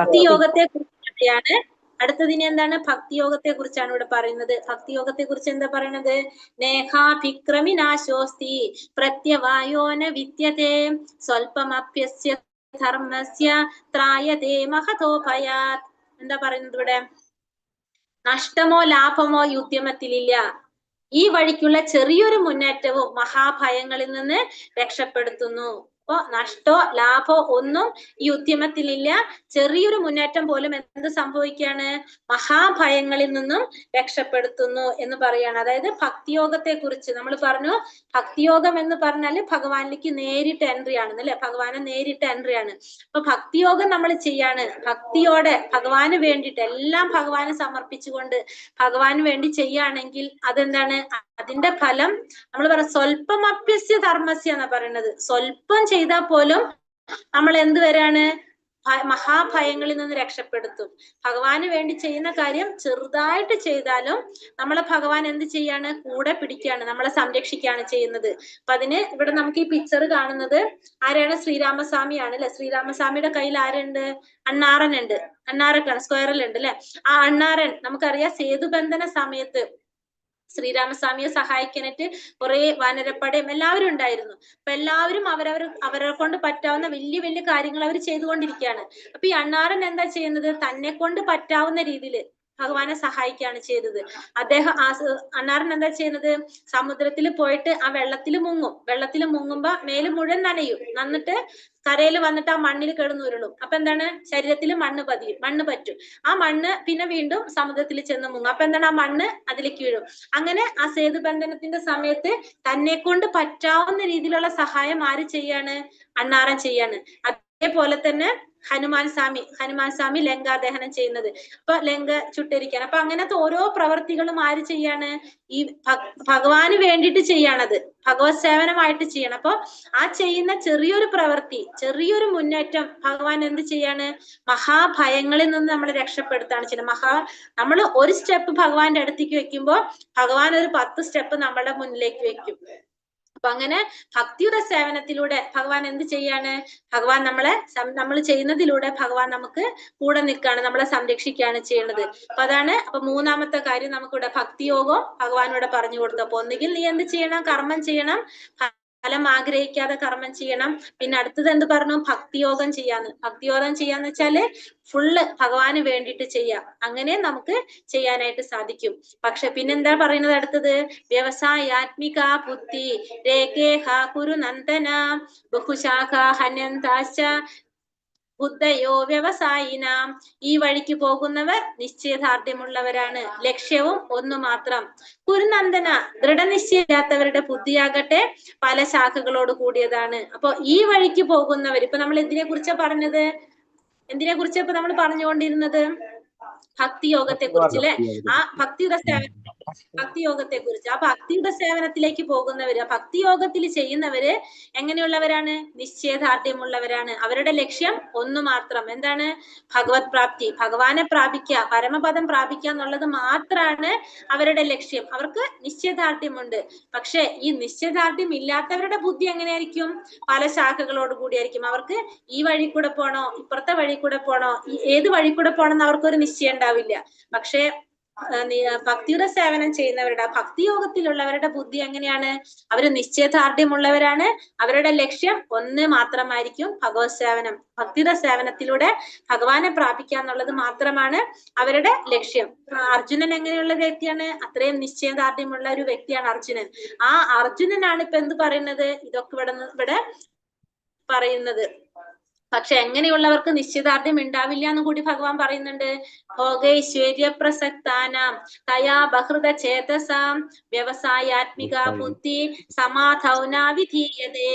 ഭക്തിയോഗത്തെ കുറിച്ചാണ്. അടുത്തതിന് എന്താണ്, ഭക്തിയോഗത്തെ കുറിച്ചാണ് ഇവിടെ പറയുന്നത്. ഭക്തിയോഗത്തെ കുറിച്ച് എന്താ പറയുന്നത്, നേഹാഭിക്രമിനാശോസ്തി പ്രത്യവായോന വിദ്യതേ സ്വൽപമപ്യസ്യ ധർമ്മസ്യ ത്രായതേ മഹതോഭയാത്. എന്താ പറയുന്നത് ഇവിടെ, നഷ്ടമോ ലാഭമോ ഈ ഉദ്യമത്തിലില്ല, ഈ വഴിക്കുള്ള ചെറിയൊരു മുന്നേറ്റവും മഹാഭയങ്ങളിൽ നിന്ന് രക്ഷപ്പെടുത്തുന്നു. അപ്പൊ നഷ്ടോ ലാഭോ ഒന്നും ഈ ഉദ്യമത്തിലില്ല. ചെറിയൊരു മുന്നേറ്റം പോലും എന്ത് സംഭവിക്കാണ്? മഹാഭയങ്ങളിൽ നിന്നും രക്ഷപ്പെടുത്തുന്നു എന്ന് പറയാണ്. അതായത് ഭക്തിയോഗത്തെ കുറിച്ച് നമ്മൾ പറഞ്ഞു. ഭക്തിയോഗം എന്ന് പറഞ്ഞാല് ഭഗവാനിലേക്ക് നേരിട്ട് എൻട്രി ആണ് അല്ലെ, ഭഗവാനെ നേരിട്ട് എൻട്രി ആണ്. അപ്പൊ ഭക്തിയോഗം നമ്മൾ ചെയ്യാണ്. ഭക്തിയോടെ ഭഗവാന് വേണ്ടിയിട്ട് എല്ലാം ഭഗവാന് സമർപ്പിച്ചുകൊണ്ട് ഭഗവാന് വേണ്ടി ചെയ്യുകയാണെങ്കിൽ അതെന്താണ്? അതിന്റെ ഫലം നമ്മൾ പറയാം സ്വല്പം അഭ്യസ്യ ധർമ്മസ്യ എന്നാ പറയുന്നത്. സ്വല്പം ചെയ്താൽ പോലും നമ്മൾ എന്ത് വരാണ്? മഹാഭയങ്ങളിൽ നിന്ന് രക്ഷപ്പെടുത്തും. ഭഗവാന് വേണ്ടി ചെയ്യുന്ന കാര്യം ചെറുതായിട്ട് ചെയ്താലും നമ്മളെ ഭഗവാൻ എന്ത് ചെയ്യാണ്? കൂടെ പിടിക്കുകയാണ്, നമ്മളെ സംരക്ഷിക്കുകയാണ് ചെയ്യുന്നത്. അപ്പൊ അതിന് ഇവിടെ നമുക്ക് ഈ പിക്ചർ കാണുന്നത് ആരാണ്? ശ്രീരാമസ്വാമിയാണ് അല്ലെ. ശ്രീരാമസ്വാമിയുടെ കയ്യിൽ ആരുണ്ട്? അണ്ണാറൻ ഉണ്ട്. അണ്ണാറൊക്കെയാണ് സ്ക്വയറിലുണ്ട് അല്ലെ. ആ അണ്ണാറൻ നമുക്കറിയാം സേതുബന്ധന സമയത്ത് ശ്രീരാമസ്വാമിയെ സഹായിക്കാനായിട്ട് കുറെ വാനരപ്പടയും എല്ലാവരും ഉണ്ടായിരുന്നു. അപ്പൊ എല്ലാവരും അവരെ കൊണ്ട് പറ്റാവുന്ന വലിയ വലിയ കാര്യങ്ങൾ അവർ ചെയ്തുകൊണ്ടിരിക്കുകയാണ്. അപ്പൊ ഈ അണ്ണാറൻ എന്താ ചെയ്യുന്നത്? തന്നെ കൊണ്ട് പറ്റാവുന്ന രീതിയിൽ ഭഗവാനെ സഹായിക്കുകയാണ് ചെയ്തത്. അദ്ദേഹം അണ്ണാറൻ എന്താ ചെയ്യുന്നത്? സമുദ്രത്തിൽ പോയിട്ട് ആ വെള്ളത്തിൽ മുങ്ങും. വെള്ളത്തിൽ മുങ്ങുമ്പോ മേല് മുഴുവൻ നനയും. നന്നിട്ട് കരയിൽ വന്നിട്ട് ആ മണ്ണിൽ കിടന്നുരുളും. അപ്പൊ എന്താണ്? ശരീരത്തിൽ മണ്ണ് പറ്റും. ആ മണ്ണ് പിന്നെ വീണ്ടും സമുദ്രത്തിൽ ചെന്ന് മുങ്ങും. അപ്പൊ എന്താണ്? ആ മണ്ണ് അതിലേക്ക് വീഴും. അങ്ങനെ ആ സേതുബന്ധനത്തിന്റെ സമയത്ത് തന്നെ കൊണ്ട് പറ്റാവുന്ന രീതിയിലുള്ള സഹായം ആര് ചെയ്യാണ്? അണ്ണാറൻ ചെയ്യാണ്. അതേപോലെ തന്നെ ഹനുമാൻ സ്വാമി ലങ്കാദഹനം ചെയ്യുന്നത്, അപ്പൊ ലങ്ക ചുട്ടരിക്കാൻ. അപ്പൊ അങ്ങനത്തെ ഓരോ പ്രവർത്തികളും ആര് ചെയ്യാണ്? ഈ ഭഗവാന് വേണ്ടിയിട്ട് ചെയ്യാണത്. ഭഗവത് സേവനമായിട്ട് ചെയ്യണം. അപ്പൊ ആ ചെയ്യുന്ന ചെറിയൊരു പ്രവൃത്തി, ചെറിയൊരു മുന്നേറ്റം ഭഗവാൻ എന്ത് ചെയ്യാണ്? മഹാഭയങ്ങളിൽ നിന്ന് നമ്മളെ രക്ഷപ്പെടുത്താണ് ചെയ്യുന്നത്. നമ്മൾ ഒരു സ്റ്റെപ്പ് ഭഗവാന്റെ അടുത്തേക്ക് വെക്കുമ്പോ ഭഗവാൻ ഒരു 10 സ്റ്റെപ്പ് നമ്മുടെ മുന്നിലേക്ക് വെക്കും. അപ്പൊ അങ്ങനെ ഭക്തിയുടെ സേവനത്തിലൂടെ ഭഗവാൻ എന്ത് ചെയ്യാണ്? ഭഗവാൻ നമ്മൾ ചെയ്യുന്നതിലൂടെ ഭഗവാൻ നമുക്ക് കൂടെ നിൽക്കുകയാണ്, നമ്മളെ സംരക്ഷിക്കുകയാണ് ചെയ്യുന്നത്. അപ്പൊ അതാണ്. അപ്പൊ മൂന്നാമത്തെ കാര്യം നമുക്കിവിടെ ഭക്തിയോഗം ഭഗവാനോട് പറഞ്ഞു കൊടുത്തു. അപ്പൊ ഒന്നുകിൽ നീ എന്ത് ചെയ്യണം? കർമ്മം ചെയ്യണം, ഫലം ആഗ്രഹിക്കാതെ കർമ്മം ചെയ്യണം. പിന്നെ അടുത്തത് എന്ത് പറഞ്ഞു? ഭക്തിയോഗം ചെയ്യാന്ന്. ഭക്തിയോഗം ചെയ്യാന്ന് വെച്ചാല് ഫുള്ള് ഭഗവാന് വേണ്ടിയിട്ട് ചെയ്യാം. അങ്ങനെ നമുക്ക് ചെയ്യാനായിട്ട് സാധിക്കും. പക്ഷെ പിന്നെന്താ പറയുന്നത് അടുത്തത്? വ്യവസായാത്മിക ബുദ്ധി രേഖേഹ കുരു നന്ദന ബഹുശാഖ ഹന്യന്താശ്ച ബുദ്ധയോ വ്യവസായിനാം. ഈ വഴിക്ക് പോകുന്നവർ നിശ്ചയദാർഢ്യമുള്ളവരാണ്, ലക്ഷ്യവും ഒന്നു മാത്രം. കുരുനന്ദന ദൃഢനിശ്ചയില്ലാത്തവരുടെ ബുദ്ധിയാകട്ടെ പല ശാഖകളോട് കൂടിയതാണ്. അപ്പൊ ഈ വഴിക്ക് പോകുന്നവർ, ഇപ്പൊ നമ്മൾ എന്തിനെ കുറിച്ചാ പറഞ്ഞത്? എന്തിനെ കുറിച്ചാ ഇപ്പൊ നമ്മൾ പറഞ്ഞുകൊണ്ടിരുന്നത്? ഭക്തിയോഗത്തെ കുറിച്ച് അല്ലെ. ആ ഭക്തിയോഗത്തെ കുറിച്ച്. ആ ഭക്തിയുടെ സേവനത്തിലേക്ക് പോകുന്നവര്, ഭക്തിയോഗത്തിൽ ചെയ്യുന്നവര് എങ്ങനെയുള്ളവരാണ്? നിശ്ചയദാർഢ്യമുള്ളവരാണ്. അവരുടെ ലക്ഷ്യം ഒന്നു മാത്രം. എന്താണ്? ഭഗവത് പ്രാപ്തി, ഭഗവാനെ പ്രാപിക്കുക, പരമപദം പ്രാപിക്കുക എന്നുള്ളത് മാത്രമാണ് അവരുടെ ലക്ഷ്യം. അവർക്ക് നിശ്ചയദാർഢ്യമുണ്ട്. പക്ഷെ ഈ നിശ്ചയദാർഢ്യം ഇല്ലാത്തവരുടെ ബുദ്ധി എങ്ങനെയായിരിക്കും? പല ശാഖകളോട് കൂടിയായിരിക്കും. അവർക്ക് ഈ വഴി കൂടെ പോണോ, ഇപ്പുറത്തെ വഴി കൂടെ പോണോ, ഏത് വഴി കൂടെ പോണെന്ന് അവർക്കൊരു നിശ്ചയം ഉണ്ടാവില്ല. പക്ഷെ ഭക്തിയുടെ സേവനം ചെയ്യുന്നവരുടെ, ഭക്തിയോഗത്തിലുള്ളവരുടെ ബുദ്ധി എങ്ങനെയാണ്? അവര് നിശ്ചയദാർഢ്യമുള്ളവരാണ്. അവരുടെ ലക്ഷ്യം ഒന്ന് മാത്രമായിരിക്കും, ഭഗവത് സേവനം. ഭക്തിയുടെ സേവനത്തിലൂടെ ഭഗവാനെ പ്രാപിക്കുക എന്നുള്ളത് മാത്രമാണ് അവരുടെ ലക്ഷ്യം. അർജുനൻ എങ്ങനെയുള്ള വ്യക്തിയാണ്? അത്രയും നിശ്ചയദാർഢ്യമുള്ള ഒരു വ്യക്തിയാണ് അർജുനൻ. ആ അർജുനനാണ് ഇപ്പൊ എന്ത് പറയുന്നത്? ഇതൊക്കെ ഇവിടെ പറയുന്നത്. പക്ഷെ എങ്ങനെയുള്ളവർക്ക് നിശ്ചയദാർഢ്യം ഉണ്ടാവില്ല എന്ന് കൂടി ഭഗവാൻ പറയുന്നുണ്ട്. ഭോഗൈശ്വര്യ പ്രസക്താനാം തയാ ബഹൃത ചേതസാം വ്യവസായാത്മിക ബുദ്ധി സമാധൗന വിധീയതേ.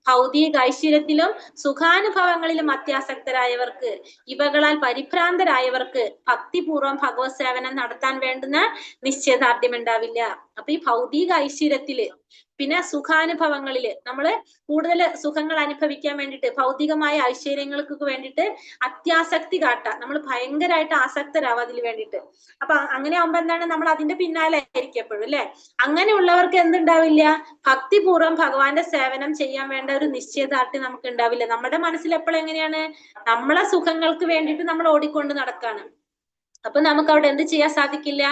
ഭൗതിക ഐശ്വര്യത്തിലും സുഖാനുഭവങ്ങളിലും അത്യാസക്തരായവർക്ക്, ഇവകളാൽ പരിഭ്രാന്തരായവർക്ക് ഭക്തിപൂർവ്വം ഭഗവത് സേവനം നടത്താൻ വേണ്ടുന്ന നിശ്ചയദാർഢ്യം ഉണ്ടാവില്ല. അപ്പൊ ഈ ഭൗതിക ഐശ്വര്യത്തില് പിന്നെ സുഖാനുഭവങ്ങളില് നമ്മള് കൂടുതൽ സുഖങ്ങൾ അനുഭവിക്കാൻ വേണ്ടിയിട്ട്, ഭൗതികമായ ഐശ്വര്യങ്ങൾക്ക് വേണ്ടിയിട്ട് അത്യാസക്തി കാട്ടാം. നമ്മൾ ഭയങ്കരമായിട്ട് ആസക്തരാവും അതിന് വേണ്ടിയിട്ട്. അപ്പൊ അങ്ങനെ ആവുമ്പോ എന്താണ്? നമ്മൾ അതിന്റെ പിന്നാലെ ആയിരിക്കും എപ്പോഴും അല്ലെ. അങ്ങനെയുള്ളവർക്ക് എന്തുണ്ടാവില്ല? ഭക്തിപൂർവ്വം ഭഗവാന്റെ സേവനം ചെയ്യാൻ വേണ്ട ഒരു നിശ്ചയദാർഢ്യം നമുക്ക് ഉണ്ടാവില്ല. നമ്മുടെ മനസ്സിൽ എപ്പോഴും എങ്ങനെയാണ്? നമ്മളെ സുഖങ്ങൾക്ക് വേണ്ടിയിട്ട് നമ്മൾ ഓടിക്കൊണ്ട് നടക്കാണ്. അപ്പൊ നമുക്ക് അവിടെ എന്ത് ചെയ്യാൻ സാധിക്കില്ല?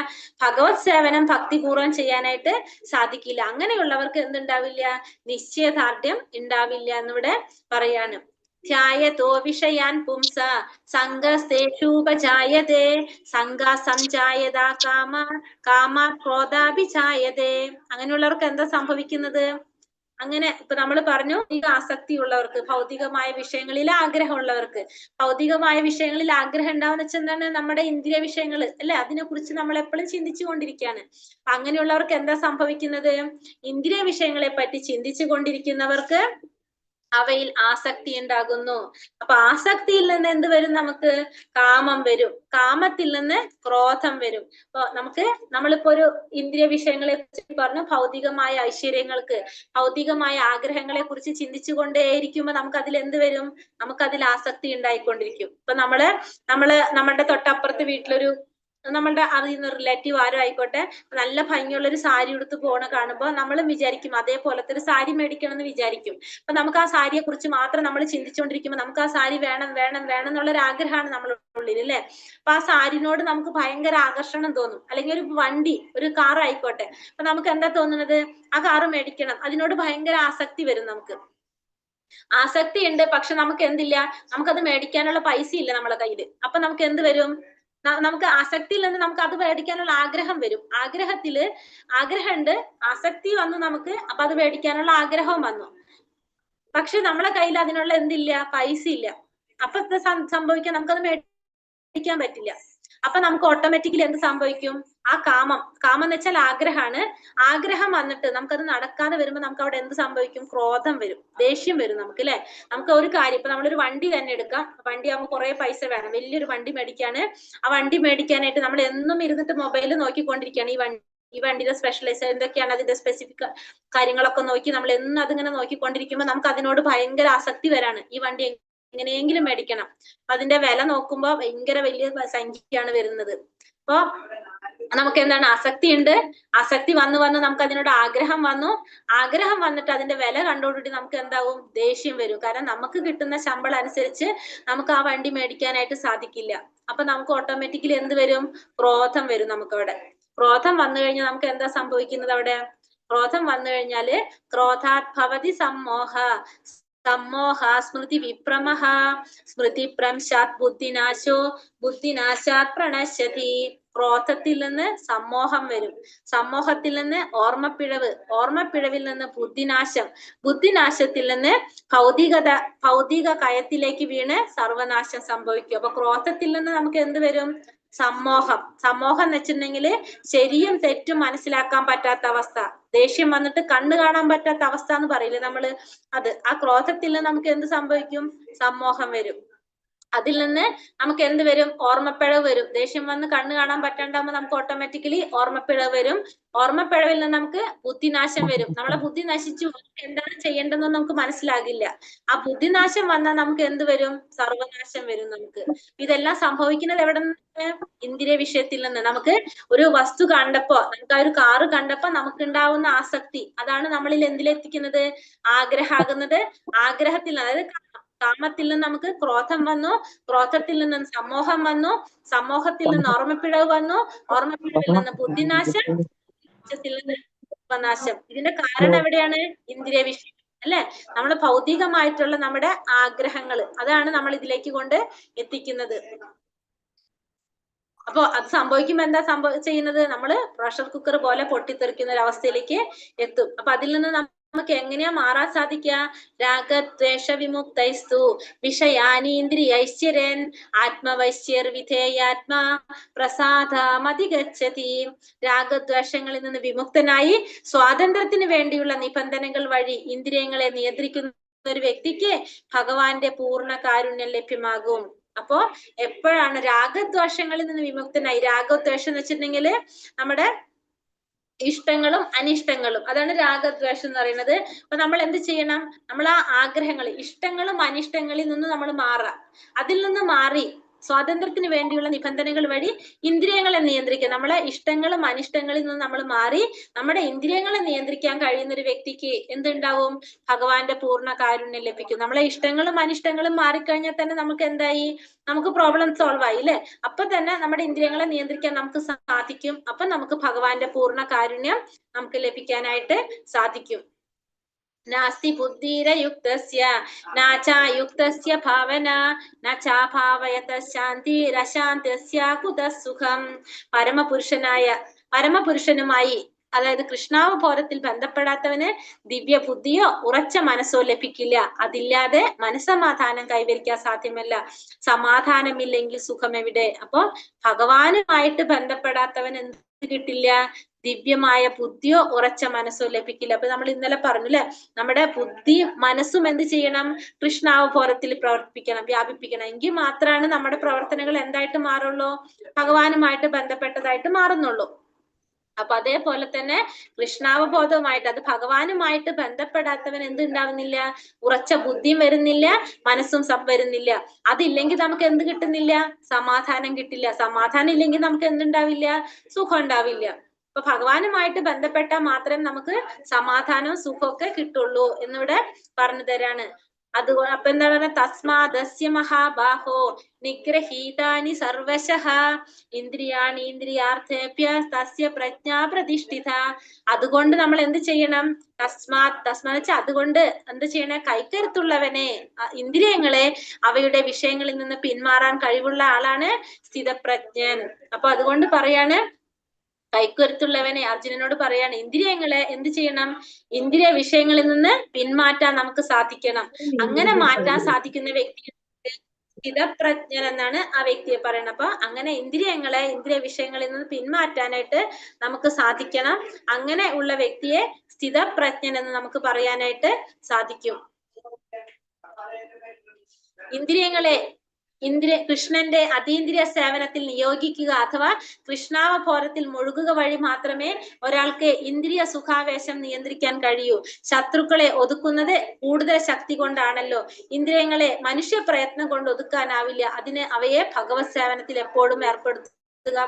ഭഗവത് സേവനം ഭക്തിപൂർവ്വം ചെയ്യാനായിട്ട് സാധിക്കില്ല. അങ്ങനെയുള്ളവർക്ക് എന്തുണ്ടാവില്ല? നിശ്ചയദാർഢ്യം ഉണ്ടാവില്ല എന്നിവിടെ പറയാണ്. ധ്യായതോ വിഷയാൻ പുംസ സംഘസ്തേഷൂപജായതേ സംഘാ സംജായതാ കാമാ ക്രോധാഭിജായതേ. അങ്ങനെയുള്ളവർക്ക് എന്താ സംഭവിക്കുന്നത്? അങ്ങനെ ഇപ്പൊ നമ്മൾ പറഞ്ഞു, ഈ ആസക്തിയുള്ളവർക്ക്, ഭൗതികമായ വിഷയങ്ങളിൽ ആഗ്രഹമുള്ളവർക്ക്, ഭൗതികമായ വിഷയങ്ങളിൽ ആഗ്രഹം ഉണ്ടാവുന്ന വെച്ചാൽ എന്താണ്, നമ്മുടെ ഇന്ദ്രിയ വിഷയങ്ങൾ അല്ലെ, അതിനെ കുറിച്ച് നമ്മൾ എപ്പോഴും ചിന്തിച്ചു കൊണ്ടിരിക്കുകയാണ്. അങ്ങനെയുള്ളവർക്ക് എന്താ സംഭവിക്കുന്നത്? ഇന്ദ്രിയ വിഷയങ്ങളെ പറ്റി ചിന്തിച്ചു കൊണ്ടിരിക്കുന്നവർക്ക് അവയിൽ ആസക്തി ഉണ്ടാകുന്നു. അപ്പൊ ആസക്തിയിൽ നിന്ന് എന്ത് വരും? നമുക്ക് കാമം വരും. കാമത്തിൽ നിന്ന് ക്രോധം വരും. അപ്പൊ നമ്മളിപ്പോ ഒരു ഇന്ദ്രിയ വിഷയങ്ങളെ കുറിച്ച് പറഞ്ഞു, ഭൗതികമായ ഐശ്വര്യങ്ങൾക്ക്, ഭൗതികമായ ആഗ്രഹങ്ങളെ കുറിച്ച് ചിന്തിച്ചുകൊണ്ടേയിരിക്കുമ്പോ നമുക്ക് അതിൽ എന്ത് വരും? നമുക്കതിൽ ആസക്തി ഉണ്ടായിക്കൊണ്ടിരിക്കും. ഇപ്പൊ നമ്മളുടെ തൊട്ടപ്പുറത്ത് വീട്ടിലൊരു നമ്മളുടെ അറിയുന്ന റിലേറ്റീവ് ആരും ആയിക്കോട്ടെ, നല്ല ഭംഗിയുള്ള ഒരു സാരി ഉടുത്ത് പോണ കാണുമ്പോൾ നമ്മളും വിചാരിക്കും അതേപോലത്തെ ഒരു സാരി മേടിക്കണം എന്ന് വിചാരിക്കും. അപ്പൊ നമുക്ക് ആ സാരിയെ കുറിച്ച് മാത്രം നമ്മൾ ചിന്തിച്ചുകൊണ്ടിരിക്കുമ്പോൾ നമുക്ക് ആ സാരി വേണം വേണം വേണം എന്നുള്ളൊരു ആഗ്രഹമാണ് നമ്മുടെ ഉള്ളിൽ അല്ലെ. അപ്പൊ ആ സാരിനോട് നമുക്ക് ഭയങ്കര ആകർഷണം തോന്നും. അല്ലെങ്കിൽ ഒരു വണ്ടി, ഒരു കാർ ആയിക്കോട്ടെ, അപ്പൊ നമുക്ക് എന്താ തോന്നുന്നത്? ആ കാറ് മേടിക്കണം, അതിനോട് ഭയങ്കര ആസക്തി വരും. നമുക്ക് ആസക്തി ഉണ്ട്, പക്ഷെ നമുക്ക് എന്തില്ല, നമുക്കത് മേടിക്കാനുള്ള പൈസ ഇല്ല നമ്മളെ കയ്യില്. അപ്പൊ നമുക്ക് എന്ത് വരും? നമുക്ക് ആസക്തിയിൽ നിന്ന് നമുക്ക് അത് മേടിക്കാനുള്ള ആഗ്രഹം വരും. ആഗ്രഹമുണ്ട്, ആസക്തി വന്നു നമുക്ക്, അപ്പൊ അത് മേടിക്കാനുള്ള ആഗ്രഹവും വന്നു. പക്ഷെ നമ്മളെ കയ്യിൽ അതിനുള്ള എന്തില്ല? പൈസ ഇല്ല. അപ്പൊ സംഭവിക്കാൻ നമുക്കത് മേടിക്കാൻ പറ്റില്ല. അപ്പൊ നമുക്ക് ഓട്ടോമാറ്റിക്കലി എന്ത് സംഭവിക്കും? ആ കാമം എന്ന് വെച്ചാൽ ആഗ്രഹമാണ്. ആഗ്രഹം വന്നിട്ട് നമുക്കത് നടക്കാതെ വരുമ്പോ നമുക്ക് അവിടെ എന്ത് സംഭവിക്കും? ക്രോധം വരും, ദേഷ്യം വരും നമുക്ക് അല്ലെ. നമുക്ക് ഒരു കാര്യം, ഇപ്പൊ നമ്മളൊരു വണ്ടി തന്നെ എടുക്കാം. വണ്ടി ആകുമ്പോൾ കുറെ പൈസ വേണം, വലിയൊരു വണ്ടി മേടിക്കാണ്. ആ വണ്ടി മേടിക്കാനായിട്ട് നമ്മൾ എന്നും ഇരുന്നിട്ട് മൊബൈൽ നോക്കിക്കൊണ്ടിരിക്കുകയാണ്. ഈ വണ്ടിയുടെ സ്പെഷ്യലൈസ് എന്തൊക്കെയാണ്, അതിന്റെ സ്പെസിഫിക് കാര്യങ്ങളൊക്കെ നോക്കി നമ്മൾ എന്നും അതിങ്ങനെ നോക്കിക്കൊണ്ടിരിക്കുമ്പോൾ നമുക്ക് അതിനോട് ഭയങ്കര ആസക്തി വരാണ്. ഈ വണ്ടി എങ്ങനെയെങ്കിലും മേടിക്കണം. അതിന്റെ വില നോക്കുമ്പോ ഭയങ്കര വലിയ സംഖ്യയാണ് വരുന്നത്. അപ്പൊ നമുക്ക് എന്താണ്? ആസക്തി ഉണ്ട്. ആസക്തി വന്നു നമുക്ക് അതിനോട് ആഗ്രഹം വന്നു. ആഗ്രഹം വന്നിട്ട് അതിന്റെ വില കണ്ടോണ്ടിട്ട് നമുക്ക് എന്താവും? ദേഷ്യം വരും. കാരണം നമുക്ക് കിട്ടുന്ന ശമ്പളം അനുസരിച്ച് നമുക്ക് ആ വണ്ടി മേടിക്കാനായിട്ട് സാധിക്കില്ല. അപ്പൊ നമുക്ക് ഓട്ടോമാറ്റിക്കലി എന്ത് വരും? ക്രോധം വരും നമുക്കവിടെ. ക്രോധം വന്നു കഴിഞ്ഞാൽ നമുക്ക് എന്താ സംഭവിക്കുന്നത് അവിടെ? ക്രോധം വന്നു കഴിഞ്ഞാല് ക്രോധാത് ഭവതി സമ്മോഹ, സ്മൃതി വിഭ്രമഃ, സ്മൃതി ഭ്രംശാത് ബുദ്ധിനാശോ, ബുദ്ധിനാശാത് പ്രണശ്യതി. ക്രോധത്തിൽ നിന്ന് സമ്മോഹം വരും. സമ്മോഹത്തിൽ നിന്ന് ഓർമ്മപ്പിഴവ്, ഓർമ്മപ്പിഴവിൽ നിന്ന് ബുദ്ധിനാശം, ബുദ്ധിനാശത്തിൽ നിന്ന് ഭൗതിക കയത്തിലേക്ക് വീണ് സർവനാശം സംഭവിക്കും. അപ്പൊ ക്രോധത്തിൽ നിന്ന് നമുക്ക് എന്ത് വരും? സമ്മോഹം എന്ന് വെച്ചിട്ടുണ്ടെങ്കിൽ ശരിയും തെറ്റും മനസ്സിലാക്കാൻ പറ്റാത്ത അവസ്ഥ. ദേഷ്യം വന്നിട്ട് കണ്ണു കാണാൻ പറ്റാത്ത അവസ്ഥ എന്ന് പറയില്ലേ നമ്മള്, അത് ആ ക്രോധത്തിൽ നിന്ന് നമുക്ക് എന്ത് സംഭവിക്കും? സമ്മോഹം വരും. അതിൽ നിന്ന് നമുക്ക് എന്ത് വരും? ഓർമ്മപ്പിഴവ് വരും. ദേഷ്യം വന്ന് കണ്ണു കാണാൻ പറ്റാണ്ടാകുമ്പോ നമുക്ക് ഓട്ടോമാറ്റിക്കലി ഓർമ്മപ്പിഴവ് വരും. ഓർമ്മപ്പിഴവിൽ നിന്ന് നമുക്ക് ബുദ്ധിനാശം വരും. നമ്മളെ ബുദ്ധി നശിച്ചു, എന്താണ് ചെയ്യേണ്ടതെന്ന് നമുക്ക് മനസ്സിലാകില്ല. ആ ബുദ്ധിനാശം വന്നാൽ നമുക്ക് എന്ത് വരും? സർവനാശം വരും നമുക്ക്. ഇതെല്ലാം സംഭവിക്കുന്നത് എവിടെ നിന്ന്? ഇന്ദ്രിയ വിഷയത്തിൽ നിന്ന്. നമുക്ക് ഒരു വസ്തു കണ്ടപ്പോ, നമുക്ക് ആ ഒരു കാറ് കണ്ടപ്പോ നമുക്ക് ഉണ്ടാവുന്ന ആസക്തി, അതാണ് നമ്മളിൽ എന്തിലെത്തിക്കുന്നത്? ആഗ്രഹമാകുന്നത്. ആഗ്രഹത്തിൽ, അതായത് കാമത്തിൽ നിന്ന് നമുക്ക് ക്രോധം വന്നു, ക്രോധത്തിൽ നിന്ന് സമ്മോഹം വന്നു, സമ്മോഹത്തിൽ നിന്ന് ഓർമ്മപ്പിഴവ് വന്നു, ഓർമ്മപ്പിഴവിൽ നിന്ന് ബുദ്ധിനാശം, നിന്ന് നാശം. ഇതിന്റെ കാരണം എവിടെയാണ്? ഇന്ദ്രിയ വിഷയം അല്ലെ. നമ്മള് ഭൗതികമായിട്ടുള്ള നമ്മുടെ ആഗ്രഹങ്ങൾ, അതാണ് നമ്മൾ ഇതിലേക്ക് കൊണ്ട് എത്തിക്കുന്നത്. അപ്പൊ അത് സംഭവിക്കുമ്പോ എന്താ ചെയ്യുന്നത്? നമ്മള് പ്രഷർ കുക്കർ പോലെ പൊട്ടിത്തെറിക്കുന്ന ഒരു അവസ്ഥയിലേക്ക് എത്തും. അപ്പൊ അതിൽ നിന്ന് നമുക്ക് എങ്ങനെയാ മാറാൻ സാധിക്കുക? രാഗദ്വേഷ വിമുക്തൈസ്തു വിഷയാനീന്ദ്രിയൈശ്ചര്യൻ ആത്മവൈശ്യർ വിധേയാത്മാ പ്രസാദമധിഗച്ഛതി. രാഗദ്വേഷങ്ങളിൽ നിന്ന് വിമുക്തനായി സ്വാതന്ത്ര്യത്തിന് വേണ്ടിയുള്ള നിബന്ധനകൾ വഴി ഇന്ദ്രിയങ്ങളെ നിയന്ത്രിക്കുന്ന ഒരു വ്യക്തിക്ക് ഭഗവാന്റെ പൂർണ്ണ കാരുണ്യം ലഭ്യമാകും. അപ്പോ എപ്പോഴാണ് രാഗദ്വേഷങ്ങളിൽ നിന്ന് വിമുക്തനായി? രാഗദ്വേഷം എന്ന് വെച്ചിട്ടുണ്ടെങ്കിൽ നമ്മുടെ ഇഷ്ടങ്ങളും അനിഷ്ടങ്ങളും, അതാണ് രാഗദ്വേഷം എന്ന് പറയുന്നത്. അപ്പൊ നമ്മൾ എന്ത് ചെയ്യണം? നമ്മൾ ആ ആഗ്രഹങ്ങൾ, ഇഷ്ടങ്ങളും അനിഷ്ടങ്ങളിൽ നിന്ന് നമ്മൾ മാറാം. അതിൽ നിന്ന് മാറി സ്വാതന്ത്ര്യത്തിന് വേണ്ടിയുള്ള നിബന്ധനകൾ വഴി ഇന്ദ്രിയങ്ങളെ നിയന്ത്രിക്കുക. നമ്മളെ ഇഷ്ടങ്ങളും അനിഷ്ടങ്ങളിൽ നിന്ന് നമ്മൾ മാറി നമ്മുടെ ഇന്ദ്രിയങ്ങളെ നിയന്ത്രിക്കാൻ കഴിയുന്ന ഒരു വ്യക്തിക്ക് എന്തുണ്ടാവും? ഭഗവാന്റെ പൂർണ്ണ കാരുണ്യം ലഭിക്കും. നമ്മളെ ഇഷ്ടങ്ങളും അനിഷ്ടങ്ങളും മാറിക്കഴിഞ്ഞാൽ തന്നെ നമുക്ക് എന്തായി? നമുക്ക് പ്രോബ്ലം സോൾവ് ആയി അല്ലെ. അപ്പൊ തന്നെ നമ്മുടെ ഇന്ദ്രിയങ്ങളെ നിയന്ത്രിക്കാൻ നമുക്ക് സാധിക്കും. അപ്പൊ നമുക്ക് ഭഗവാന്റെ പൂർണ്ണ കാരുണ്യം നമുക്ക് ലഭിക്കാനായിട്ട് സാധിക്കും. നാസ്തി ബുദ്ധിരയുക്തസ്യ നാചായുക്തസ്യ ഭാവന നചാഭാവയത ശാന്തിരശാന്ത്യസ്യ കുതഃ സുഖം. പരമപുരുഷനുമായി അതായത് കൃഷ്ണാവബോധത്തിൽ ബന്ധപ്പെടാത്തവന് ദിവ്യ ബുദ്ധിയോ ഉറച്ച മനസ്സോ ലഭിക്കില്ല. അതില്ലാതെ മനസ്സമാധാനം കൈവരിക്കാൻ സാധ്യമല്ല. സമാധാനമില്ലെങ്കിൽ സുഖമെവിടെ? അപ്പൊ ഭഗവാനുമായിട്ട് ബന്ധപ്പെടാത്തവൻ എന്ത് കിട്ടില്ല? ദിവ്യമായ ബുദ്ധിയോ ഉറച്ച മനസ്സോ ലഭിക്കില്ല. അപ്പൊ നമ്മൾ ഇന്നലെ പറഞ്ഞു അല്ലെ, നമ്മുടെ ബുദ്ധിയും മനസ്സും എന്ത് ചെയ്യണം? കൃഷ്ണാവബോധത്തിൽ പ്രവർത്തിപ്പിക്കണം, വ്യാപിപ്പിക്കണം. എങ്കിൽ മാത്രമാണ് നമ്മുടെ പ്രവർത്തനങ്ങൾ എന്തായിട്ട് മാറുള്ളൂ? ഭഗവാനുമായിട്ട് ബന്ധപ്പെട്ടതായിട്ട് മാറുന്നുള്ളൂ. അപ്പൊ അതേപോലെ തന്നെ കൃഷ്ണാവബോധവുമായിട്ട്, അത് ഭഗവാനുമായിട്ട് ബന്ധപ്പെടാത്തവൻ എന്തുണ്ടാവുന്നില്ല? ഉറച്ച ബുദ്ധിയും വരുന്നില്ല, മനസ്സും വരുന്നില്ല. അതില്ലെങ്കിൽ നമുക്ക് എന്ത് കിട്ടുന്നില്ല? സമാധാനം കിട്ടില്ല. സമാധാനം ഇല്ലെങ്കിൽ നമുക്ക് എന്തുണ്ടാവില്ല? സുഖം ഉണ്ടാവില്ല. അപ്പൊ ഭഗവാനുമായിട്ട് ബന്ധപ്പെട്ടാൽ മാത്രമേ നമുക്ക് സമാധാനവും സുഖമൊക്കെ കിട്ടുള്ളൂ എന്നിവിടെ പറഞ്ഞു തരാണ്. അതുകൊണ്ട് അപ്പൊ എന്താ പറയുക? തസ്മാദസ്യ മഹാബാഹോ നിഗ്രഹീതാനി സർവശഃ ഇന്ദ്രിയാണി ഇന്ദ്രിയാർത്ഥേഭ്യ തസ്യ പ്രജ്ഞാ പ്രതിഷ്ഠിത. അതുകൊണ്ട് നമ്മൾ എന്ത് ചെയ്യണം? തസ്മാ വെച്ചാൽ അതുകൊണ്ട് എന്ത് ചെയ്യണേ? കൈക്കരുത്തുള്ളവനെ, ഇന്ദ്രിയങ്ങളെ അവയുടെ വിഷയങ്ങളിൽ നിന്ന് പിന്മാറാൻ കഴിവുള്ള ആളാണ് സ്ഥിതപ്രജ്ഞൻ. അപ്പൊ അതുകൊണ്ട് പറയാണ്, കൈക്കരുത്തുള്ളവനെ അർജുനനോട് പറയാണ്, ഇന്ദ്രിയങ്ങളെ എന്ത് ചെയ്യണം? ഇന്ദ്രിയ വിഷയങ്ങളിൽ നിന്ന് പിന്മാറ്റാൻ നമുക്ക് സാധിക്കണം. അങ്ങനെ മാറ്റാൻ സാധിക്കുന്ന വ്യക്തി സ്ഥിതപ്രജ്ഞൻ എന്നാണ് ആ വ്യക്തിയെ പറയുന്നത്. അപ്പൊ അങ്ങനെ ഇന്ദ്രിയങ്ങളെ, ഇന്ദ്രിയ വിഷയങ്ങളിൽ നിന്ന് പിന്മാറ്റാനായിട്ട് നമുക്ക് സാധിക്കണം. അങ്ങനെ ഉള്ള വ്യക്തിയെ സ്ഥിതപ്രജ്ഞൻ എന്ന് നമുക്ക് പറയാനായിട്ട് സാധിക്കും. ഇന്ദ്രിയങ്ങളെ കൃഷ്ണന്റെ അതീന്ദ്രിയ സേവനത്തിൽ നിയോഗിക്കുക അഥവാ കൃഷ്ണാവബോധത്തിൽ മുഴുകുക വഴി മാത്രമേ ഒരാൾക്ക് ഇന്ദ്രിയ സുഖാവേശം നിയന്ത്രിക്കാൻ കഴിയൂ. ശത്രുക്കളെ ഒതുക്കുന്നത് കൂടുതൽ ശക്തി കൊണ്ടാണല്ലോ. ഇന്ദ്രിയങ്ങളെ മനുഷ്യ പ്രയത്നം കൊണ്ട് ഒതുക്കാനാവില്ല. അതിന് അവയെ ഭഗവത് സേവനത്തിൽ എപ്പോഴും ഏർപ്പെടുത്തുക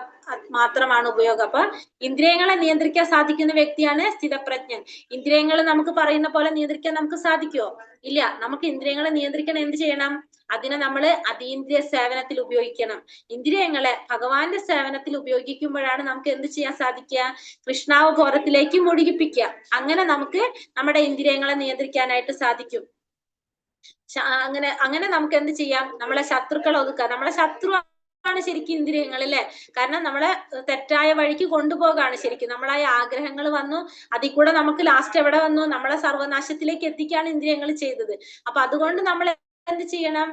മാത്രമാണ് ഉപയോഗം. അപ്പൊ ഇന്ദ്രിയങ്ങളെ നിയന്ത്രിക്കാൻ സാധിക്കുന്ന വ്യക്തിയാണ് സ്ഥിതപ്രജ്ഞൻ. ഇന്ദ്രിയങ്ങൾ നമുക്ക് പറയുന്ന പോലെ നിയന്ത്രിക്കാൻ നമുക്ക് സാധിക്കുമോ? ഇല്ല. നമുക്ക് ഇന്ദ്രിയങ്ങളെ നിയന്ത്രിക്കണം എന്ത് ചെയ്യണം? അതിനെ നമ്മൾ അതീന്ദ്രിയ സേവനത്തിൽ ഉപയോഗിക്കണം. ഇന്ദ്രിയങ്ങളെ ഭഗവാന്റെ സേവനത്തിൽ ഉപയോഗിക്കുമ്പോഴാണ് നമുക്ക് എന്ത് ചെയ്യാൻ സാധിക്കുക? കൃഷ്ണാവബോധത്തിലേക്ക് മുഴുകിപ്പിക്കുക. അങ്ങനെ നമുക്ക് നമ്മുടെ ഇന്ദ്രിയങ്ങളെ നിയന്ത്രിക്കാനായിട്ട് സാധിക്കും. അങ്ങനെ നമുക്ക് എന്ത് ചെയ്യാം? നമ്മളെ ശത്രുക്കളെ ഒതുക്കാം. നമ്മളെ ശത്രു ആണ് ശരിക്കും ഇന്ദ്രിയങ്ങൾ അല്ലെ. കാരണം നമ്മളെ തെറ്റായ വഴിക്ക് കൊണ്ടുപോകാണ് ശരിക്കും. നമ്മളായ ആഗ്രഹങ്ങൾ വന്നു, അതിൽ കൂടെ നമുക്ക് ലാസ്റ്റ് എവിടെ വന്നു? നമ്മളെ സർവനാശത്തിലേക്ക് എത്തിക്കാണ് ഇന്ദ്രിയങ്ങൾ ചെയ്തത്. അപ്പൊ അതുകൊണ്ട് നമ്മൾ എന്ത് ചെയ്യണം?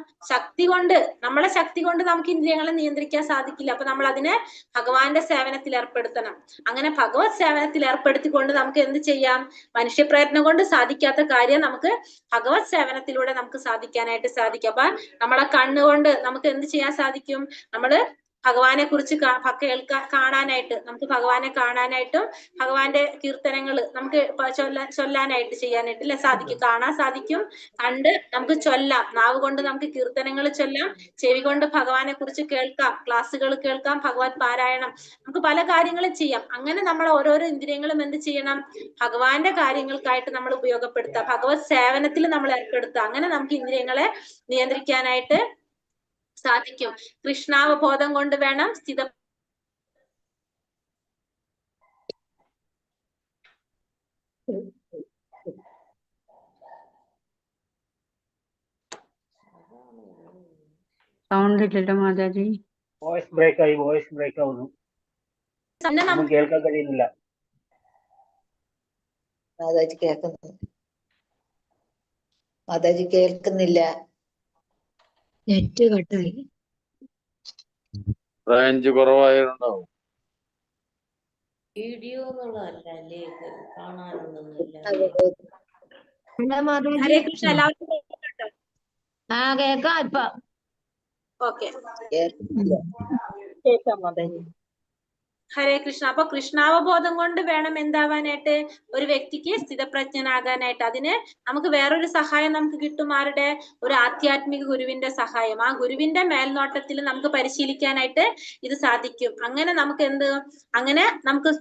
നമ്മളെ ശക്തി കൊണ്ട് നമുക്ക് ഇന്ദ്രിയങ്ങളെ നിയന്ത്രിക്കാൻ സാധിക്കില്ല. അപ്പൊ നമ്മൾ അതിനെ ഭഗവാന്റെ സേവനത്തിൽ ഏർപ്പെടുത്തണം. അങ്ങനെ ഭഗവത് സേവനത്തിൽ ഏർപ്പെടുത്തിക്കൊണ്ട് നമുക്ക് എന്ത് ചെയ്യാം? മനുഷ്യപ്രയത്നം കൊണ്ട് സാധിക്കാത്ത കാര്യം നമുക്ക് ഭഗവത് സേവനത്തിലൂടെ നമുക്ക് സാധിക്കാനായിട്ട് സാധിക്കും. അപ്പൊ നമ്മളെ കണ്ണുകൊണ്ട് നമുക്ക് എന്ത് ചെയ്യാൻ സാധിക്കും? നമ്മള് ഭഗവാനെ കുറിച്ച് കാണാനായിട്ട്, നമുക്ക് ഭഗവാനെ കാണാനായിട്ടും ഭഗവാന്റെ കീർത്തനങ്ങൾ നമുക്ക് ചൊല്ലാനായിട്ട് ചെയ്യാനായിട്ട് അല്ലെ സാധിക്കും. കാണാൻ സാധിക്കും, കണ്ട് നമുക്ക് ചൊല്ലാം. നാവ് കൊണ്ട് നമുക്ക് കീർത്തനങ്ങൾ ചൊല്ലാം, ചെവി കൊണ്ട് ഭഗവാനെ കുറിച്ച് കേൾക്കാം, ക്ലാസ്സുകൾ കേൾക്കാം, ഭഗവത് പാരായണം, നമുക്ക് പല കാര്യങ്ങളും ചെയ്യാം. അങ്ങനെ നമ്മൾ ഓരോരോ ഇന്ദ്രിയങ്ങളും എന്ത് ചെയ്യണം? ഭഗവാന്റെ കാര്യങ്ങൾക്കായിട്ട് നമ്മൾ ഉപയോഗപ്പെടുത്തുക, ഭഗവത് സേവനത്തിൽ നമ്മൾ ഏർപ്പെടുത്തുക. അങ്ങനെ നമുക്ക് ഇന്ദ്രിയങ്ങളെ നിയന്ത്രിക്കാനായിട്ട് സാധിക്കും. കൃഷ്ണാവബോധം കൊണ്ട് വേണം സൗണ്ട് ഇല്ലല്ലോ മാതാജി. വോയിസ് ബ്രേക്ക് ആവുന്നു. കേൾക്കാൻ കഴിയുന്നില്ല. മാതാജി കേൾക്കുന്നില്ല. നെറ്റ് കട്ടായി. റേഞ്ച് കുറവായിട്ടുണ്ടാവും. വീഡിയോ കാണാനൊന്നുമില്ല. ഹരേ കൃഷ്ണ. എല്ലാവർക്കും കേൾക്കുന്നുണ്ടോ? കേക്കാം. ഇപ്പൊ ഓക്കെ, കേക്കാം മാതാജി. ഹരേ കൃഷ്ണ. അപ്പൊ കൃഷ്ണാവബോധം കൊണ്ട് വേണം എന്താവാനായിട്ട്? ഒരു വ്യക്തിക്ക് സ്ഥിതപ്രജ്ഞനാകാനായിട്ട്. അതിന് നമുക്ക് വേറൊരു സഹായം നമുക്ക് കിട്ടും. ആരുടെ? ഒരു ആധ്യാത്മിക ഗുരുവിന്റെ സഹായം. ആ ഗുരുവിന്റെ മേൽനോട്ടത്തിൽ നമുക്ക് പരിശീലിക്കാനായിട്ട് ഇത് സാധിക്കും. അങ്ങനെ നമുക്ക് അങ്ങനെ നമുക്ക്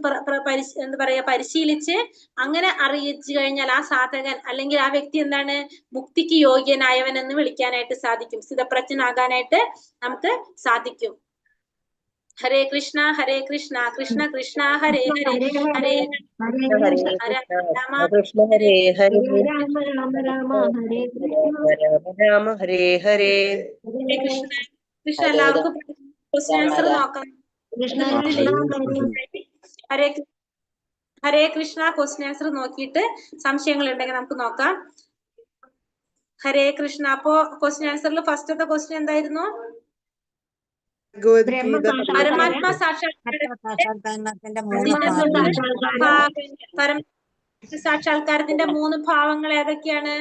എന്താ പറയാ, പരിശീലിച്ച് അങ്ങനെ അറിയിച്ചു കഴിഞ്ഞാൽ ആ സാധകൻ അല്ലെങ്കിൽ ആ വ്യക്തി എന്താണ്? മുക്തിക്ക് യോഗ്യനായവൻ എന്ന് വിളിക്കാനായിട്ട് സാധിക്കും. സ്ഥിതപ്രജ്ഞനാകാനായിട്ട് നമുക്ക് സാധിക്കും. ഹരേ കൃഷ്ണ ഹരേ കൃഷ്ണ കൃഷ്ണ കൃഷ്ണ ഹരേ ഹരേ ഹരേ രാമ കൃഷ്ണ ഹരേ ഹരേ രാമ ഹരേ ഹരേ. ഹരേ കൃഷ്ണ. കൃഷ്ണ എല്ലാവർക്കും ക്വസ്റ്റ്യൻ ആൻസർ നോക്കാം. ഹരേ ഹരേ കൃഷ്ണ. ക്വസ്റ്റ്യൻ ആൻസർ നോക്കിയിട്ട് സംശയങ്ങൾ ഉണ്ടെങ്കിൽ നമുക്ക് നോക്കാം. ഹരേ കൃഷ്ണ. അപ്പോ ക്വസ്റ്റ്യൻ ആൻസറിൽ ഫസ്റ്റത്തെ ക്വസ്റ്റ്യൻ എന്തായിരുന്നു? പരമാത്മാ സാക്ഷാത്കാരത്തിന്റെ 3 ഭാവങ്ങൾ ഏതൊക്കെയാണ്?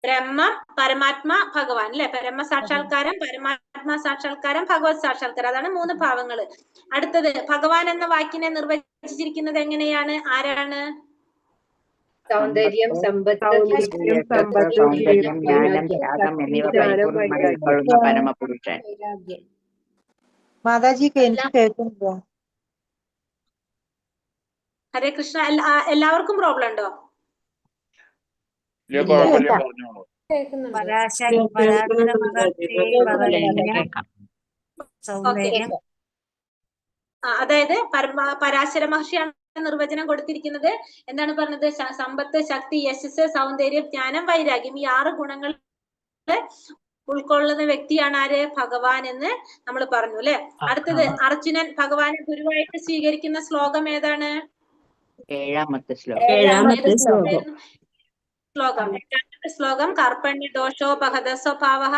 ബ്രഹ്മം, പരമാത്മ, ഭഗവാൻ അല്ലെ. ബ്രഹ്മ സാക്ഷാത്കാരം, പരമാത്മാ സാക്ഷാത്കാരം, ഭഗവത് സാക്ഷാത്കാരം. അതാണ് 3 ഭാവങ്ങള്. അടുത്തത് ഭഗവാൻ എന്ന വാക്കിനെ നിർവചിച്ചിരിക്കുന്നത് എങ്ങനെയാണ്? ആരാണ്? സൗന്ദര്യം, സമ്പത്ത്, ജ്ഞാനം, ത്യാഗം എന്നിവ പരിപൂർണ്ണമായി ഉൾക്കൊള്ളുന്ന പരമപുരുഷൻ. മാതാജി എനിക്ക് കേൾക്കുന്നുണ്ടോ? ഹരേ കൃഷ്ണ. എല്ലാവർക്കും പ്രോബ്ലം ഉണ്ടോ? പറഞ്ഞോളൂ. അതായത് പരാശര മഹർഷിയാണ് നിർവചനം കൊടുത്തിരിക്കുന്നത്. എന്താണ് പറഞ്ഞത്? സമ്പത്ത്, ശക്തി, യശസ്, സൗന്ദര്യം, ജ്ഞാനം, വൈരാഗ്യം, ഈ 6 ഗുണങ്ങൾ ഉൾക്കൊള്ളുന്ന വ്യക്തിയാണ് ആര്? ഭഗവാൻ എന്ന് നമ്മൾ പറഞ്ഞു അല്ലെ. അടുത്തത് അർജുനൻ ഭഗവാനെ ഗുരുവായിട്ട് സ്വീകരിക്കുന്ന ശ്ലോകം ഏതാണ്? 7ാമത്തെ ശ്ലോകം. ശ്ലോകം കർപ്പണ്യ ദോഷോപഹത സ്വഭാവഃ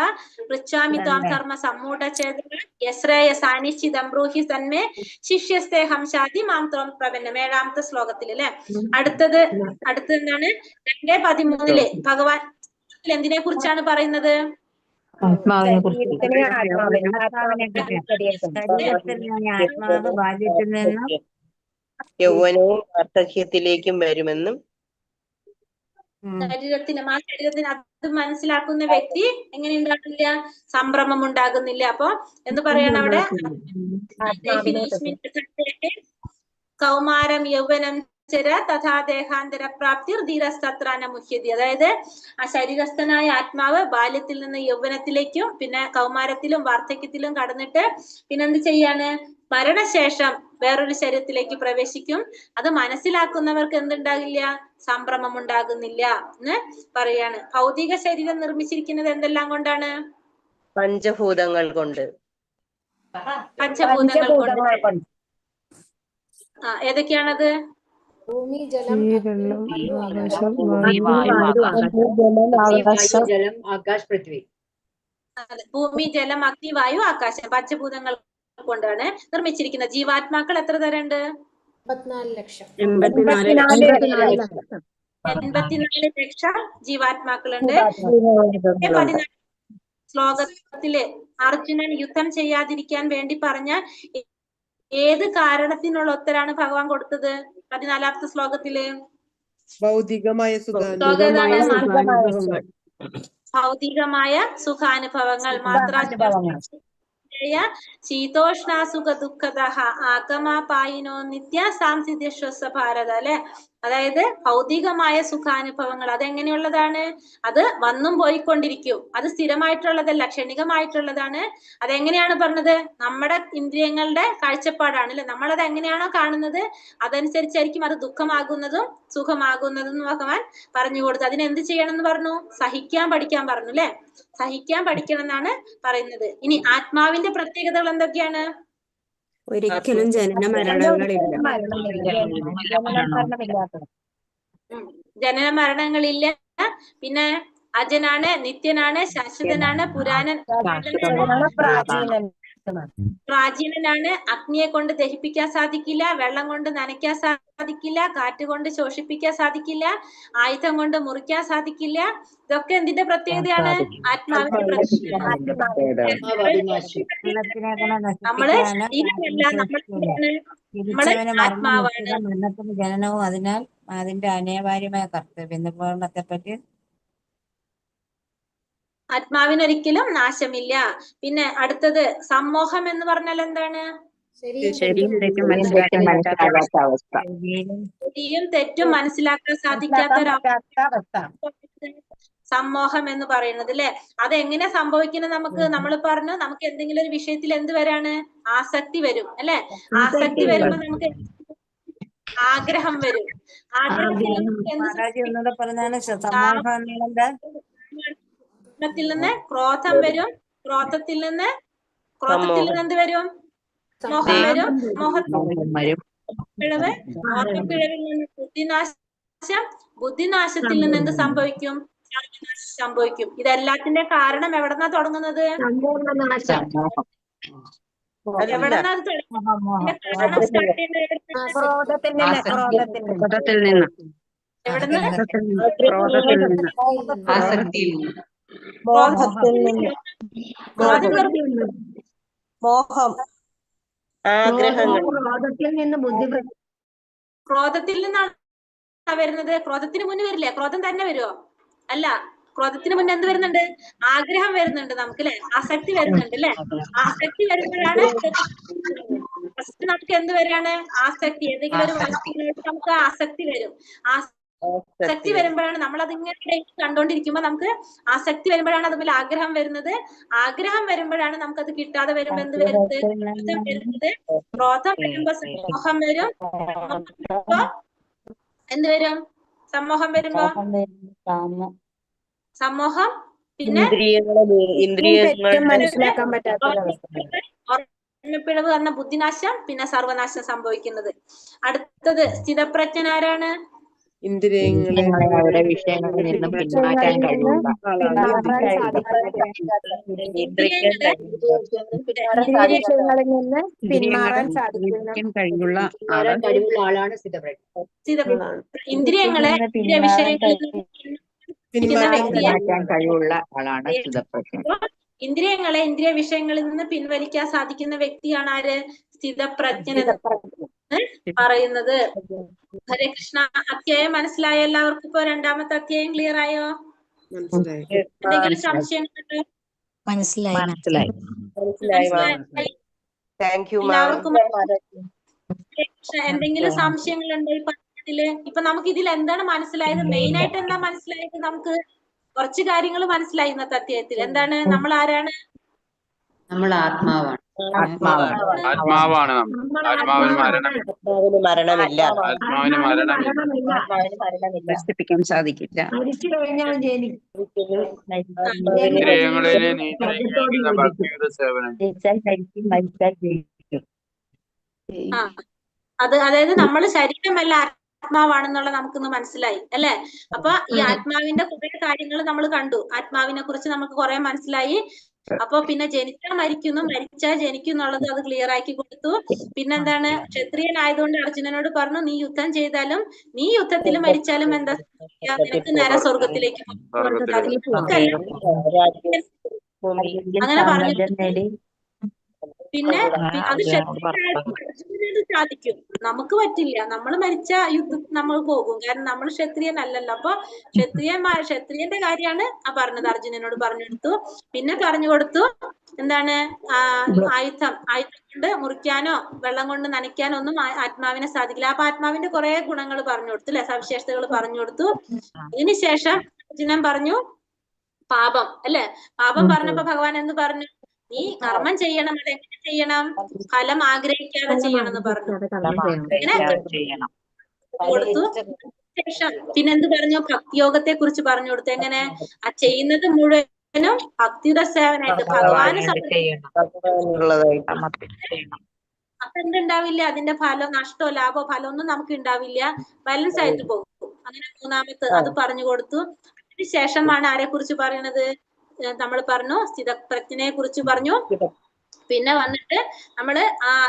പൃച്ഛാമി ത്വാം ധർമ്മ സമ്മൂഢചേതഃ യശ്രേയസാനിശ്ചിതം ബ്രൂഹി തന്മേ ശിഷ്യസ്തേഹം ശാതി മാം ത്വം പ്രപന്നം. 7ാമത്തെ ശ്ലോകത്തിൽ അല്ലെ. അടുത്തത് എന്താണ്? 2:13 ഭഗവാൻ എന്തിനെ കുറിച്ചാണ് പറയുന്നത്? ആത്മാവിനെ ആത്മാവ് ബാല്യത്തിൽ നിന്നും യൗവനവും വാർദ്ധക്യത്തിലേക്കും വരുമെന്നും ശരീരത്തിന് അത് മനസ്സിലാക്കുന്ന വ്യക്തി എങ്ങനെ ഉണ്ടാകുന്നില്ല? സംഭ്രമം ഉണ്ടാകുന്നില്ല. അപ്പൊ എന്ത് പറയണം അവിടെ? കൗമാരം യൗവനം ചര തഥാ ദേഹാന്തര പ്രാപ്തിർ ധീരസ്തത്രാന മുഹ്യതി. അതായത് ആ ശരീരസ്ഥനായ ആത്മാവ് ബാല്യത്തിൽ നിന്ന് യൗവനത്തിലേക്കും പിന്നെ കൗമാരത്തിലും വാർദ്ധക്യത്തിലും കടന്നിട്ട് പിന്നെന്ത് ചെയ്യാണ്? മരണശേഷം വേറൊരു ശരീരത്തിലേക്ക് പ്രവേശിക്കും. അത് മനസ്സിലാക്കുന്നവർക്ക് എന്തുണ്ടാകില്ല? സംഭ്രമം ഉണ്ടാകുന്നില്ല എന്ന് പറയാണ്. ഭൗതിക ശരീരം നിർമ്മിച്ചിരിക്കുന്നത് എന്തെല്ലാം കൊണ്ടാണ്? പഞ്ചഭൂതങ്ങൾ കൊണ്ട്. പഞ്ചഭൂതങ്ങൾ കൊണ്ട്. ഏതൊക്കെയാണത്? ഭൂമി, ജലം, ആകാശ്, പൃഥ്വി. ഭൂമി, ജലം, അഗ്നി, വായു, ആകാശം. പഞ്ചഭൂതങ്ങൾ കൊണ്ടാണ് നിർമ്മിച്ചിരിക്കുന്നത്. ജീവാത്മാക്കൾ എത്ര തരണ്ട്? 84 ലക്ഷം. 84 ലക്ഷം ജീവാത്മാക്കളുണ്ട്. 14 ശ്ലോകത്തില് അർജുനൻ യുദ്ധം ചെയ്യാതിരിക്കാൻ വേണ്ടി പറഞ്ഞ ഏത് കാരണത്തിനുള്ള ഉത്തരാണ് ഭഗവാൻ കൊടുത്തത്? 14ാമത്തെ ശ്ലോകത്തില് ഭൗതികമായ സുഖാനുഭവങ്ങൾ ശീതോഷ്ണാസുഖ ദുഃഖദഃ ആഗമാപായിനോ നിത്യ സാംസിദ്യശ്വസ ഭാരത അല്ലെ. അതായത് ഭൗതികമായ സുഖാനുഭവങ്ങൾ അതെങ്ങനെയുള്ളതാണ്? അത് വന്നും പോയിക്കൊണ്ടിരിക്കും. അത് സ്ഥിരമായിട്ടുള്ളതല്ല, ക്ഷണികമായിട്ടുള്ളതാണ്. അതെങ്ങനെയാണ് പറഞ്ഞത്? നമ്മുടെ ഇന്ദ്രിയങ്ങളുടെ കാഴ്ചപ്പാടാണ് അല്ലെ. നമ്മളത് എങ്ങനെയാണോ കാണുന്നത് അതനുസരിച്ചായിരിക്കും അത് ദുഃഖമാകുന്നതും സുഖമാകുന്നതും ഭഗവാൻ പറഞ്ഞു കൊടുത്തു. അതിനെന്ത് ചെയ്യണം എന്ന് പറഞ്ഞു? സഹിക്കാൻ പഠിക്കാൻ പറഞ്ഞു അല്ലെ. സഹിക്കാൻ പഠിക്കണം എന്നാണ് പറയുന്നത്. ഇനി ആത്മാവിന്റെ പ്രത്യേകതകൾ എന്തൊക്കെയാണ്? ഒരിക്കലും ജനന മരണങ്ങളില്ല. ജനന മരണങ്ങളില്ല. പിന്നെ അജനാണ്, നിത്യനാണ്, ശാശ്വതനാണ്, പ്രാചീനനാണ്. അഗ്നിയെ കൊണ്ട് ദഹിപ്പിക്കാൻ സാധിക്കില്ല, വെള്ളം കൊണ്ട് നനയ്ക്കാൻ സാധിക്കില്ല, കാറ്റ് കൊണ്ട് ശോഷിപ്പിക്കാൻ സാധിക്കില്ല, ആയുധം കൊണ്ട് മുറിക്കാൻ സാധിക്കില്ല. ഇതൊക്കെ എന്തിന്റെ പ്രത്യേകതയാണ്? ആത്മാവിന്റെ പ്രത്യേകതയാണ്. നമ്മള് ആത്മാവാണ്. ജനനവും അതിനാൽ അതിന്റെ അനിവാര്യമായ കർത്തവ്യം നിർവഹണത്തെ പറ്റി ആത്മാവിനൊരിക്കലും നാശമില്ല. പിന്നെ അടുത്തത് സമ്മോഹം എന്ന് പറഞ്ഞാൽ എന്താണ്? ശരിയും തെറ്റും മനസ്സിലാക്കാൻ സാധിക്കാത്ത ഒരവസ്ഥ സമ്മോഹം എന്ന് പറയുന്നത് അല്ലെ. അതെങ്ങനെ സംഭവിക്കുന്നത്? നമ്മൾ പറഞ്ഞു നമുക്ക് എന്തെങ്കിലും ഒരു വിഷയത്തിൽ എന്ത് വരാണ്? ആസക്തി വരും അല്ലെ. ആസക്തി വരുമ്പോ നമുക്ക് ആഗ്രഹം വരും. ആഗ്രഹത്തിൽ നിന്ന് ക്രോധം വരും. ക്രോധത്തിൽ നിന്ന് ക്രോധത്തിൽ നിന്ന് എന്ത് വരും? മോഹം വരും. പിഴവ്, ഓർമ്മപ്പിഴവിൽ നിന്ന് ബുദ്ധിനാശം, ബുദ്ധിനാശത്തിൽ നിന്ന് എന്ത് സംഭവിക്കും? സർവനാശം സംഭവിക്കും. ഇതെല്ലാത്തിന്റെ കാരണം എവിടെന്നാ തുടങ്ങുന്നത്? എവിടെന്നാ അത് തുടങ്ങുന്നത്? കാരണം സ്റ്റാർട്ട് ചെയ്യുന്നത് ക്രോധത്തിൽ നിന്ന് എവിടെന്ന്? മോഹം, ആഗ്രഹങ്ങൾ, ക്രോധത്തിൽ നിന്നാണ് വരുന്നത്. ക്രോധത്തിന് മുന്നേ വരില്ലേ? ക്രോധം തന്നെ വരുമോ? അല്ല, ക്രോധത്തിന് മുന്നേ എന്ത് വരുന്നുണ്ട്? ആഗ്രഹം വരുന്നുണ്ട് നമുക്ക്, അല്ലെ? ആസക്തി വരുന്നുണ്ട്, അല്ലെ? ആസക്തി വരുമ്പോഴാണ് ഫസ്റ്റ് നമുക്ക് എന്ത് വരികയാണ്? ആസക്തി. ഏതെങ്കിലും ഒരു വസ്തുവിനോട് നമുക്ക് ആസക്തി വരും. ആസക്തി വരുമ്പോഴാണ് നമ്മൾ അതിങ്ങനെ കണ്ടോണ്ടിരിക്കുമ്പോ നമുക്ക് ആസക്തി വരുമ്പോഴാണ് അതുപോലെ ആഗ്രഹം വരുന്നത്. ആഗ്രഹം വരുമ്പോഴാണ് നമുക്കത് കിട്ടാതെ വരുമ്പോ എന്ത് വരുന്നത്? ക്രോധം വരുന്നത്. ക്രോധം വരുമ്പോ മോഹം വരും. എന്ത് വരും? സമ്മോഹം വരുമ്പോ സമ്മോഹം, പിന്നെ മനസ്സിലാക്കാൻ പറ്റാത്ത ഓർമ്മപ്പിഴവ് എന്ന ബുദ്ധിനാശം, പിന്നെ സർവനാശം സംഭവിക്കുന്നത്. അടുത്തത് സ്ഥിതപ്രജ്ഞനാരാണ്? ഇന്ദ്രിയങ്ങളെ അവരുടെ വിഷയങ്ങളിൽ നിന്ന് പിന്മാറ്റാൻ കഴിവുള്ള വിഷയങ്ങളിൽ നിന്ന് പിന്മാറാൻ കഴിവുള്ള ആളാണ് സ്ഥിതപ്രജ്ഞ. ഇന്ദ്രിയങ്ങളെ ഇന്ദ്രിയ വിഷയങ്ങളിൽ നിന്ന് പിന്മാറ്റാൻ കഴിവുള്ള ആളാണ് സ്ഥിതപ്രജ്ഞൻ. ഇന്ദ്രിയങ്ങളെ ഇന്ദ്രിയ വിഷയങ്ങളിൽ നിന്ന് പിൻവലിക്കാൻ സാധിക്കുന്ന വ്യക്തിയാണ് ആര്? സ്ഥിതപ്രജ്ഞൻ എന്ന് പറയുന്നത്. ഹരേ കൃഷ്ണ. അധ്യായം മനസ്സിലായോ എല്ലാവർക്കും? ഇപ്പൊ രണ്ടാമത്തെ അധ്യായം ക്ലിയർ ആയോ? എന്തെങ്കിലും സംശയങ്ങളുണ്ടോ? മനസ്സിലായി. എല്ലാവർക്കും എന്തെങ്കിലും സംശയങ്ങളുണ്ടോ ഈ പറഞ്ഞതില്? ഇപ്പൊ നമുക്ക് ഇതിൽ എന്താണ് മനസ്സിലായത്? മെയിൻ ആയിട്ട് എന്താ മനസ്സിലായത്? നമുക്ക് കുറച്ച് കാര്യങ്ങൾ മനസ്സിലായി ഇന്നത്തെ അധ്യായത്തിൽ. എന്താണ്? നമ്മൾ ആരാണ്? നമ്മൾ ആത്മാവാണ്. ആത്മാവാണ് നമ്മൾ. ആത്മാവിന് മരണമില്ല. ആത്മാവിന് മരണമില്ല. നശിപ്പിക്കാൻ സാധിക്കില്ല. ഇന്ദ്രിയങ്ങളിലെ നീതിക്കുന്ന ഭക്തിയുടെ സേവനം. അതായത് നമ്മൾ ശരീരമല്ല ആത്മാവാണെന്നുള്ള നമുക്കൊന്ന് മനസ്സിലായി, അല്ലെ? അപ്പൊ ഈ ആത്മാവിന്റെ കുറെ കാര്യങ്ങൾ നമ്മൾ കണ്ടു. ആത്മാവിനെ കുറിച്ച് നമുക്ക് കുറെ മനസ്സിലായി. അപ്പൊ പിന്നെ ജനിച്ചാൽ മരിക്കുന്നു, മരിച്ചാൽ ജനിക്കും എന്നുള്ളത് അത് ക്ലിയർ ആക്കി കൊടുത്തു. പിന്നെന്താണ്? ക്ഷത്രിയനായതുകൊണ്ട് അർജുനനോട് പറഞ്ഞു, നീ യുദ്ധം ചെയ്താലും നീ യുദ്ധത്തിൽ മരിച്ചാലും എന്താ നിനക്ക് നേരെ സ്വർഗത്തിലേക്ക് അങ്ങനെ പറഞ്ഞു. പിന്നെ അത് ക്ഷത്രിയനായത് സാധിക്കും, നമുക്ക് പറ്റില്ല. നമ്മൾ മരിച്ച യുദ്ധത്തിൽ നമ്മൾ പോകും, കാരണം നമ്മൾ ക്ഷത്രിയനല്ലല്ലോ. അപ്പൊ ക്ഷത്രിയന്റെ കാര്യമാണ് ആ പറഞ്ഞത്. അർജുനനോട് പറഞ്ഞു കൊടുത്തു. പിന്നെ പറഞ്ഞു കൊടുത്തു എന്താണ്? ആയുധം കൊണ്ട് മുറിക്കാനോ വെള്ളം കൊണ്ട് നനയ്ക്കാനോ ഒന്നും ആത്മാവിനെ സാധിക്കില്ല. അപ്പൊ ആത്മാവിന്റെ കുറെ ഗുണങ്ങൾ പറഞ്ഞു കൊടുത്തു, അല്ലെ? സവിശേഷതകൾ പറഞ്ഞു കൊടുത്തു. ഇതിനുശേഷം അർജുനൻ പറഞ്ഞു പാപം, അല്ലെ? പാപം പറഞ്ഞപ്പോ ഭഗവാൻ എന്ത് പറഞ്ഞു? നീ കർമ്മം ചെയ്യണം. അതെങ്ങനെ ചെയ്യണം? ഫലം ആഗ്രഹിക്കാതെ ചെയ്യണം എന്ന് പറഞ്ഞു. കൊടുത്തു. ശേഷം പിന്നെന്ത് പറഞ്ഞു? ഭക്തിയോഗത്തെ കുറിച്ച് പറഞ്ഞു കൊടുത്തു. എങ്ങനെ? ആ ചെയ്യുന്നത് മുഴുവനും ഭക്തിയുടെ സേവനായിട്ട് ഭഗവാന് അപ്പൊ എന്തുണ്ടാവില്ല? അതിന്റെ ഫലം, നഷ്ടോ ലാഭോ ഫലം ഒന്നും നമുക്ക് ഉണ്ടാവില്ല. ബാലൻസ് ആയിട്ട് പോകും. അങ്ങനെ മൂന്നാമത്തെ അത് പറഞ്ഞു കൊടുത്തു. അതിനുശേഷമാണ് ആരെ കുറിച്ച് പറയുന്നത്? നമ്മൾ പറഞ്ഞു സ്ഥിതപ്രജ്ഞനെ കുറിച്ച് പറഞ്ഞു. പിന്നെ വന്നിട്ട് നമ്മള്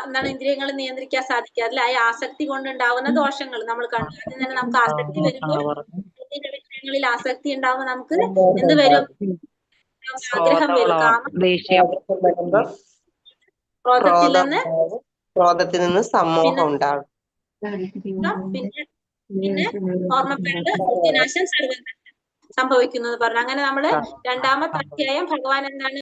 എന്താണ്? ഇന്ദ്രിയങ്ങൾ നിയന്ത്രിക്കാൻ സാധിക്കാറില്ല. ആ ആസക്തി കൊണ്ടുണ്ടാവുന്ന ദോഷങ്ങൾ നമ്മൾ കണ്ടു. അതിൽ തന്നെ നമുക്ക് ആസക്തി വരുമ്പോൾ വിഷയങ്ങളിൽ ആസക്തി ഉണ്ടാവുമ്പോൾ നമുക്ക് എന്ത് വരും? ആഗ്രഹം വരും. ക്രോധത്തിൽ നിന്ന് സമ്മോഹം ഉണ്ടാകും. പിന്നെ ഓർമ്മപ്പിഴവ്, ബുദ്ധിനാശം, സർവനാശം സംഭവിക്കുന്നത് പറഞ്ഞു. അങ്ങനെ നമ്മള് രണ്ടാമത്തെ അധ്യായം ഭഗവാൻ എന്താണ്